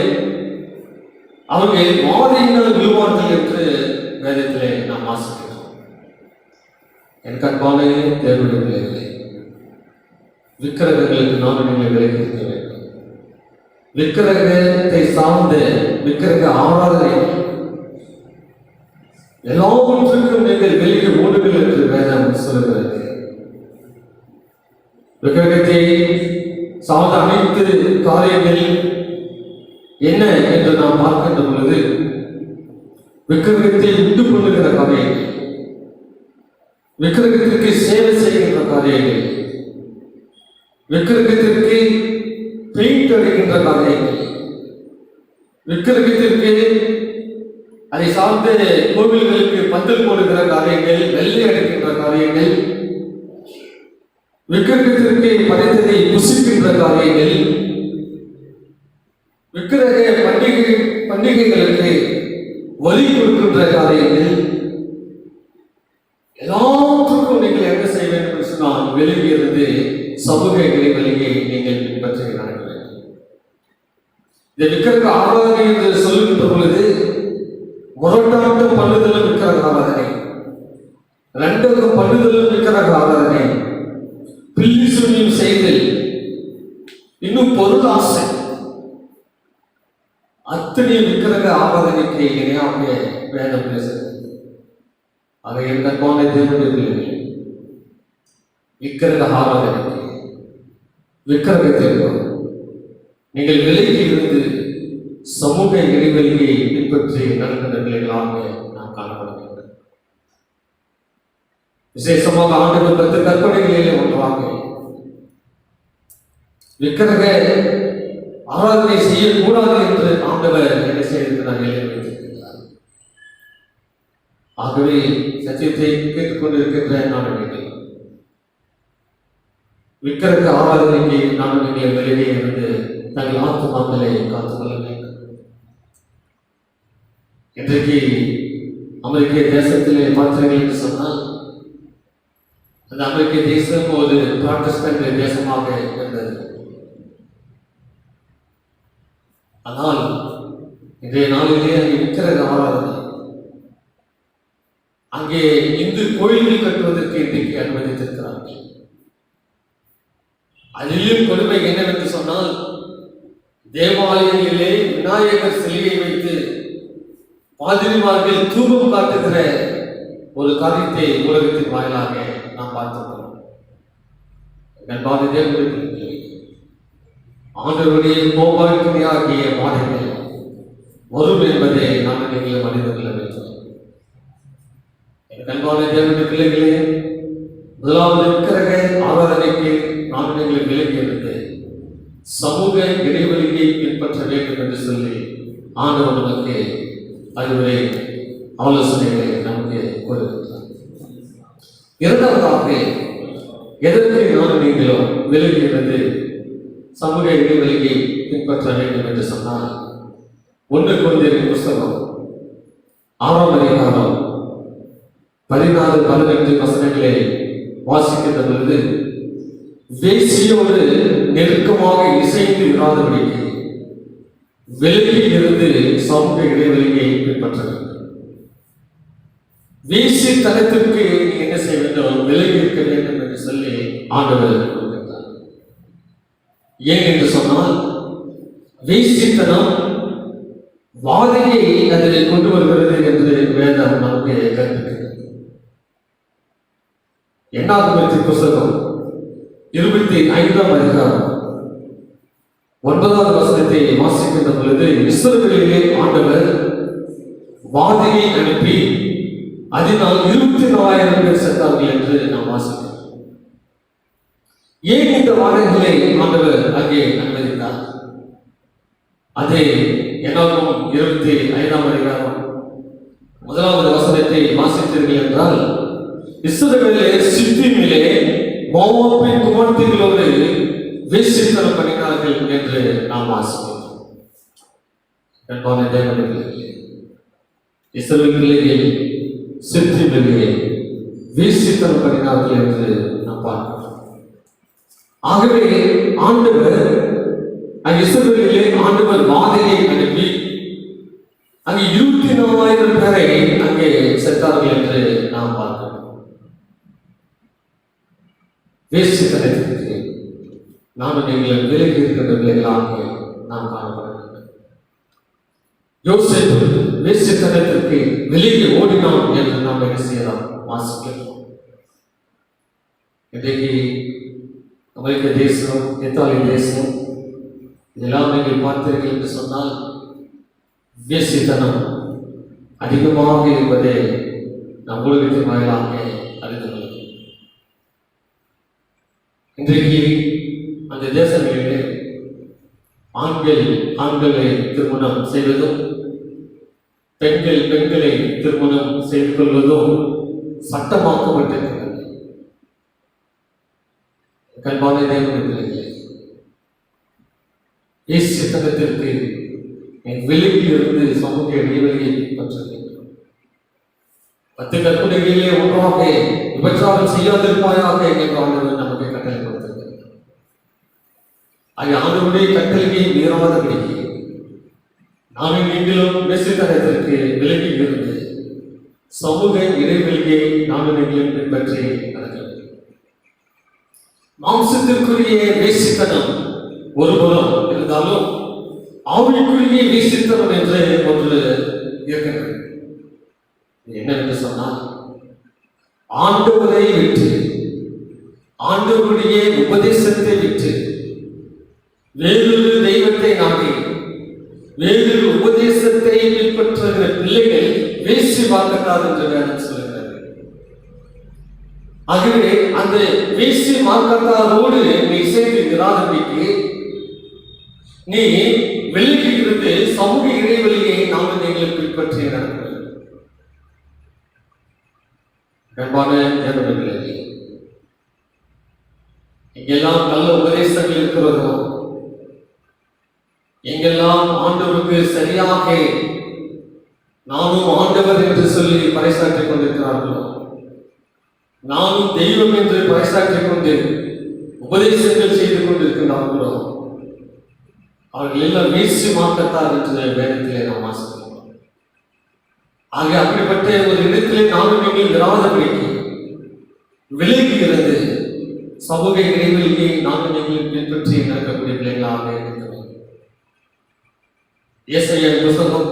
அவர்கள் வாதையினால் விழுவார்கள் என்று வேதத்திலே நாம் வாசிக்கிறோம். என் கண்பான தேவனுடைய பிள்ளைகளே, விக்கிரகங்களுக்கு நாம் நீங்கள் விலகி இருக்க வேண்டும். விக்கிரகத்தை சார்ந்த விக்கிரக ஆராதனை எல்லாவற்றுக்கும் நீங்கள் வெளியே ஓடுங்கள் என்று வேதம் சொல்லுகிறது. விக்கிரகத்தை சார்ந்த அனைத்து காரியங்கள் என்ன என்று நாம் பார்க்கின்ற பொழுது, விக்கிரகத்தை உண்டு கொள்ளுகிற காரியங்கள், விக்கிரகத்திற்கு சேவை செய்கின்ற காரியங்கள், விக்கிரகத்திற்கு பெயிண்ட் அடிக்கின்ற காரியங்கள், விக்கிரகத்திற்கு அதை சார்ந்த கோவில்களுக்கு பந்தல் போடுகிற காரியங்கள், வெள்ளை அடிக்கின்ற காரியங்கள், விக்கிரகத்திற்கு படைத்ததை புசிக்கின்ற காரியங்கள், விக்கிரக பண்டிகைகளுக்கு வழி கொடுக்கின்ற காரியங்கள், எல்லாத்துக்கும் நீங்கள் என்ன செய்ய வேண்டும் என்று சொன்னால் வெளியிலிருந்து சமூக இடைவெளியை நீங்கள் பின்பற்றி நடக்க வேண்டும். இந்த விக்கிரக ஆராதனை என்று சொல்லுகின்ற பொழுது முரட்டாட்டம் பண்ணுதலும் விக்கிரக ஆராதனை, ரெண்டுக்கும் பண்ணுதலும் விக்கிரக ஆராதனை, பில்லி சூன்யம் செய்தல், இன்னும் பொருள் ஆசை, அத்தனை விக்கிரக ஆராதனைக்கு இணையாக வேதம் பேசுகிறது. ஆக என் கண்பான தேவனுடைய பிள்ளைகளே, விக்கிரக ஆராதனைக்கு விக்கிரகத்திற்கும் நீங்கள் விலகி இருந்து சமூக இடைவெளியை பின்பற்றி நடக்கின்ற பிள்ளைகளாக நாம் காணப்பட வேண்டும். விசேஷமாக ஆண்டவர் 10 கற்பனைகளிலே ஒன்றாக விக்கிரக ஆராதனை செய்யக்கூடாது என்று ஆண்டவர் என்ன செய்திருக்கிறார், வைத்திருக்கிறார். ஆகவே சத்தியத்தை கேட்டுக்கொண்டிருக்கின்ற நான் நினைக்கிறேன், விக்கிரக ஆராதனைக்கு நான் நீங்கள் விலகி இருந்து தங்கள் ஆத்துமாக்களை காத்துக்கொள்ள வேண்டும். இன்றைக்கு அமெரிக்க தேசத்திலே பார்த்தீர்கள் என்று சொன்னால், அந்த அமெரிக்க தேசம் ஒரு புராட்டஸ்டன்ட் தேசமாக இருந்தது. ஆனால் இன்றைய நாளிலே அங்கே விக்கிரக ஆராதனை, அங்கே இந்து கோயில்கள் கட்டுவதற்கு இன்றைக்கு அனுமதித்திருக்கிறார்கள். அதிலும் கொடுமை என்னவென்று சொன்னால், தேவாலயங்களிலே விநாயகர் சிலையை வைத்து பாதிரிமார்கள் தூபம் காட்டுகிற ஒரு காரியத்தை உலகத்தின் வாயிலாக நாம் பார்த்திருக்கிறோம். ஆண்டவருடைய கோபாக்கினியாகிய வாதைகள் வரும் என்பதை நாம் நீங்கள் அறிந்து கொள்ள வேண்டும். அன்பான தேவனுடைய பிள்ளைகளே, முதலாவது விக்கிரக ஆராதனைக்கு நாம் நீங்கள் விலகி இருந்து சமூக இடைவெளியை பின்பற்ற வேண்டும் என்று சொல்லி ஆண்டவர் நமக்கு அறிவுரை ஆலோசனைகளை நமக்கு கூறுகின்றார். இரண்டாவதாக, எதற்கு நாம் நீங்களும் விலகி இருந்து சமூக இடைவெளியை பின்பற்ற வேண்டும் என்று சொன்னால், 1 கொரிந்தியர் புஸ்தகம் 6ஆம் அதிகாரம் 14-18 வசனங்களை வாசிக்கின்ற பொழுது, வேசியோடு நெருக்கமாக இசைந்து விடாதபடிக்கு விலகி இருந்து சமூக இடைவெளியை பின்பற்ற வேண்டும். வேசி தனத்திற்கு நீ என்ன செய்ய வேண்டும், விலகி இருக்க வேண்டும் என்று சொல்லி ஆண்டவர் கூறுகின்றார். ஏன் என்று சொன்னால், வேசித்தனம் வாதையை அதில் கொண்டு வருகிறது என்று வேதம் நமக்கு கற்பிக்கிறது. என்னாகமத்தின் புஸ்தகம் 25ஆம் அதிகாரம் 9வது வசனத்தை வாசிக்கின்ற பொழுது, இஸ்ரவேலிலே ஆண்டவர் வாதையை அனுப்பி அதனால் 24,000 பேர் செத்தார்கள் என்று நாம் வாசிக்கிறோம். ஏன் இந்த வாதைகளை ஆண்டவர் அங்கே அனுமதித்தார்? அதே என்னாகும் 25ஆம் அதிகாரம் 1வது வசனத்தை வாசித்தீர்கள் என்றால், இஸ்ரவேலர் சித்தீமிலே மோவாபின் குமாரத்திகளோடு வேசித்தனம் பண்ணினார்கள் என்று நாம் வாசிக்கிறோம். அன்பான தேவனே, இஸ்ரவேலர்கள் சித்தீமிலே வேசித்தனம் பண்ணினார்கள் என்று நாம் பார்க்கிறோம். ஆகவே ஆண்டவர் இஸ்ரவேலிலே ஆண்டவர் வாதையை அனுப்பி அங்கே 24,000 பேரை அங்கே செத்தார்கள் என்று நாம் பார்க்கிறோம். வேசித்தனத்திற்கு நாம் நீங்கள் விலகி இருக்கின்ற பிள்ளைகளாக நாம் காணப்பட வேண்டும். யோசேப்பு வேசித்தனத்திற்கு விலகி ஓடினான் என்று நாம் என்ன செய்யலாம்? வாசிக்கிறோம். இன்றைக்கு அமெரிக்க தேசம், இத்தாலி தேசம் இதெல்லாம் நீங்கள் பார்த்தீர்கள் என்று சொன்னால் வேசித்தனம் அதிகமாக இருப்பதை நம் உலகத்தின் வாயிலாக அறிந்து கொள்ளும். இன்றைக்கு அந்த தேசங்களிலே ஆண்களை திருமணம் செய்வதும் பெண்களை திருமணம் செய்து கொள்வதும் சட்டமாக்கப்பட்டிருக்கிறது. கண்பான தேவனே, வேசித்தனத்திற்கு விலகி இருந்து சமூக இடைவெளியை பின்பற்றுகின்றோம். 10 கற்பனைகளிலே ஒன்றாக விபச்சாரம் செய்யாதிருப்பாயாக என்று ஆண்டவர் நமக்கு கட்டளை கொடுத்திருக்கிறார். ஆண்டவருடைய கட்டளையை மீறாதபடிக்கு நானும் நீங்களும் வேசித்தனத்திற்கு விலகி இருந்து சமூக இடைவெளியை நானும் நீங்களும் பின்பற்றி நடக்க வேண்டும். மாம்சத்திற்குரிய வேசித்தனம் ஒருபுறம் இருந்தாலும் ஆவிக்குரிய வேசித்தனம் என்று ஒன்று இருக்கிறது. என்னவென்று சொன்னால், ஆண்டவரை விட்டு ஆண்டவருடைய உபதேசத்தை விட்டு வேறொரு தெய்வத்தை நாடி வேறொரு உபதேசத்தை பின்பற்றுகிற பிள்ளைகள் வேசி பார்க்கக்கூடாது என்று வேதம் சொல்கிறது. ஆகவே அந்த வேசி மார்க்கத்தாரோடு நீ சேர்ந்து இராதபடிக்கு நீ விலகி இருந்து சமூக இடைவெளியை நாம் நீங்கள் பின்பற்றி நடக்கிறது. அன்பான தேவனே, எங்கெல்லாம் நல்ல உபதேசங்கள் இருக்கிறதோ, எங்கெல்லாம் ஆண்டவருக்கு சரியாக நானும் ஆண்டவர் என்று சொல்லி பறைசாற்றிக் கொண்டிருக்கிறார்களோ, நானும் தெய்வம் என்று பறைசாற்றிக் கொண்டு உபதேசங்கள் செய்து கொண்டிருக்கிறார்களோ, அவர்கள் எல்லாம் வேசி மார்க்கத்தார் என்று வேதத்திலே நாம் வாசிக்கிறோம். ஆக அப்படிப்பட்ட ஒரு இடத்திலே நானும் நீங்கள் விராதபடிக்கு விலகி இருந்து சமூக இடைவெளியை நானும் நீங்கள் பின்பற்றி நடக்கக்கூடிய பிள்ளைகளாக இருக்கிறோம். ஏசாயா புத்தகம்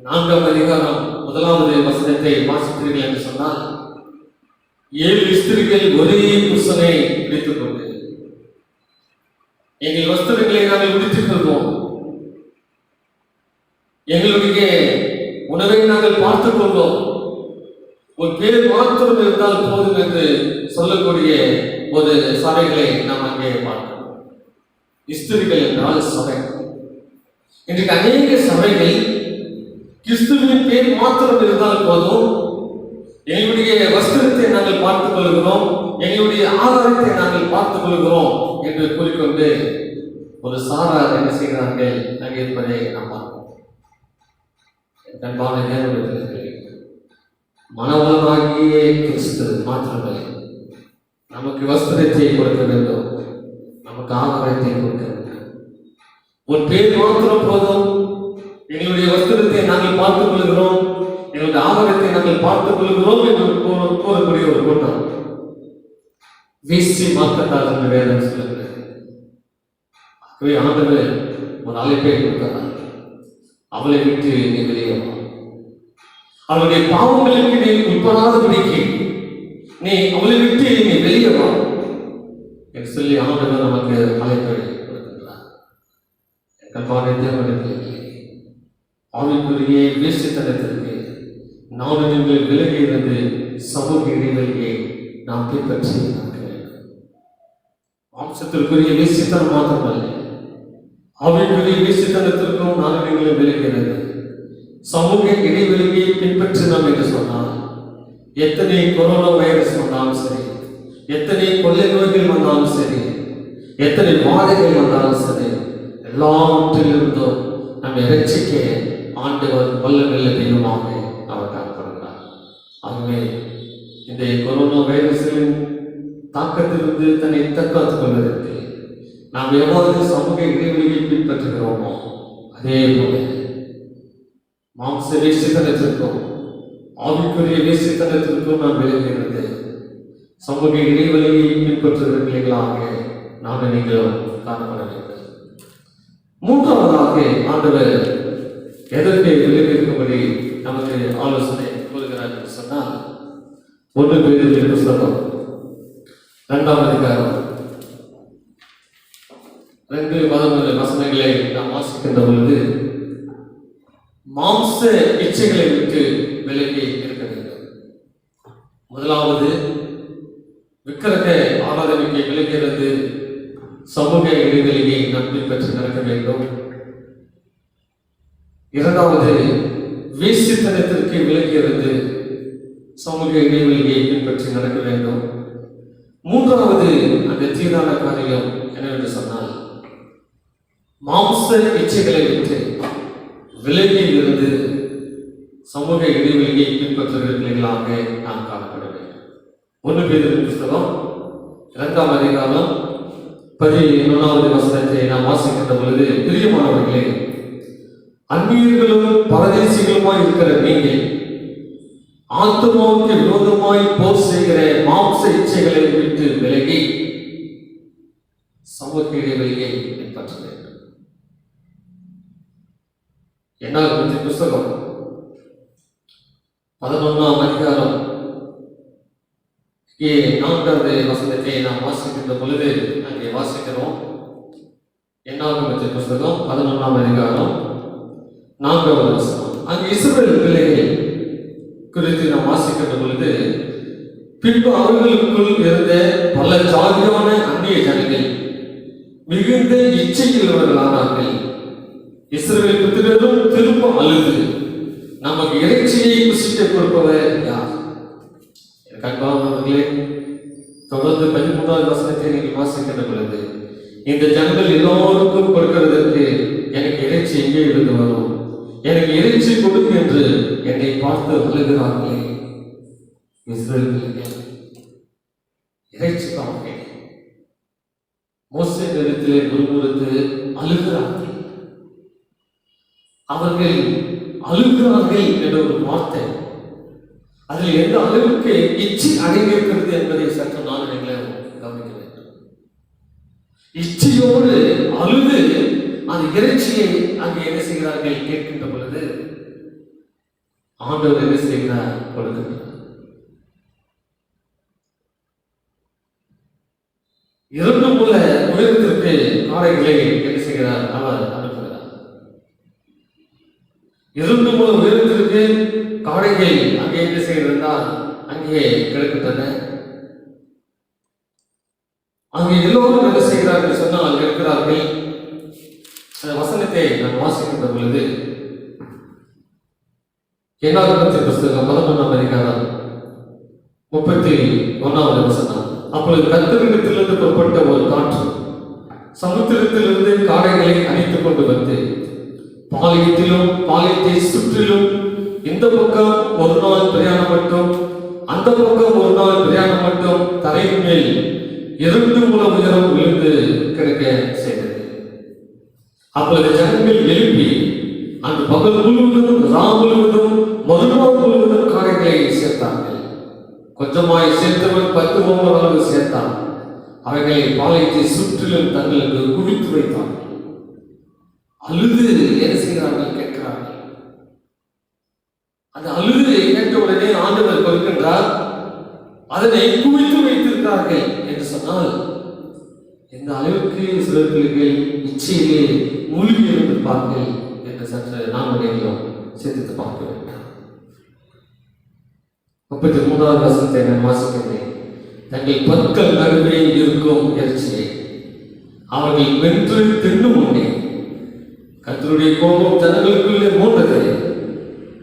4ஆம் அதிகாரம் 1வது வசனத்தை வாசித்தீர்கள் என்று சொன்னால், 7 ஸ்திரீகள் ஒரே புருஷனை பிடித்துக் கொண்டு எங்கள் வஸ்திரங்களை நாங்கள் உடுத்திக் கொள்வோம், எங்களுடைய உணவை நாங்கள் பார்த்துக் கொள்வோம், ஒரு பேர் மாத்திரம் இருந்தால் போதும் என்று சொல்லக்கூடிய ஒரு சபைகளை நாம் அங்கே பார்க்கிறோம். ஸ்திரீகள் என்றால் சபை. இன்றைக்கு அநேக சபைகள் கிறிஸ்துவின் பேர் மாத்திரம் இருந்தால் போதும், எங்களுடைய வஸ்திரத்தை நாங்கள் பார்த்துக் கொள்கிறோம், எங்களுடைய ஆதாரத்தை நாங்கள் பார்த்துக் கொள்கிறோம் என்று கூறிக்கொண்டு ஒரு சாரார் என்ன செய்கிறார்கள் அங்கே இருப்பதை நாம் பார்க்கிறோம். அன்பான தேவனே, மனவளமாகிய கிறிஸ்து மாத்திரமே நமக்கு வஸ்திரத்தை கொடுக்க வேண்டும், நமக்கு ஆதாரத்தை கொடுக்க வேண்டும். ஒரு பேர் மாத்திரம் போதும், எங்களுடைய வஸ்திரத்தை நாங்கள் பார்த்துக் கொள்கிறோம், எங்களுடைய ஆதாரத்தை நாங்கள் பார்த்துக் கொள்கிறோம் என்று கூறக்கூடிய ஒரு கூட்டம் வேசி மார்க்கத்தார் என்று வேதம் சொல்லுகிறது. ஆண்டவர் ஒரு அழைப்பை கொடுக்கிறார், அவளை விட்டு நீ வெளியே வா, அவளுடைய பாவங்களுக்கு நீ உட்படாதபடிக்கு நீ அவளை விட்டு நீ வெளியே வா என்று சொல்லி ஆண்டவர் நமக்கு அழைப்பை கொடுக்கின்றார். ஆவிக்குரிய வேசித்தனத்திற்கு நாம் நீங்கள் விலகி இருந்து சமூக இடைவெளியை நாம் பின்பற்றி நடக்க வேண்டும். மாம்சத்திற்குரிய வேசித்தனம் மாத்திரமல்ல, ஆவிக்குரிய வேசித்தனத்திற்கும் நாம் நீங்கள் விலகிறது. சமூக இடைவெளியை பின்பற்றினோம் என்று சொன்னால் எத்தனை கொரோனா வைரஸ் வந்தாலும் சரி, எத்தனை கொள்ளை நோய்கள் வந்தாலும் சரி, எத்தனை வாதைகள் வந்தாலும் சரி, எல்லாவற்றிலிருந்தும் நம்மை ரட்சிக்க ஆண்டவர் வல்ல நல்ல தெய்வமாக அவர் காணப்படுகிறார். ஆகவே இந்த கொரோனா வைரஸின் தாக்கத்திலிருந்து தன்னை தற்காத்துக் கொள்வதற்கு நாம் எவ்வாறு சமூக இடைவெளியை பின்பற்றுகிறோமோ அதே போல மாம்ச வேசித்தனத்திற்கும் ஆவிக்குரிய வேசித்தனத்திற்கும் நாம் விலகிறது சமூக இடைவெளியை பின்பற்றுகிற பிள்ளைகளாக நாம் நீங்களும் காணப்பட வேண்டும். மூன்றாவதாக ஆண்டவர் எதற்கு விலகி இருக்கும்படி நமக்கு ஆலோசனை கூறுகிறார் என்று சொன்னால் 1 பேதுரு புத்தகம் 2ஆம் அதிகாரம் 2 வசனங்களை நாம் வாசிக்கின்ற பொழுது மாம்ச இச்சைகளை விட்டு விலகி இருக்க வேண்டும். முதலாவது விக்கிரக ஆராதனைக்கு விலகிறது சமூக இடைவெளியை நாம் பின்பற்றி நடக்க வேண்டும். இரண்டாவது வேசித்தனத்திற்கு விலகிறது சமூக இடைவெளியை பின்பற்றி நடக்க வேண்டும். மூன்றாவது அந்த தீரான காரியம் என்னவென்று சொன்னால் மாம்ச இச்சைகளை விட்டு விலகி இருந்து சமூக இடைவெளியை பின்பற்றுகிற பிள்ளைகளாக நாம் காணப்பட வேண்டும். 1 பேதுரு புத்தகம் 2ஆம் அதிகாரம் 11வது வசனத்தை நாம் வாசிக்கின்ற பொழுது, பிரியமானவர்களே, அந்நியர்களும் பரதேசிகளுமாய் இருக்கிற நீங்கள் ஆத்துமாவுக்கு விரோதமாய் போர் செய்கிற மாம்ச இச்சைகளை விட்டு விலகி சமூக இடைவெளியை பின்பற்ற வேண்டும். என்னாகும் புஸ்தகம் 11ஆம் அதிகாரம் 4வது வசனத்தை நாம் வாசிக்கின்ற பொழுது அங்கே வாசிக்கிறோம். என்னாகும் புஸ்தகம் 11ஆம் அதிகாரம் 4வது வசனம். அங்கே இஸ்ரவேல் பிள்ளைகள் குறித்து நாம் வாசிக்கின்ற பொழுது, பின்பு அவர்களுக்குள் இருந்த பல ஜாதியான அந்நிய ஜனங்கள் மிகுந்த இச்சையுள்ளவர்களானார்கள். இஸ்ரவேல் புத்திரரும் திரும்ப அழுது, நமக்கு இறைச்சியை புசிக்க கொடுப்பவர் யார்? அன்பானவர்களே, தொடர்ந்து 13வது வசனத்தை நீங்கள் வாசிக்கின்ற பொழுது, இந்த ஜனங்கள் எல்லோருக்கும் கொடுக்கிறதற்கு எனக்கு இறைச்சி எங்கே இருந்து வரும்? எனக்கு இறைச்சி கொடுக்கும் என்று என்னை பார்த்து அழுகிறார்களே. இஸ்ரவேல் இறைச்சிக்காக மோசே இடத்திலே முறுமுறுத்து அழுகிறார்கள். அவர்கள் அழுகிறார்கள் என்ற ஒரு வார்த்தை, அதில் எந்த அளவுக்கு இச்சை அடங்கியிருக்கிறது என்பதை சற்று நான் கவனிக்க வேண்டும். இச்சையோடு அழுது அந்த இறைச்சியை அங்கே என்ன செய்கிறார்கள் கேட்கின்ற பொழுது ஆண்டவர் என்ன செய்கிறார்? கொடுக்கிறார். 2 முழ உயரத்திற்கு காளைகளை என்ன செய்கிறார்? அவர் அனுப்புகிறார். 2 முழ உயரத்திற்கு காளைகள் அங்கே என்ன செய்கிறார்? அங்கே கிடக்கின்றன. அங்கே எல்லோரும் என்ன செய்கிறார்கள் சொன்னால் இருக்கிறார்கள். அந்த வசனத்தை நான் வாசிக்கின்ற பொழுது, என்னாகும் புஸ்தகம் 11ஆம் அதிகாரம் 31வது வசனம். அப்பொழுது கர்த்தரிடத்திலிருந்து புறப்பட்ட ஒரு காற்று சமுத்திரத்திலிருந்து காளைகளை அணைத்துக் கொண்டு வந்து பாளையத்திலும் பாளையத்தை சுற்றிலும் இந்த பக்கம் ஒரு நாள் பிரயாணம் மட்டும் அந்த பக்கம் ஒரு நாள் பிரயாணம் மட்டும் தரையின் மேல் 2 முழ உயரம் விழுந்து கிடக்க செய்தது. அப்பொழுது ஜனங்கள் எழுப்பி அந்த பகல் முழுவதும் ராம் முழுவதும் மறுநாள் முழுவதும் காளைகளை சேர்த்தார்கள். கொஞ்சமாய் சேர்த்தவன் 10 ஓமர் அளவு சேர்த்தான். அவைகளை பாளையத்தை சுற்றிலும் தங்களுக்கு குவித்து வைத்தார்கள். அழுது என்ன செய்கிறார்கள்? கேட்கிறார்கள். அந்த அழுது கேட்ட உடனே ஆண்டவர் கொடுக்கின்றார், அதனை குவித்து வைத்திருக்கிறார்கள் என்று சொன்னால் எந்த அளவுக்கு சிலர்களுக்கு இச்சையிலே மூழ்கி இருந்திருப்பார்கள் என்று சற்று நாம் நினைக்கிறோம். சிந்தித்து பார்க்க வேண்டும். 33வது வசனத்தை நான் வாசிக்கிறேன். தங்கள் பற்கள் நடுவே இருக்கும் இறைச்சியை அவர்கள் வென்று தின்னும் முன்னே கர்த்தருடைய கோபம் ஜனங்களுக்குள்ளே மூண்டது.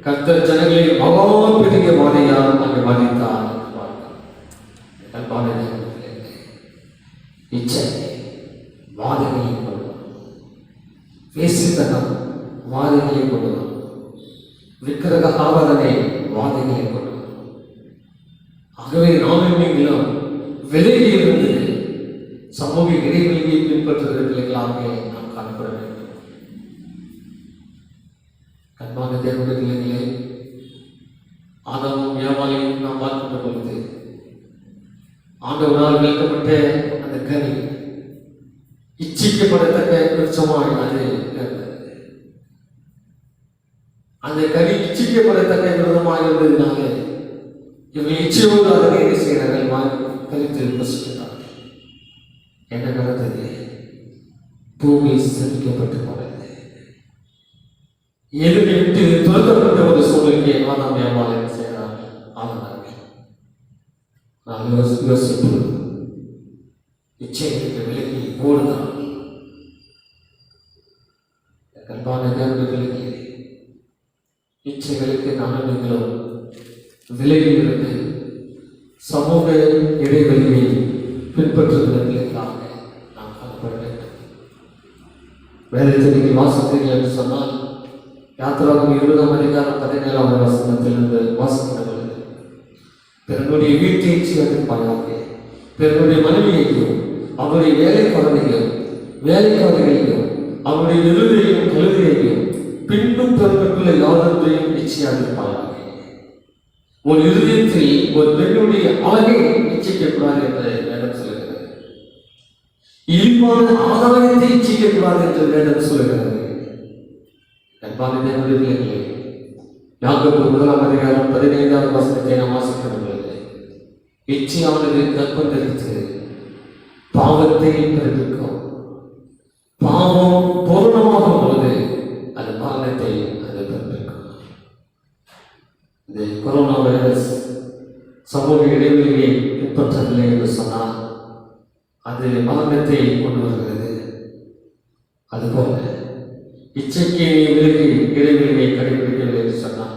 கர்த்தர் ஜனங்களை மகா பெரிய வாதையால் அங்கே வதைத்தார். இச்சை வாதைகளை கொண்டு வரும், வேசித்தனம் வாதைகளை கொண்டு வரும், விக்கிரக ஆராதனை வாதைகளை கொண்டு வரும். ஆகவே நானும் நீங்களும் விலகி இருந்து சமூக இடைவெளியை பின்பற்றுகிற பிள்ளைகளாக நாம் காணப்பட வேண்டும். கண்பான தேவனுடைய பிள்ளைகளே, ஆதாமும் ஏவாளையும் நாம் பார்க்கின்ற பொழுது ஆண்டவரால் விளக்கப்பட்ட அந்த கனி இச்சிக்கப்படத்தக்க விருட்சமாய் அது இருந்தது. அந்த கனி இச்சிக்கப்படத்தக்க விரதமாக இருந்ததுனால இவர்கள் இச்சையோடு அதனை என்ன செய்கிறார்கள்? வாங்கி கழித்து வசிக்கிறார்கள். என்ன நடந்தது? பூமி சந்திக்கப்பட்டு போனது. எதிர்த்து விட்டு துரத்தப்பட்ட ஒரு சூழலுக்கு ஆதாம் ஏவாள் என்ன செய்கிறார்கள்? ஆனார்கள். நான் யோசிப்பு இச்சைகளுக்கு விலகி ஓடுகிறான். கண்பான தேவனுடைய இச்சைகளுக்கு நானும் நீங்களும் விலகி இருந்து சமூக இடைவெளியை பின்பற்றுவதற்காக நாம் காணப்பட வேண்டும். வேதத்தை நீங்கள் வாசித்தீர்கள் என்று சொன்னால் யாத்திராகம் 20ஆம் அதிகாரம் 17ஆவது வசனத்திலிருந்து வாசிக்கிற பொழுது பிறனுடைய வீட்டை இச்சையாக, பிறனுடைய மனைவியையும் அவருடைய வேலைக்காரர்களையும் அவருடைய எருதையும் கழுதையையும் பின்னும் பிறனுக்குள்ள யாதொன்றையும் இச்சையாதிருப்பாயாக. ஒரு இருதயத்தில் ஒரு பெண்ணுடைய அழகை இச்சிக்கக்கூடாது என்று வேதம் சொல்லுகிறது. இழிவான ஆதாயத்தை இச்சிக்கக்கூடாது என்று வேதம் சொல்லுகிறது. அன்பான தேவனுடைய பிள்ளைகளே, யாக்கோபு 1ஆம் அதிகாரம் 15ஆவது வசனத்தை நாம் வாசிக்கிற பொழுது இச்சையானது கற்பம் தரித்து பாவத்தை பிறப்பிக்கும். பாவம் பூரணமாகும் போது அது மரணத்தை அது பிறப்பிக்கும். இந்த கொரோனா வைரஸ் சமூக இடைவெளியை பின்பற்றவில்லை என்று சொன்னால் அது மரணத்தை கொண்டு வருகிறது. அதுபோல இச்சைக்கு விலகி இடைவெளியை கடைபிடிக்கவில்லை என்று சொன்னால்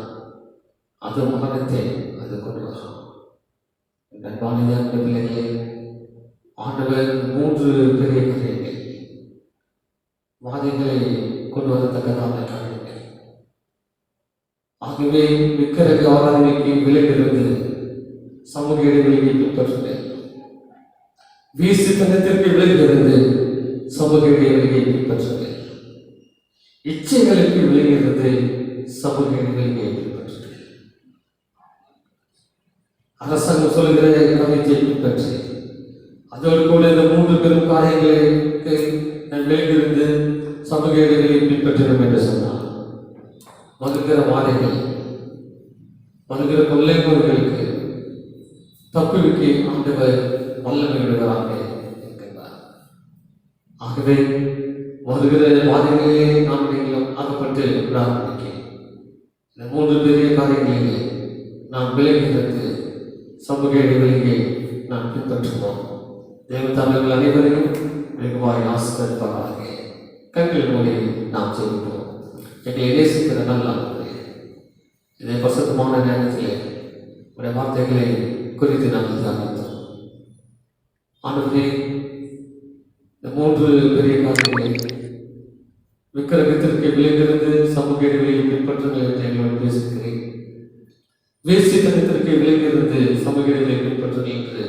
அது மரணத்தை அது கொண்டு வரும். அன்பான பிள்ளைகளே, ஆண்டவர் 3 பெரிய காரியங்கள் வாதைகளை கொண்டு வரத்தக்கதான காரியங்கள். ஆகவே விக்கிரக ஆராதனைக்கு விலகிருந்து சமூக இடைவெளியை பின்பற்றுங்கள். வீசுத்தனத்திற்கு விலகிருந்து சமூக இடைவெளியை பின்பற்றுங்கள். இச்சைகளுக்கு விலகிருந்து சமூக இடைவெளியை பின்பற்றுங்கள். அரசாங்கம் சொல்லுகிற காரியத்தை பின்பற்றி அதோடு கூட இந்த 3 பெரும் காரியங்களுக்கு விலகிருந்து சமூக இடைவெளியை பின்பற்றணும் என்று சொன்னார். வருகிற வாதைகள், வருகிற கொள்ளைமுறைகளுக்கு தப்புவிக்கு ஆண்டவர் வல்லமை விடுவதாக இருக்கின்றார். ஆகவே வருகிற வாதைகளிலே நாம் நீங்களும் ஆகப்பட்டு விடாமல் இந்த 3 பெரிய காரியங்களிலே நாம் விலகிருந்து சமூக இடைவெளியை நாம் பின்பற்றுவோம். தேவதானங்கள் அனைவரையும் வெகுவாய் ஆசீர்வதிப்பாராக. கண்கள் மூடி நாம் செய்வோம். எங்களை நேசிக்கிற நல்ல இதை பசுத்தமான நேரத்திலே உடைய வார்த்தைகளை குறித்து நாம் தியானித்தோம். ஆண்டவரே, இந்த 3 பெரிய காரியங்களை விக்கிரகத்திற்கு விலகிருந்து சமூக இடைவெளியை பின்பற்றுங்கள் என்று எங்களோடு பேசுகிறேன். வேசித்தனத்திற்கு விலகிருந்து சமூக இடைவெளியை பின்பற்றுங்கள் என்று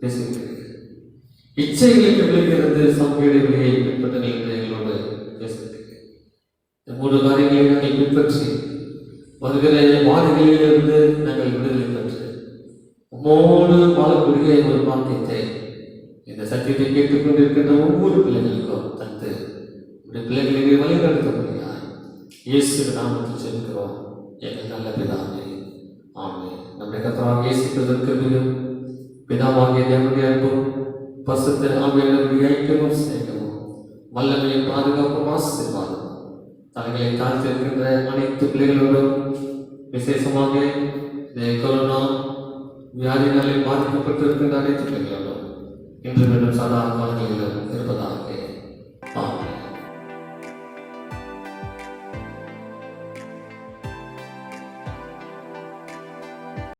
பேசுகிறேன். இச்சைகளுக்கு விலகிருந்து சமூக இடைவெளியை பின்பற்றுங்கள் என்று எங்களோடு பேசுகிறேன். இந்த 3 காரியங்களை நாங்கள் பின்பற்றி வருகிற வாதைகளிலிருந்து நாங்கள் விடுதலை பெற்று உம்மோடு வாழக்கூடிய ஒரு பாக்கியத்தை இந்த சத்தியத்தை கேட்டுக்கொண்டிருக்கின்ற ஒவ்வொரு பிள்ளைகளுக்கும் தந்து உடைய பிள்ளைகளை வழிநடத்த முடியாது. இயேசு நாமத்தில் செல்கிறோம் எங்கள் நல்ல பிதாவே, ஆமென். நம்முடைய கர்த்தராகிய இயேசு கிறிஸ்துவின் பிதாவாகிய தேவனுடைய அன்பும் பரிசுத்த ஆவியானவருடைய ஐக்கியமும் சிநேகமும் வல்லமையும் பாதுகாப்பும் ஆசீர்வாதமும் தலைகளை தாழ்த்திருக்கின்ற அனைத்து பிள்ளைகளோடும் விசேஷமாக இந்த கொரோனா வியாதினாலே பாதிக்கப்பட்டிருக்கின்ற அனைத்து பிள்ளைகளோடும் இன்று மீண்டும் சதா காலங்களிலும் இருப்பதாக